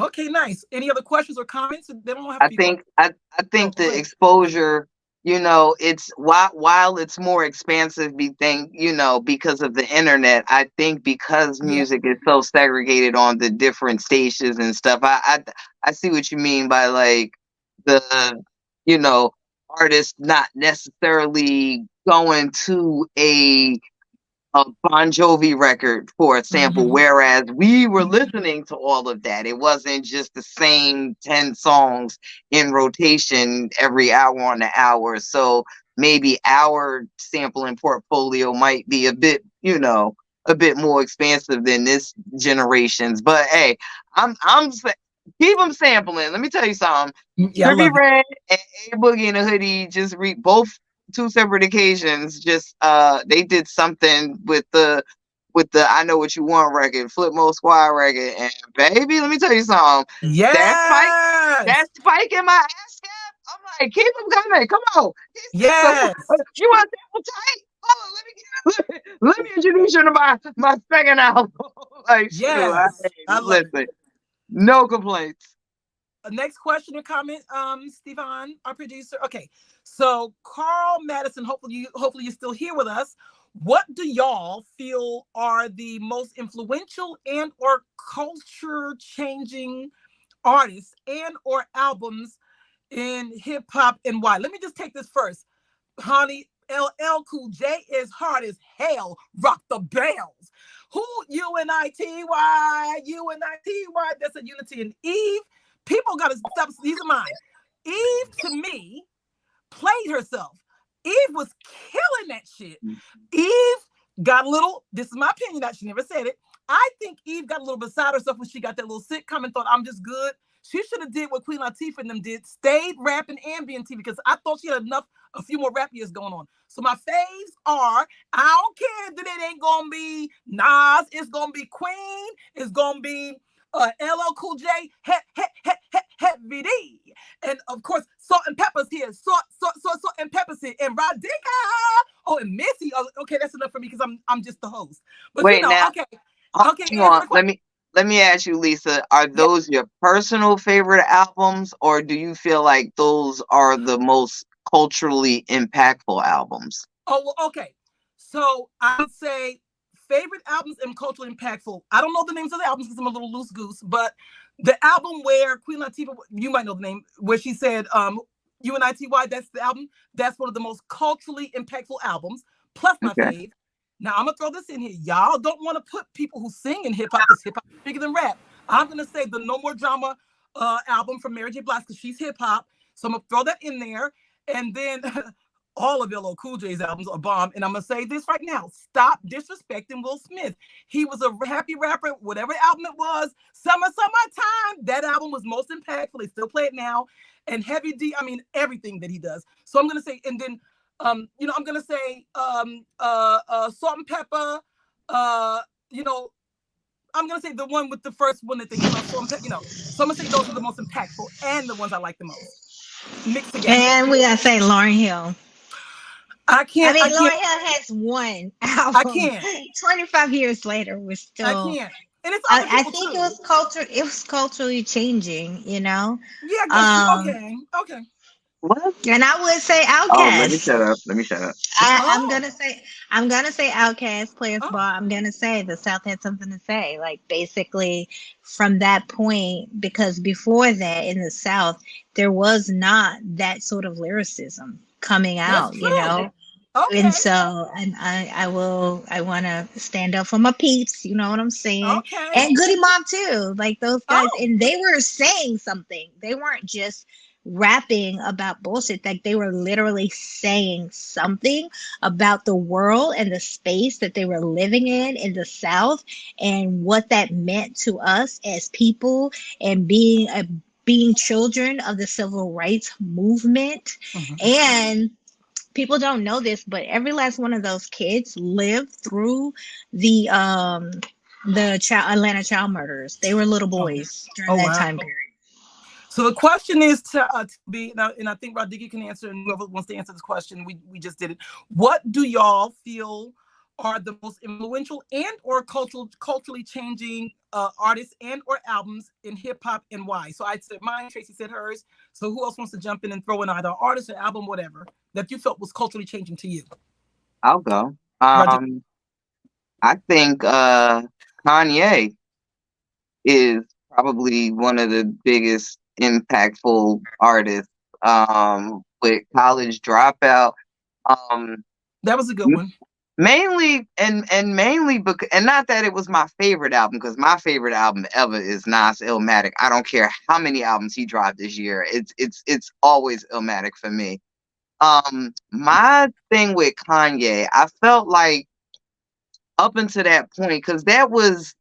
Okay, nice. Any other questions or comments? They don't have to be I think the exposure, it's while it's more expansive, because of the internet. I think because music is so segregated on the different stations and stuff. I see what you mean by like the artists not necessarily going to a Bon Jovi record for a sample, whereas we were listening to all of that. It wasn't just the same 10 songs in rotation every hour on the hour. So maybe our sampling portfolio might be a bit more expansive than this generation's. But hey, I'm keep them sampling. Let me tell you something. Trippie Redd and A Boogie and the Hoodie just both 2 separate occasions. Just they did something with the I Know What You Want record, Flipmode Squad record, and baby, let me tell you something. Yeah, that spike in my ass cap. I'm like, keep them coming. Come on. Yes. You want sample tight? Oh, let me introduce you to my second album. Like, yes, I love it. No complaints. Next question or comment, Stefan, our producer. Okay, so Carl Madison, hopefully you're still here with us. What do y'all feel are the most influential and or culture changing artists and or albums in hip hop, and why? Let me just take this first. Honey, LL Cool J is hard as hell. Rock the bells. Who? UNITY. That's a Unity and Eve. People gotta stop. These are mine. Eve, to me, played herself. Eve was killing that shit. Eve got a little, this is my opinion, that she never said it. I think Eve got a little beside herself when she got that little sitcom and thought, I'm just good. She should have did what Queen Latifah and them did, stayed rapping and being TV, because I thought she had a few more rap years going on. So my faves are, I don't care that it ain't gonna be Nas, it's gonna be Queen, it's gonna be LL Cool J, Heavy D, and of course Salt and Pepper's here, Salt and Pepper's here, and Radika. Oh, and Missy. Oh, okay, that's enough for me because I'm just the host. But Wait, now, okay. hang on. Let me ask you, Lisa. Are those your personal favorite albums, or do you feel like those are the most culturally impactful albums? Oh, well, okay. So I would say favorite albums and culturally impactful. I don't know the names of the albums because I'm a little loose goose, but the album where Queen Latifah, you might know the name, where she said, UNITY, that's the album. That's one of the most culturally impactful albums. Plus my fave. Now I'm gonna throw this in here. Y'all don't want to put people who sing in hip hop because hip hop is bigger than rap. I'm gonna say the No More Drama album from Mary J. Blige because she's hip hop. So I'm gonna throw that in there. And then all of LL Cool J's albums are bomb. And I'm gonna say this right now: stop disrespecting Will Smith. He was a happy rapper, whatever album it was. Summertime. That album was most impactful. They still play it now. And Heavy D, I mean everything that he does. So I'm gonna say, and then I'm gonna say Salt and Pepper. I'm gonna say the one with the first one that they came out, Salt and Pepper. So I'm gonna say those are the most impactful and the ones I like the most. Mixed together. And we gotta say Lauryn Hill. Lauryn Hill has one album. I can't. 25 years later, we're still. I can't. And it's I think too. It was culturally changing, Yeah. Okay. What? And I would say Outkast. Oh, let me shut up. I'm gonna say Outkast, Players Ball. I'm gonna say the South had something to say. Like basically from that point, because before that in the South, there was not that sort of lyricism coming out, Okay. And so, and I want to stand up for my peeps. You know what I'm saying? Okay. And Goody Mob too. Like those guys, and they were saying something. They weren't just rapping about bullshit. Like they were literally saying something about the world and the space that they were living in the South, and what that meant to us as people, and being children of the civil rights movement. And people don't know this, but every last one of those kids lived through the Atlanta child murders. They were little boys during that time period. So the question is to be, and I think Radhika can answer, and whoever wants to answer this question, we just did it. What do y'all feel are the most influential and or culturally changing artists and or albums in hip hop, and why? So I said mine, Tracy said hers. So who else wants to jump in and throw in either artist or album, whatever, that you felt was culturally changing to you? I'll go. I think Kanye is probably one of the biggest impactful artists with College Dropout. That was a good one. Mainly because, and not that it was my favorite album, because my favorite album ever is Nas Illmatic. I don't care how many albums he dropped this year. It's always Illmatic for me. My thing with Kanye, I felt like up until that point, because that was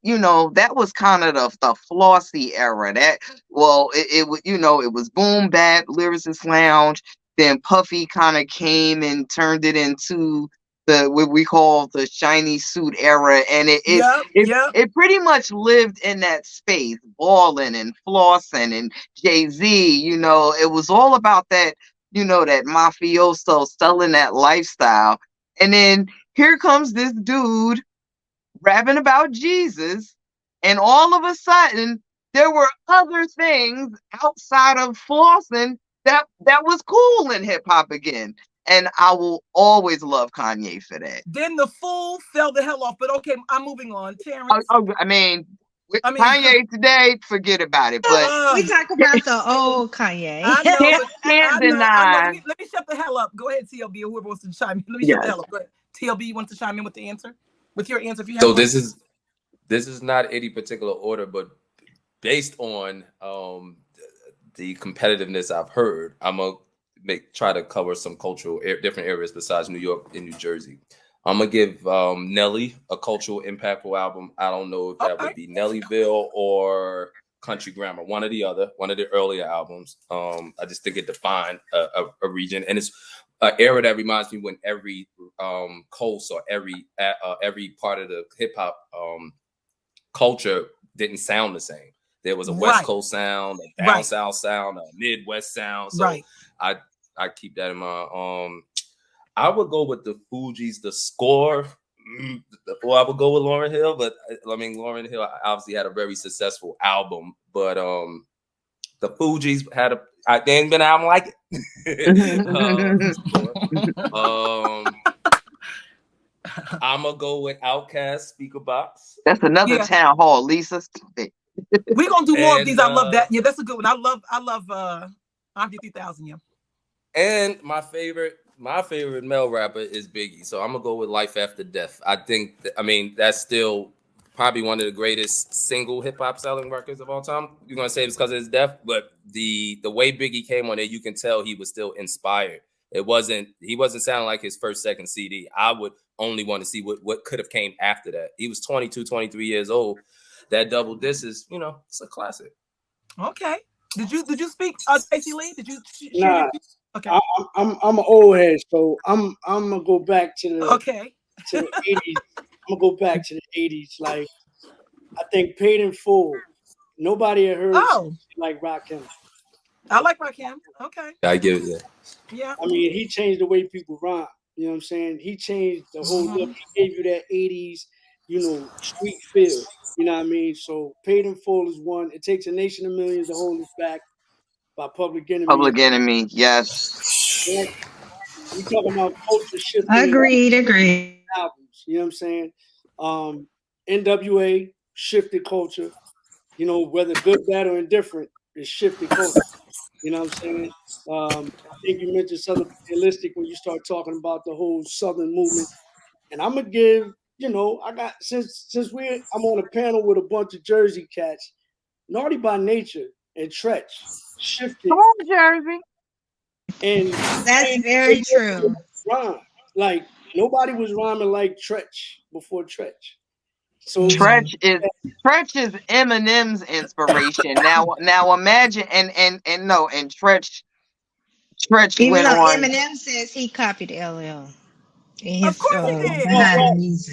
kind of the flossy era. It was boom bap, lyricist lounge. Then Puffy kind of came and turned it into what we call the shiny suit era, and it pretty much lived in that space, balling and flossing, and Jay-Z. It was all about that. That mafioso selling that lifestyle, and then here comes this dude rapping about Jesus, and all of a sudden there were other things outside of flossing that was cool in hip hop again. And I will always love Kanye for that. Then the fool fell the hell off. But okay, I'm moving on. Terrence. Kanye today, forget about it. But we talk about the old Kanye. I know. Can't deny. Let me shut the hell up. Go ahead, TLB, or whoever wants to chime in. Let me shut the hell up. Go ahead. TLB, you want to chime in with the answer? With your answer, if you have. So this is not any particular order, but based on the competitiveness I've heard, I'm gonna try to cover some cultural different areas besides New York and New Jersey. I'm gonna give Nelly a cultural impactful album. I don't know if that would be Nellyville or Country Grammar, one or the other, one of the earlier albums. I just think it defined a region, and it's an era that reminds me when every coast or every part of the hip hop culture didn't sound the same. There was a West Coast sound, a down south sound, a Midwest sound. So I keep that in mind. I would go with the Fugees, the score. Before I would go with Lauryn Hill, but I mean Lauryn Hill obviously had a very successful album, but the Fugees had they ain't been an album like it. I'm gonna go with Outkast, Speaker Box. That's another town hall, Lisa. We're gonna do more of these. I love that. Yeah, that's a good one. I love Andre 3000. Yeah. And my favorite male rapper is Biggie, so I'm gonna go with Life After Death. I think that's still probably one of the greatest single hip hop selling records of all time. You're gonna say it's because of his death, but the way Biggie came on it, you can tell he was still inspired. He wasn't sounding like his first, second CD. I would only want to see what could have came after that. He was 22, 23 years old. That double disc is, it's a classic. Okay. Did you speak, Stacey Lee? Did you? Nah. Okay. I'm an old head, so I'm gonna go back to the to the 80s. I'm gonna go back to the 80s. Like, I think Paid in Full. Nobody had heard like Rakim. I like Rakim. Okay. I give it that. Yeah. I mean, he changed the way people rhyme. You know what I'm saying? He changed the whole look. He gave you that 80s, street feel. You know what I mean? So Paid in Full is one. It Takes a Nation of Millions to Hold Us Back by Public Enemy. Public Enemy, yes. Yeah. We talking about culture shifting. Agreed. Albums, you know what I'm saying? NWA shifted culture. Whether good, bad, or indifferent, it shifted culture. You know what I'm saying? I think you mentioned Southern Realistic when you start talking about the whole Southern movement. And I'm gonna give, I got since I'm on a panel with a bunch of Jersey cats, Naughty by Nature and Tretch shifted. Come on, Jersey. And that's very true. Rhyme. Like, nobody was rhyming like Tretch before Tretch. So Tretch is Eminem's inspiration. Now imagine and Tretch Even went though on. Eminem says he copied LL. Of course he did.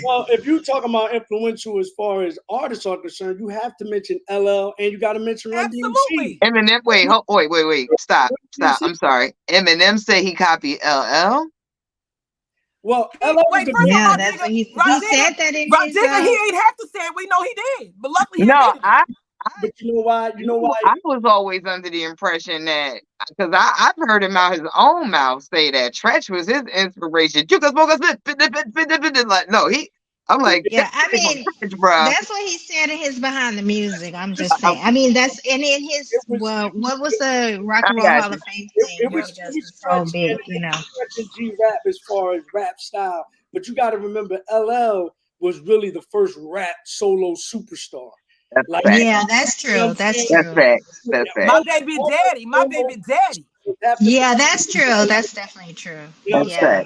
Well, if you're talking about influential as far as artists are concerned, you have to mention LL and you got to mention Run DMC. Eminem, wait, stop. I'm sorry. Eminem said he copied LL. Well, that's what he said that in his. He ain't have to say it. We know he did, but luckily he did. But you know why? I was always under the impression that because I've heard him out his own mouth say that Tretch was his inspiration. You can smoke a spit. Like, no, I'm like, yeah, I mean, that's what he said in his Behind the Music. I'm just saying. I mean, that's and in his what was the Rock and Roll Hall of Fame thing? It was so big, G-Rap as far as rap style, but you got to remember, LL was really the first rap solo superstar. That's true. That's true. That's My baby daddy. Yeah, that's true. That's definitely true. Yeah.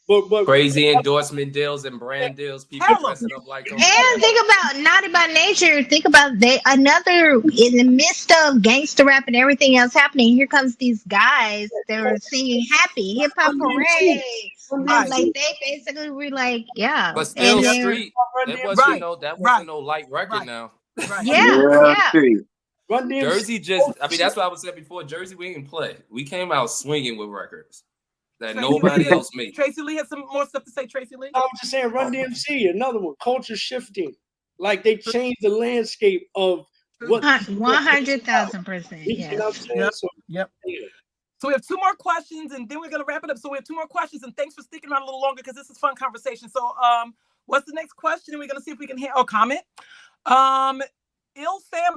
But crazy endorsement deals and brand deals, people dressing up like them. And think about Naughty by Nature. Think about another in the midst of gangster rap and everything else happening. Here comes these guys that are singing happy hip hop hooray. And like they basically were like, yeah. But still street. That wasn't no light record now. Right. Yeah. Jersey that's what I was saying before. Jersey, we didn't play. We came out swinging with records that nobody else made. Tracy Lee has some more stuff to say. Tracy Lee. I'm just saying, Run DMC, another one. Culture shifting, like they changed the landscape of what 100,000%. Yeah. Yep. So we have two more questions, and then we're gonna wrap it up. So we have two more questions, and thanks for sticking around a little longer because this is fun conversation. So what's the next question? And we're gonna see if we can comment. Fam,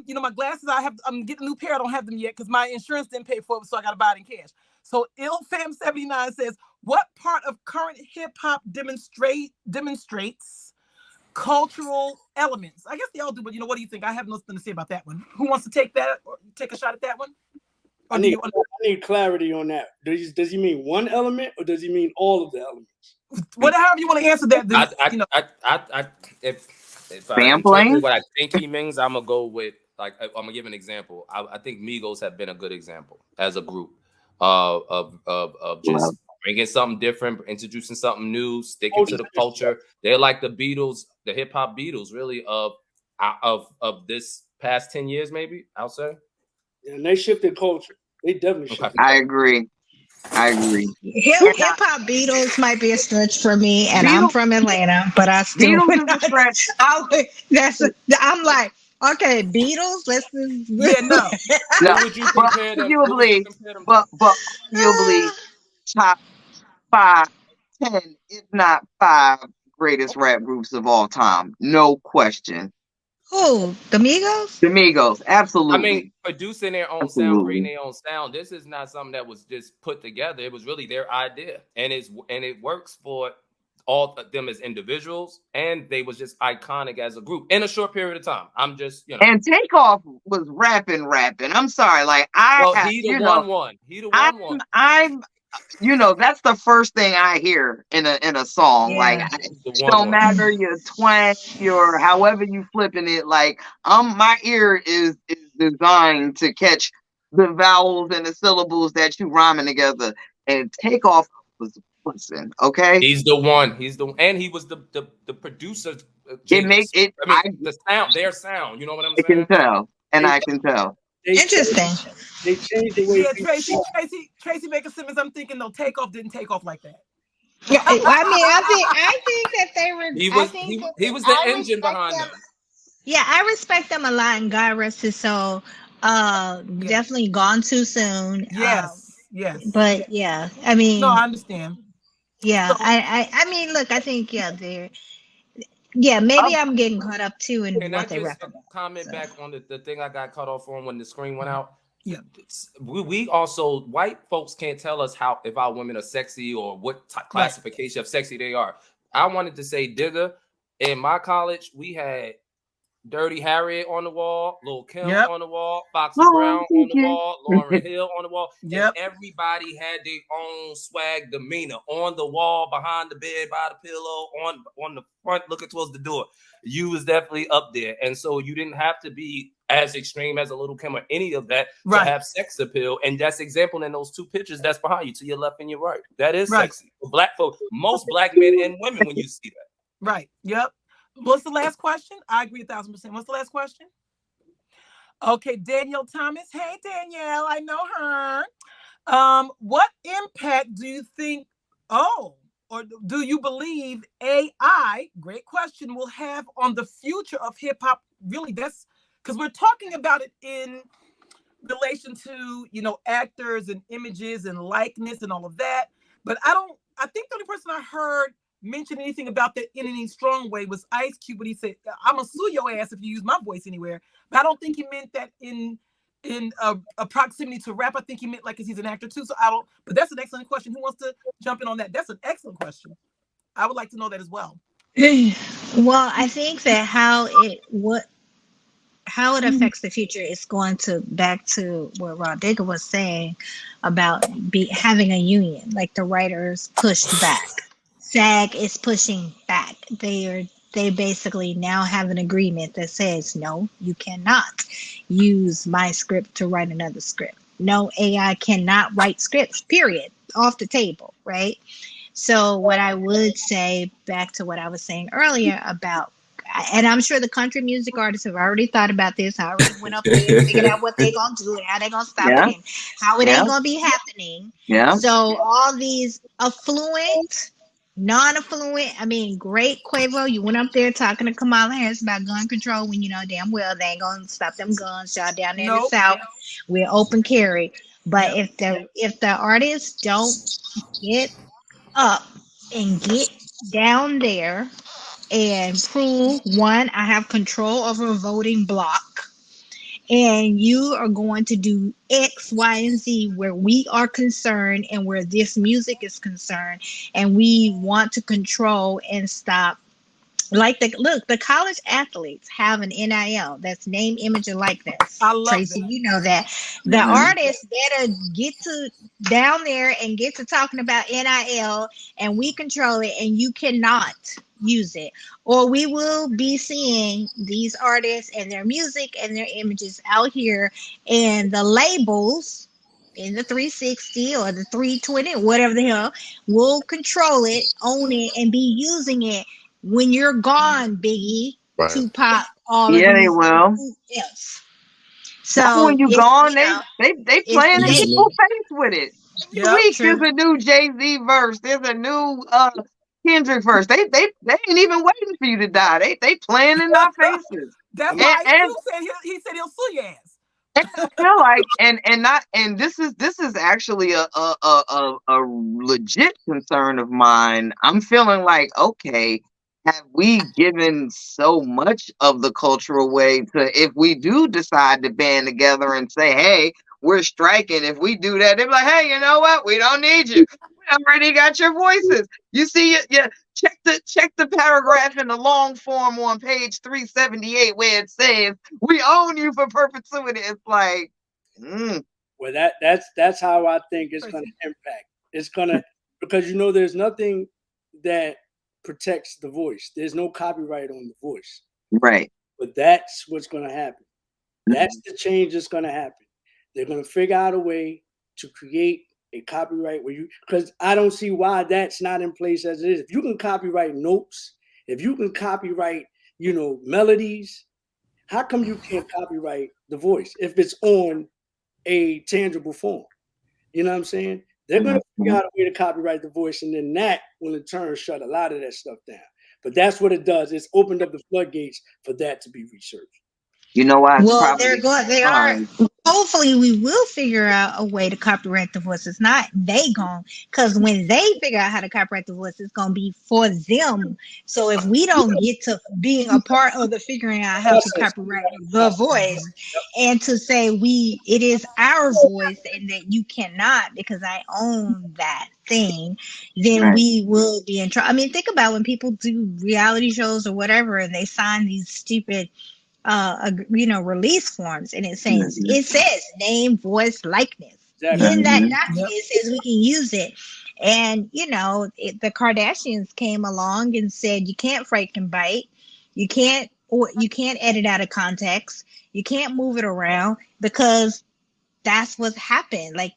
my glasses, I'm getting a new pair. I don't have them yet because my insurance didn't pay for it, so I got to buy it in cash. So Fam 79 says, what part of current hip hop demonstrates cultural elements? I guess they all do, but what do you think? I have nothing to say about that one. Who wants to take that or take a shot at that one? Or I do need you I need clarity on that. Does he mean one element or does he mean all of the elements? whatever you want to answer that? Then If I Sampling? interpret what I think he means, I'm gonna go with like I'm gonna give an example. I think Migos have been a good example as a group of just bringing something different, introducing something new, sticking to the culture. They're like the Beatles, the hip hop Beatles, really of this past 10 years, maybe I'll say. And they shifted culture. They definitely shifted. I agree. Hip hop Beatles might be a stretch for me, and I'm Beatles, from Atlanta, but I still Beatles would is a not. stretch. I'm like, okay, Beatles. yeah, no. No, Who would you but compare them? arguably, but arguably, top 5, 10, if not 5 greatest rap groups of all time. No question. Who? The Migos? The Migos, I mean, absolutely. producing their own sound, creating Absolutely. their own sound. This is not something that was just put together. It was really their idea, and it works for all of them as individuals, and they was just iconic as a group in a short period of time. I'm just, And Takeoff was rapping. I'm sorry, like well, he the one. He the one. I'm that's the first thing I hear in a song. Like, Yeah. it don't matter your twang, your however you flipping it. Like, my ear is designed to catch the vowels and the syllables that you rhyming together. And Takeoff was listen, okay. He's the one. And he was the producer. Genius. The sound, their sound. You know what I'm saying? I can tell, and I can tell. Interesting. They changed the way. Yeah, Tracy Baker Simmons. I'm thinking though, Takeoff didn't take off like that. Yeah, I think that they were. He was the engine behind them. Yeah, I respect them a lot, and God rest his soul. Definitely gone too soon. Yes. But yeah, I mean, no, I understand. Yeah, So, I mean, look, I think they're. Yeah, maybe I'm getting caught up too in Can what I they just recommend. comment back on the thing I got cut off on when the screen went out? Yeah. We also, white folks can't tell us if our women are sexy or what classification of sexy they are. I wanted to say, Digger, in my college, we had Dirty Harriet on the wall, Lil' Kim on the wall, Foxy Brown on the wall, Lauryn Hill on the wall. And everybody had their own swag demeanor on the wall, behind the bed, by the pillow, on the front, looking towards the door. You was definitely up there. And so you didn't have to be as extreme as a Lil' Kim or any of that to have sex appeal. And that's example in those two pictures that's behind you, to your left and your right. That is sexy. For black folks, most black men and women when you see that. Right. Yep. What's the last question? I agree 1,000%. What's the last question? Okay, Danielle Thomas. Hey, Danielle, I know her. What impact do you think, or do you believe AI, great question, will have on the future of hip hop? Really, that's because we're talking about it in relation to, actors and images and likeness and all of that. But I think the only person I heard mention anything about that in any strong way was Ice Cube, when he said, "I'm gonna sue your ass if you use my voice anywhere." But I don't think he meant that in a proximity to rap. I think he meant like, because he's an actor too. So I don't. But that's an excellent question. Who wants to jump in on that? That's an excellent question. I would like to know that as well. Well, I think that how it affects the future is going to back to what Rob Digger was saying about having a union, like the writers pushed back. SAG is pushing back. They basically now have an agreement that says, no, you cannot use my script to write another script. No, AI cannot write scripts, period. Off the table, right? So what I would say, back to what I was saying earlier about, and I'm sure the country music artists have already thought about this. I already went up there and figured out what they're going to do and how they're going to stop it and how it ain't going to be happening. Yeah. So all these affluent, non-affluent, I mean, great Quavo, you went up there talking to Kamala Harris about gun control when you know damn well they ain't going to stop them guns. Y'all down there in the South, we're open carry. But if the artists don't get up and get down there and prove, one, I have control over a voting block, and you are going to do X, Y, and Z where we are concerned and where this music is concerned, and we want to control and stop Like the college athletes have an NIL. That's name, image, and likeness. I love Tracy, that. you know that. The Mhm. artists better get to down there and get to talking about NIL, and we control it, and you cannot use it. Or we will be seeing these artists and their music and their images out here, and the labels in the 360 or the 320, whatever the hell, will control it, own it, and be using it when you're gone, Biggie, Right. Tupac, all of Yeah, they these will. who else. Not when So you it's gone. They it's playing in they Using it. people's face with it. Every Yep, week there's true. a new Jay-Z verse. There's a new Kendrick verse. They ain't even waiting for you to die. They playing in our faces. that's I'm, why And Ice and Cube said he said he'll sue your ass. I feel like and not and this is actually a legit concern of mine. I'm feeling like, okay, have we given so much of the culture away to, if we do decide to band together and say, hey, we're striking, if we do that, they're like, hey, you know what, we don't need you, we already got your voices. You see it, yeah. Check the paragraph in the long form on page 378 where it says we own you for perpetuity. It's like, well, that's how I think it's going Tracy. to impact. It's going to, because there's nothing that protects the voice. There's no copyright on the voice. right. But that's what's going to happen. That's the change that's going to happen. They're going to figure out a way to create a copyright where because I don't see why that's not in place as it is. If you can copyright notes, if you can copyright, melodies, how come you can't copyright the voice if it's on a tangible form? You know what I'm saying? They're going to figure out a way to copyright the voice, and then that will in turn shut a lot of that stuff down. But that's what it does. It's opened up the floodgates for that to be researched. You know why? It's Well, probably they are. fine. Hopefully, we will figure out a way to copyright the voice. It's not they gon' because when they figure out how to copyright the voice, it's gonna be for them. So if we don't get to being a part of the figuring out how to Process. copyright the voice and to say it is our voice and that you cannot because I own that thing, then Right. we will be in trouble. I mean, think about when people do reality shows or whatever and they sign these stupid release forms, and Mhm. it says name, voice, likeness Exactly. in that Mhm. document. Yep. It says we can use it, and the Kardashians came along and said you can't freaking bite, you can't edit out of context, you can't move it around because that's what's happened. Like,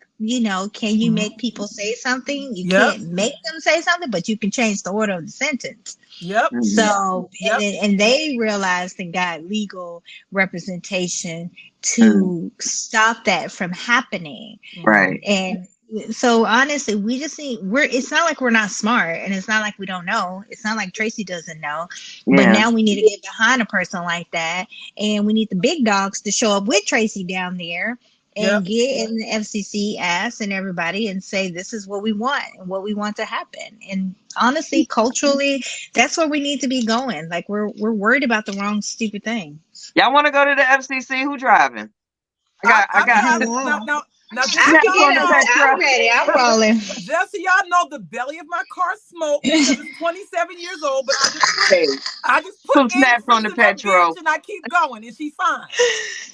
can you make people say something? You Yep. can't make them say something, but you can change the order of the sentence. Yep. Mhm. So, Yep. and they realized and got legal representation Mhm. to stop that from happening. Right. And so, honestly, we just need, it's not like we're not smart and it's not like we don't know. It's not like Tracy doesn't know. But Yeah. now we need to get behind a person like that. And we need the big dogs to show up with Tracy down there Yep. and get in the FCC ass and everybody and say this is what we want and what we want to happen. And honestly, culturally, that's where we need to be going. Like we're worried about the wrong stupid thing. Y'all want to go to the FCC? Who driving? I I'm got driving now. Hello. Just so I can snaps y'all on get the up. know, I'm petro. ready. I'm rolling. just so y'all know, the belly of my car smoked because it's 27 years old. But Hey, I just put some snaps on antifreeze the in that petro. bitch, and I keep going, and she's fine.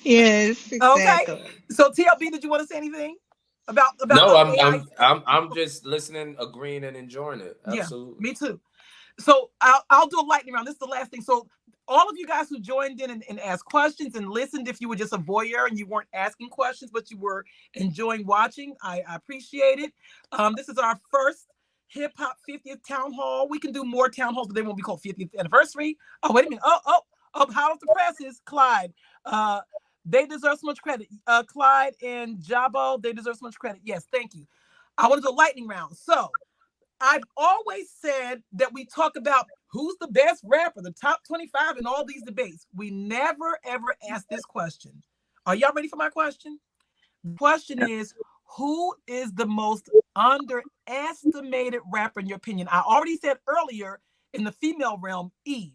Yes, Okay. exactly. So TLB, did you want to say anything about No, I'm AI? I'm I'm I'm just listening, agreeing, and enjoying it. Yeah, Absolutely. me too. So I'll do a lightning round. This is the last thing. So all of you guys who joined in and asked questions and listened, if you were just a voyeur and you weren't asking questions, but you were enjoying watching, I appreciate it. This is our first hip hop 50th town hall. We can do more town halls, but they won't be called 50th anniversary. Oh, wait a minute. How the press is Clyde. They deserve so much credit. Clyde and Jabo, they deserve so much credit. Yes, thank you. I want to do a lightning round. So I've always said that we talk about who's the best rapper, the top 25 in all these debates. We never, ever ask this question. Are y'all ready for my question? The question is, who is the most underestimated rapper in your opinion? I already said earlier in the female realm, Eve.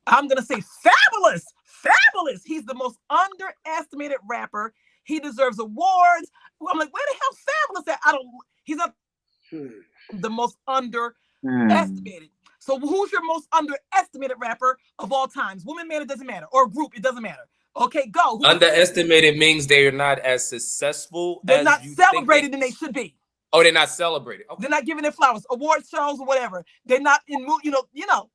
I'm going to say Fabulous. Fabulous. He's the most underestimated rapper. He deserves awards. Well, I'm like, where the hell Fabulous at? He's not the most Hmm. underestimated. So So who's your most underestimated rapper of all times? Woman, man, it doesn't matter. Or group, it doesn't matter. Okay, go. Underestimated means they're not as successful They're as not you celebrated think than they should be. Oh, they're not celebrated. Okay. They're not giving their flowers, award shows or whatever. They're not in mood, you know.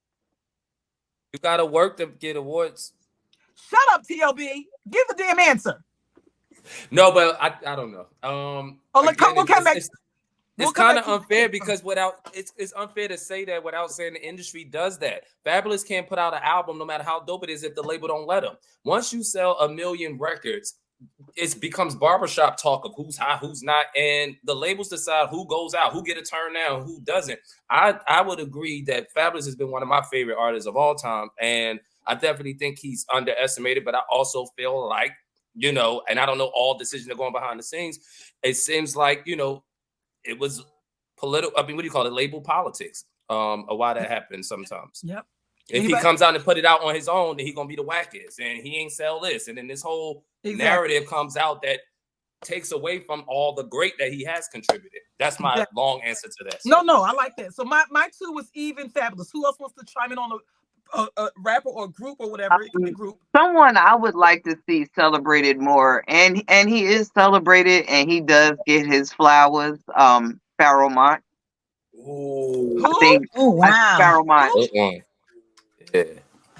You gotta work to get awards. Shut up, TLB. Give the damn answer. No, but I don't know. We'll come back. It's kind of unfair because it's unfair to say that without saying the industry does that. Fabulous can't put out an album no matter how dope it is if the label don't let them. Once you sell 1 million records, it becomes barbershop talk of who's hot, who's not, and the labels decide who goes out, who get a turn down, who doesn't. I would agree that Fabulous has been one of my favorite artists of all time, and I definitely think he's underestimated, but I also feel like, and I don't know all decisions that are going behind the scenes. It seems like, it was political. I mean, what do you call it? Label politics. Of why that happens sometimes. Yep. If he comes out and put it out on his own, then he's gonna be the wackest, and he ain't sell this, and then this whole narrative comes out that takes away from all the great that he has contributed. That's my long answer to that. No, I like that. So my 2 was even Fabulous. Who else wants to chime in on a rapper or group or whatever? It could be group. Someone I would like to see celebrated more, and he is celebrated, and he does get his flowers. Pharoah Monch. Oh, I think. Oh wow. Pharoah Monch. Yeah,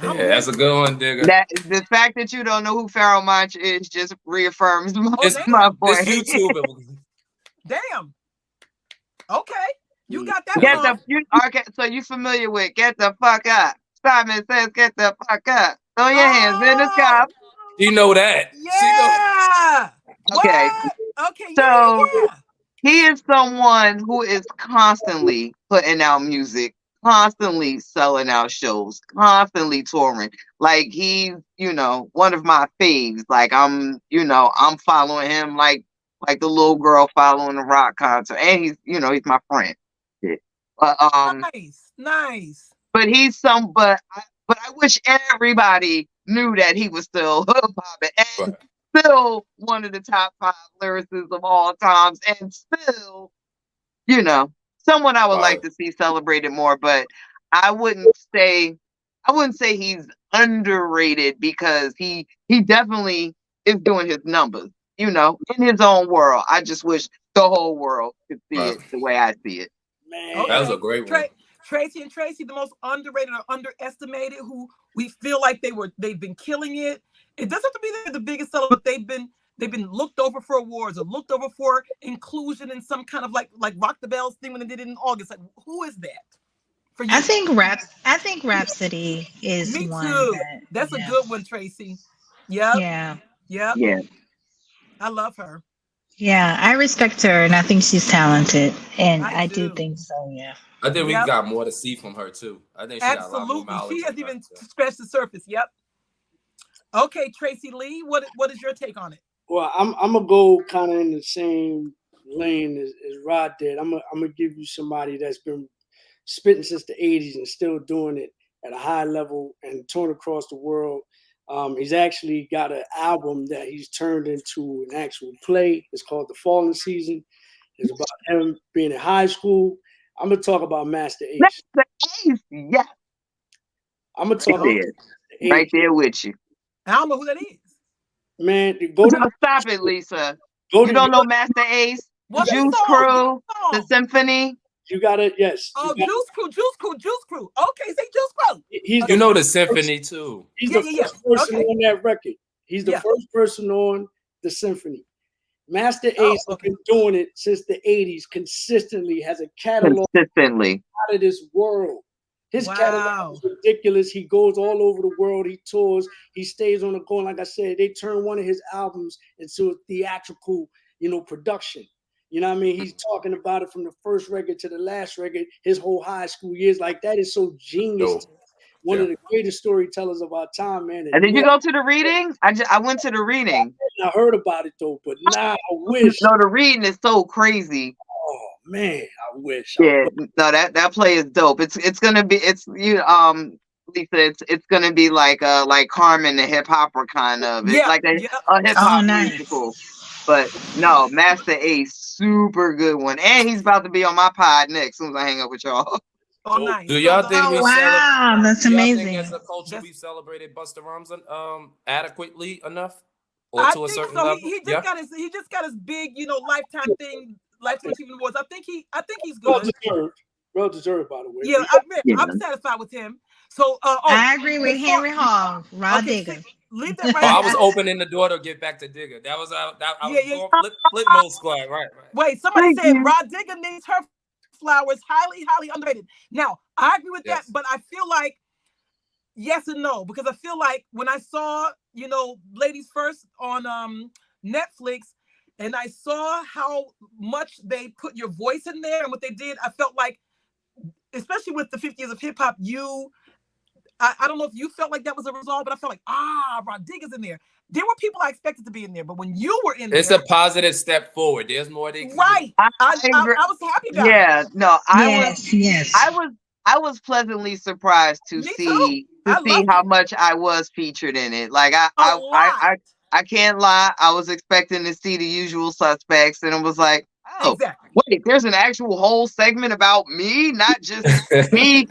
that's a good one, digger. That the fact that you don't know who Pharoah Monch is just reaffirms my point. It's YouTube. Damn. Okay, you got that. Okay, so you familiar with "Get the Fuck Up"? Simon says, "Get the fuck up." Throw your hands in the sky. You know that? Yeah. Okay. Okay. So yeah. he is someone who is constantly putting out music, constantly selling out shows, constantly touring. Like he's, one of my faves. Like I'm following him like the little girl following a rock concert. And he's my friend. Nice. But but I wish everybody knew that he was still hip hop and still one of the top 5 lyricists of all times, and still, someone I would like to see celebrated more. But I wouldn't say he's underrated because he definitely is doing his numbers, in his own world. I just wish the whole world could see it the way I see it. Man, okay. That was a great one. Tracy, the most underrated or underestimated, who we feel like they've been killing it. It doesn't have to be the biggest seller, but they've been looked over for awards or looked over for inclusion in some kind of like Rock the Bells thing when they did it in August. Like, who is that for you? I think Rhapsody is Me one. too. That's a good one, Tracy. Yep. Yeah. I love her. Yeah, I respect her, and I think she's talented, and I do think so. Yeah. I think we got more to see from her too. I think she got a lot more knowledge. She hasn't even scratched the surface. Yep. Okay, Tracy Lee, what is your take on it? Well, I'm gonna go kind of in the same lane as Rod did. I'm gonna give you somebody that's been spitting since the '80s and still doing it at a high level and touring across the world. He's actually got an album that he's turned into an actual play. It's called The Fallen Season. It's about him being in high school. I'm gonna talk about Master Ace. Master Ace, yeah. I'm gonna talk about right there with you. I don't know who that is. Man, go to stop it, Lisa. You don't know Master Ace? Juice Crew, the Symphony. You gotta, yes. Oh, Juice Crew. Okay, say Juice Crew. He's the Symphony too. He's the first person on that record. He's the first person on the Symphony. Master Ace has been doing it since the '80s consistently. Has a catalog out of this world. His catalog is ridiculous. He goes all over the world. He tours. He stays on the go. Like I said, they turn one of his albums into a theatrical, production. You know what I mean? He's talking about it from the first record to the last record, his whole high school years. Like, that is so genius. One of the greatest storytellers of our time, man. And did you go to the reading? I went to the reading. I heard about it though, but now I wish. No, the reading is so crazy. Oh man, I wish. Yeah, no, that play is dope. It's gonna be Lisa, it's gonna be like Carmen the hip hopper kind of. It's like a hip hop musical. But no, Master Ace, super good one. And he's about to be on my pod next as soon as I hang up with y'all. Oh, So, nice. do y'all So think Oh we wow, that's do y'all think amazing. as a culture that's, we've celebrated Busta Rhymes adequately enough, or I to a think certain so. level? Yeah. He just got his big, lifetime thing, lifetime achievement awards. I think he's Well good. deserved. Well deserved, by the way. Yeah, But yeah, I'm satisfied with him. So, I agree with before, Henry Hall, Raw okay, Digger. leave that right Oh, I there. was opening the door to get back to Digger. That was I Yeah, was yeah. going flip mode squad. Right. Wait, somebody Thank said you. Rod Digger needs her flowers. Highly, highly underrated. Now, I agree with that, Yes. but I feel like yes and no, because I feel like when I saw, Ladies First on Netflix, and I saw how much they put your voice in there and what they did, I felt like, especially with the 50 years of hip hop, I don't know if you felt like that was a result, but I felt like, Rod Digger's in there. There were people I expected to be in there, but when you were in It's there, a positive step forward. There's more they can do. right, I I agree. was happy about it. Yeah, no, Yes, yes. I was I was pleasantly surprised to Me too. I see loved how it much I was featured in it. Like a lot. I can't lie, I was expecting to see the usual suspects and it was like, oh, Exactly. wait, there's an actual whole segment about me, not just me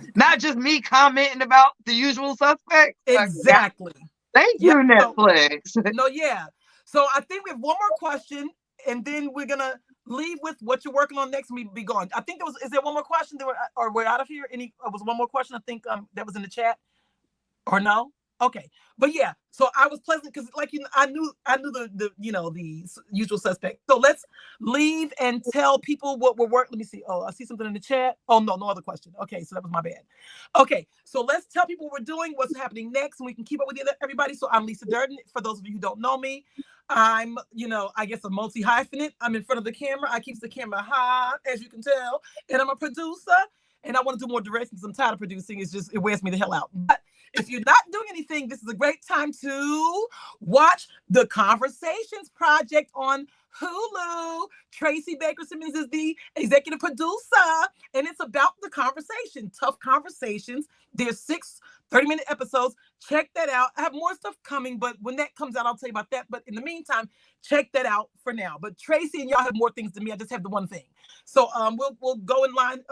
commenting about the usual suspects. Like, yeah, Exactly. thank you, Yep. So Netflix. no, yeah. So I think we have one more question, and then we're gonna leave with what you're working on next, and we be gone. I think there was. Is there one more question? Or we're out of here. Was one more question? I think that was in the chat. Or no? Okay, but yeah. So I was pleasant because, like, I knew the the usual suspect. So let's leave and tell people what we're working. Let me see. Oh, I see something in the chat. Oh no, no other question. Okay, so that was my bad. Okay, so let's tell people what we're doing, what's happening next, and we can keep up with everybody. So I'm Lisa Durden. For those of you who don't know me, I'm I guess a multi hyphenate. I'm in front of the camera. I keep the camera high, as you can tell, and I'm a producer. And I want to do more directing because I'm tired of producing. It wears me the hell out. But if you're not doing anything, this is a great time to watch the Conversations Project on Hulu. Tracy Baker Simmons is the executive producer, and it's about the conversation, tough conversations. There's 6 30-minute episodes. Check that out. I have more stuff coming, but when that comes out, I'll tell you about that. But in the meantime, check that out for now. But Tracy and y'all have more things than me. I just have the one thing. So we'll go in line.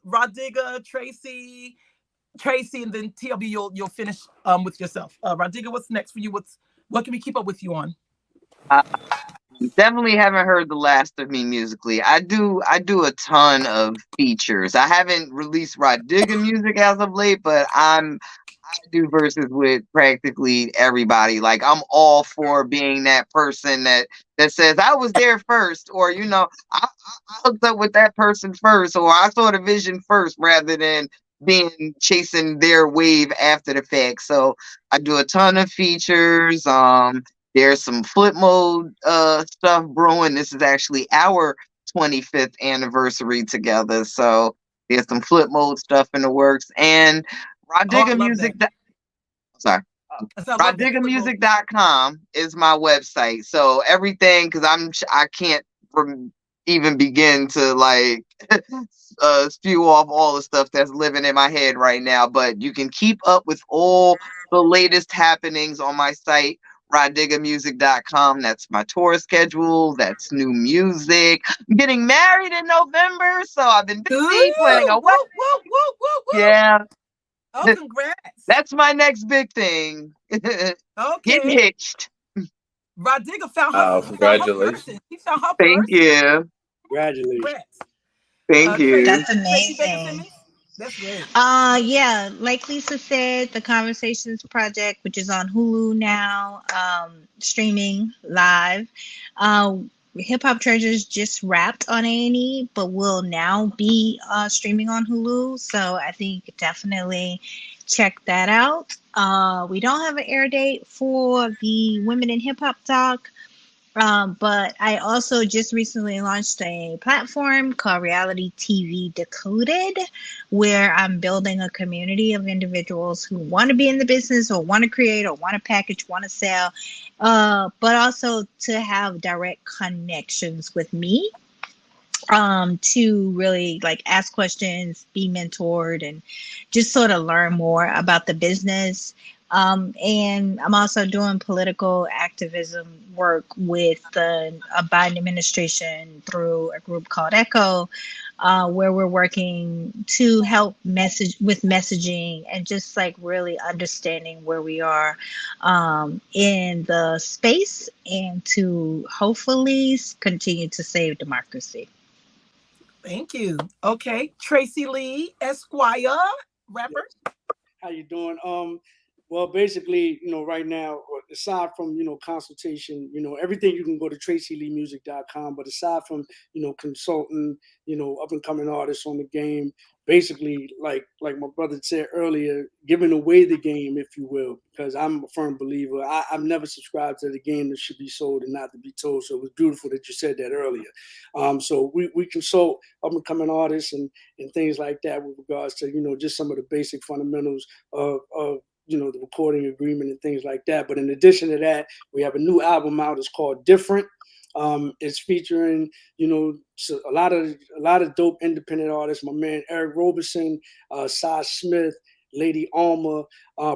Rod Digger, Tracy, and then TLB, you'll finish with yourself. Rod Digger, what's next for you? What can we keep up with you on? Definitely haven't heard the last of me musically. I do a ton of features. I haven't released Rod Digger music as of late, but I do verses with practically everybody. Like I'm all for being that person that says I was there first, or I hooked up with that person first, or I saw the vision first, rather than being chasing their wave after the fact. So I do a ton of features. There's some flip mode stuff brewing. This is actually our 25th anniversary together. So there's some flip mode stuff in the works. And Rod Oh, I Digger love Music. that. Sorry. I love that. RodDiggerMusic.com is my website. So everything, because I can't even begin to like spew off all the stuff that's living in my head right now. But you can keep up with all the latest happenings on my site, RodDiggerMusic.com. That's my tour schedule. That's new music. I'm getting married in November, so I've been busy planning a Woo, wedding. woo, woo, woo, woo. Yeah, Oh, congrats. that's my next big thing. Get Okay. hitched. Rod Digger found Oh, her congratulations. person. He found her Thank person. you. congratulations. Congrats. Thank you. That's Tracy Baker amazing. Simmons. That's great. Yeah, like Lisa said, the Conversations Project, which is on Hulu now, streaming live. Hip Hop Treasures just wrapped on A&E, but will now be streaming on Hulu. So I think definitely check that out. We don't have an air date for the Women in Hip Hop Talk. But I also just recently launched a platform called Reality TV Decoded, where I'm building a community of individuals who want to be in the business or want to create or want to package, want to sell, but also to have direct connections with me, to really like ask questions, be mentored, and just sort of learn more about the business. And I'm also doing political activism work with the Biden administration through a group called ECHO. where we're working to help message with messaging and just like really understanding where we are in the space and to hopefully continue to save democracy. Thank you. Okay, Tracy Lee, Esquire, rapper. How you doing? Well, basically, right now, aside from, consultation, everything, you can go to tracyleemusic.com. But aside from, consulting, up and coming artists on the game, basically, like my brother said earlier, giving away the game, if you will, because I'm a firm believer. I've never subscribed to the game that should be sold and not to be told. So it was beautiful that you said that earlier. So we consult up and coming artists and things like that with regards to, just some of the basic fundamentals of the recording agreement and things like that. But in addition to that, we have a new album out. It's called Different. It's featuring, a lot of dope independent artists. My man Eric Roberson, Cy Smith, Lady Alma,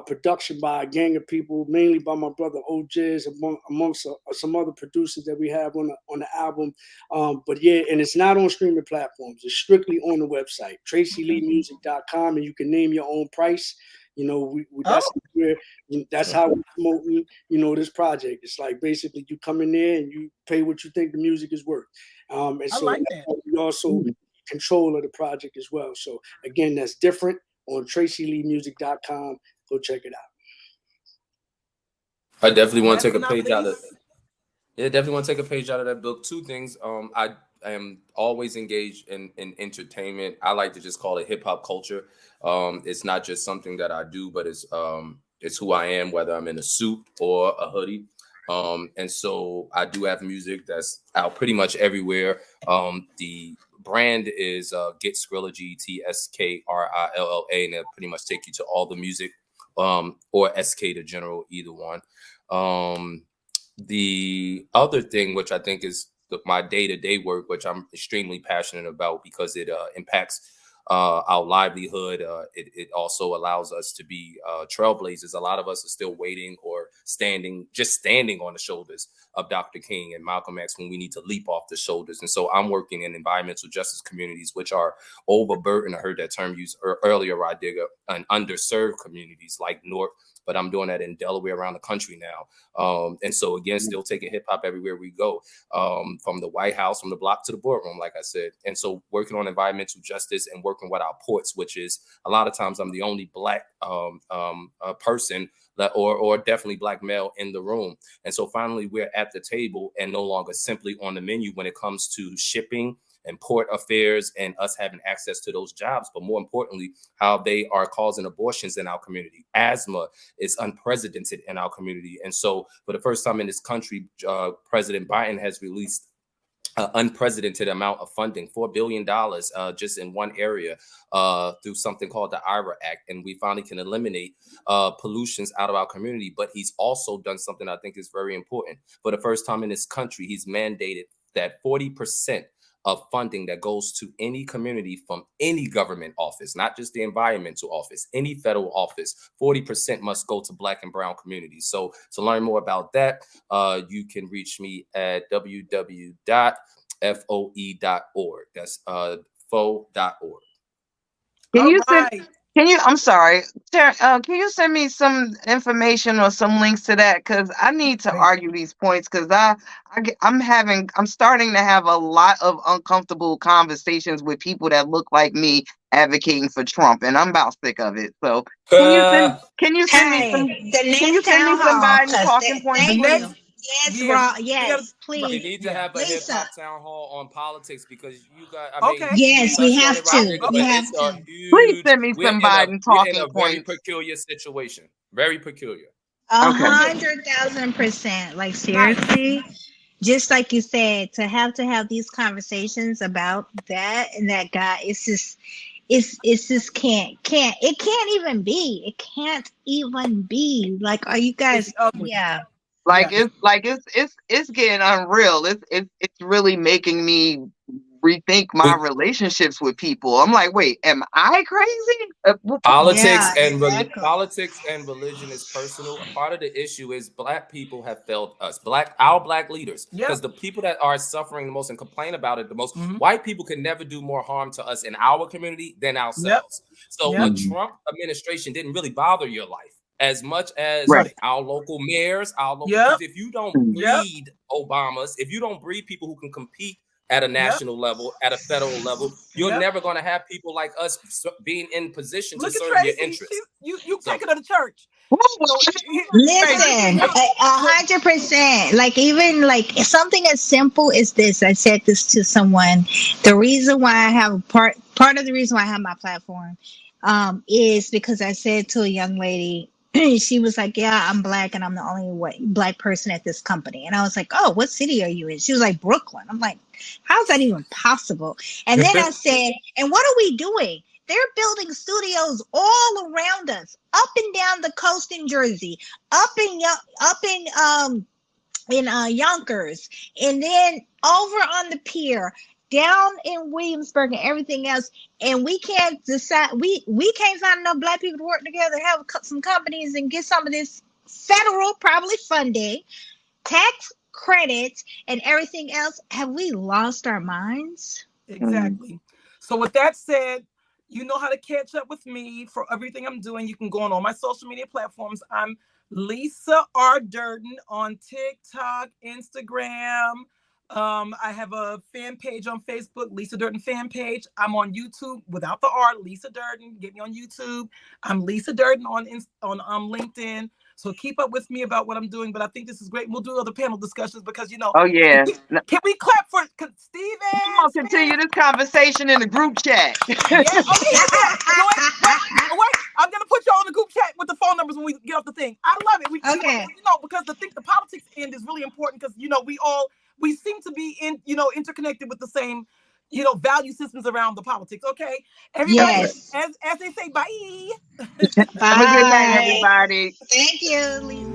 production by a gang of people, mainly by my brother OJ's, amongst some other producers that we have on the album. But yeah, and it's not on streaming platforms. It's strictly on the website, tracyleemusic.com, and you can name your own price. That's how we're promoting, this project. It's like basically you come in there and you pay what you think the music is worth. And I so like that. we also control of the project as well. So again, that's Different on tracyleemusic.com. Go check it out. I definitely want to Last take but a not page out of least, definitely want to take a page out of that book. Two things. I am always engaged in entertainment. I like to just call it hip hop culture. It's not just something that I do, but it's who I am, whether I'm in a suit or a hoodie. And so I do have music that's out pretty much everywhere. The brand is Get Skrilla, GTSKRILLA, and they'll pretty much take you to all the music, or SK to General, either one. The other thing, which I think is my day-to-day work, which I'm extremely passionate about because it impacts our livelihood. It also allows us to be trailblazers. A lot of us are still waiting or standing on the shoulders of Dr. King and Malcolm X when we need to leap off the shoulders. And so I'm working in environmental justice communities, which are overburdened. I heard that term used earlier, Rodiga, and underserved communities like North, but I'm doing that in Delaware, around the country now. And so again, still taking hip hop everywhere we go, from the White House, from the block to the boardroom, like I said. And so working on environmental justice and working with our ports, which is a lot of times I'm the only Black person or definitely Black male in the room. And so finally we're at the table and no longer simply on the menu when it comes to shipping and port affairs and us having access to those jobs, but more importantly, how they are causing abortions in our community. Asthma is unprecedented in our community. And so for the first time in this country, President Biden has released unprecedented amount of funding, $4 billion just in one area through something called the IRA Act. And we finally can eliminate pollutions out of our community. But he's also done something I think is very important. For the first time in this country, he's mandated that 40% of funding that goes to any community from any government office, not just the environmental office, any federal office, 40% must go to Black and brown communities. So to learn more about that, you can reach me at www.foe.org. That's foe.org. I'm sorry, can you send me some information or some links to that? Because I need to argue these points, because I'm starting to have a lot of uncomfortable conversations with people that look like me advocating for Trump, and I'm about sick of it. So can you send me some Biden talking points? Thank you. Yes, Yeah, yes, please. We need to have a hip Lisa. hop town hall on politics, because you got. Yes, we have to. We have to. Please send me some Biden talking We're in a very peculiar situation. Very peculiar. 100,000%. Like seriously, just like you said, to have these conversations about that and that guy, it's just can't even be. It can't even be. Like, are you guys? Yeah. It's getting unreal. It's really making me rethink my relationships with people. I'm like, wait, am I crazy? Politics Yeah, and exactly. politics and religion is personal. A part of the issue is Black people have failed us, our Black leaders, because the people that are suffering the most and complain about it the most, white people can never do more harm to us in our community than ourselves. So a Trump administration didn't really bother your life as much as our local mayors, our local, because if you don't breed Obamas, if you don't breed people who can compete at a national level, at a federal level, you're never going to have people like us being in position to serve your interests. You taking her to church. Listen, 100%. Like, even like something as simple as this. I said this to someone. The reason why I have part of the reason why I have my platform is because I said to a young lady, she was like, yeah, I'm Black and I'm the only Black person at this company. And I was like, oh, what city are you in? She was like, Brooklyn. I'm like, how's that even possible? And then I said, and what are we doing? They're building studios all around us, up and down the coast in Jersey, up in Yonkers, and then over on the pier, down in Williamsburg and everything else. And we can't decide, we can't find enough Black people to work together, have some companies and get some of this federal probably funding, tax credits, and everything else. Have we lost our minds? Exactly. So with that said, you know how to catch up with me for everything I'm doing. You can go on all my social media platforms. I'm Lisa R. Durden on TikTok, Instagram. I have a fan page on Facebook, Lisa Durden fan page. I'm on YouTube without the R, Lisa Durden. Get me on YouTube. I'm Lisa Durden on LinkedIn. So keep up with me about what I'm doing. But I think this is great. We'll do other panel discussions because, you know. Oh, yeah. Can we clap for Steven? We'll continue this conversation in the group chat. Wait, I'm going to put y'all in the group chat with the phone numbers when we get off the thing. I love it. Because the politics end is really important because, you know, we seem to be interconnected with the same, value systems around the politics. Okay. Everybody, as they say, bye. Have a good night, everybody. Thank you, Lisa.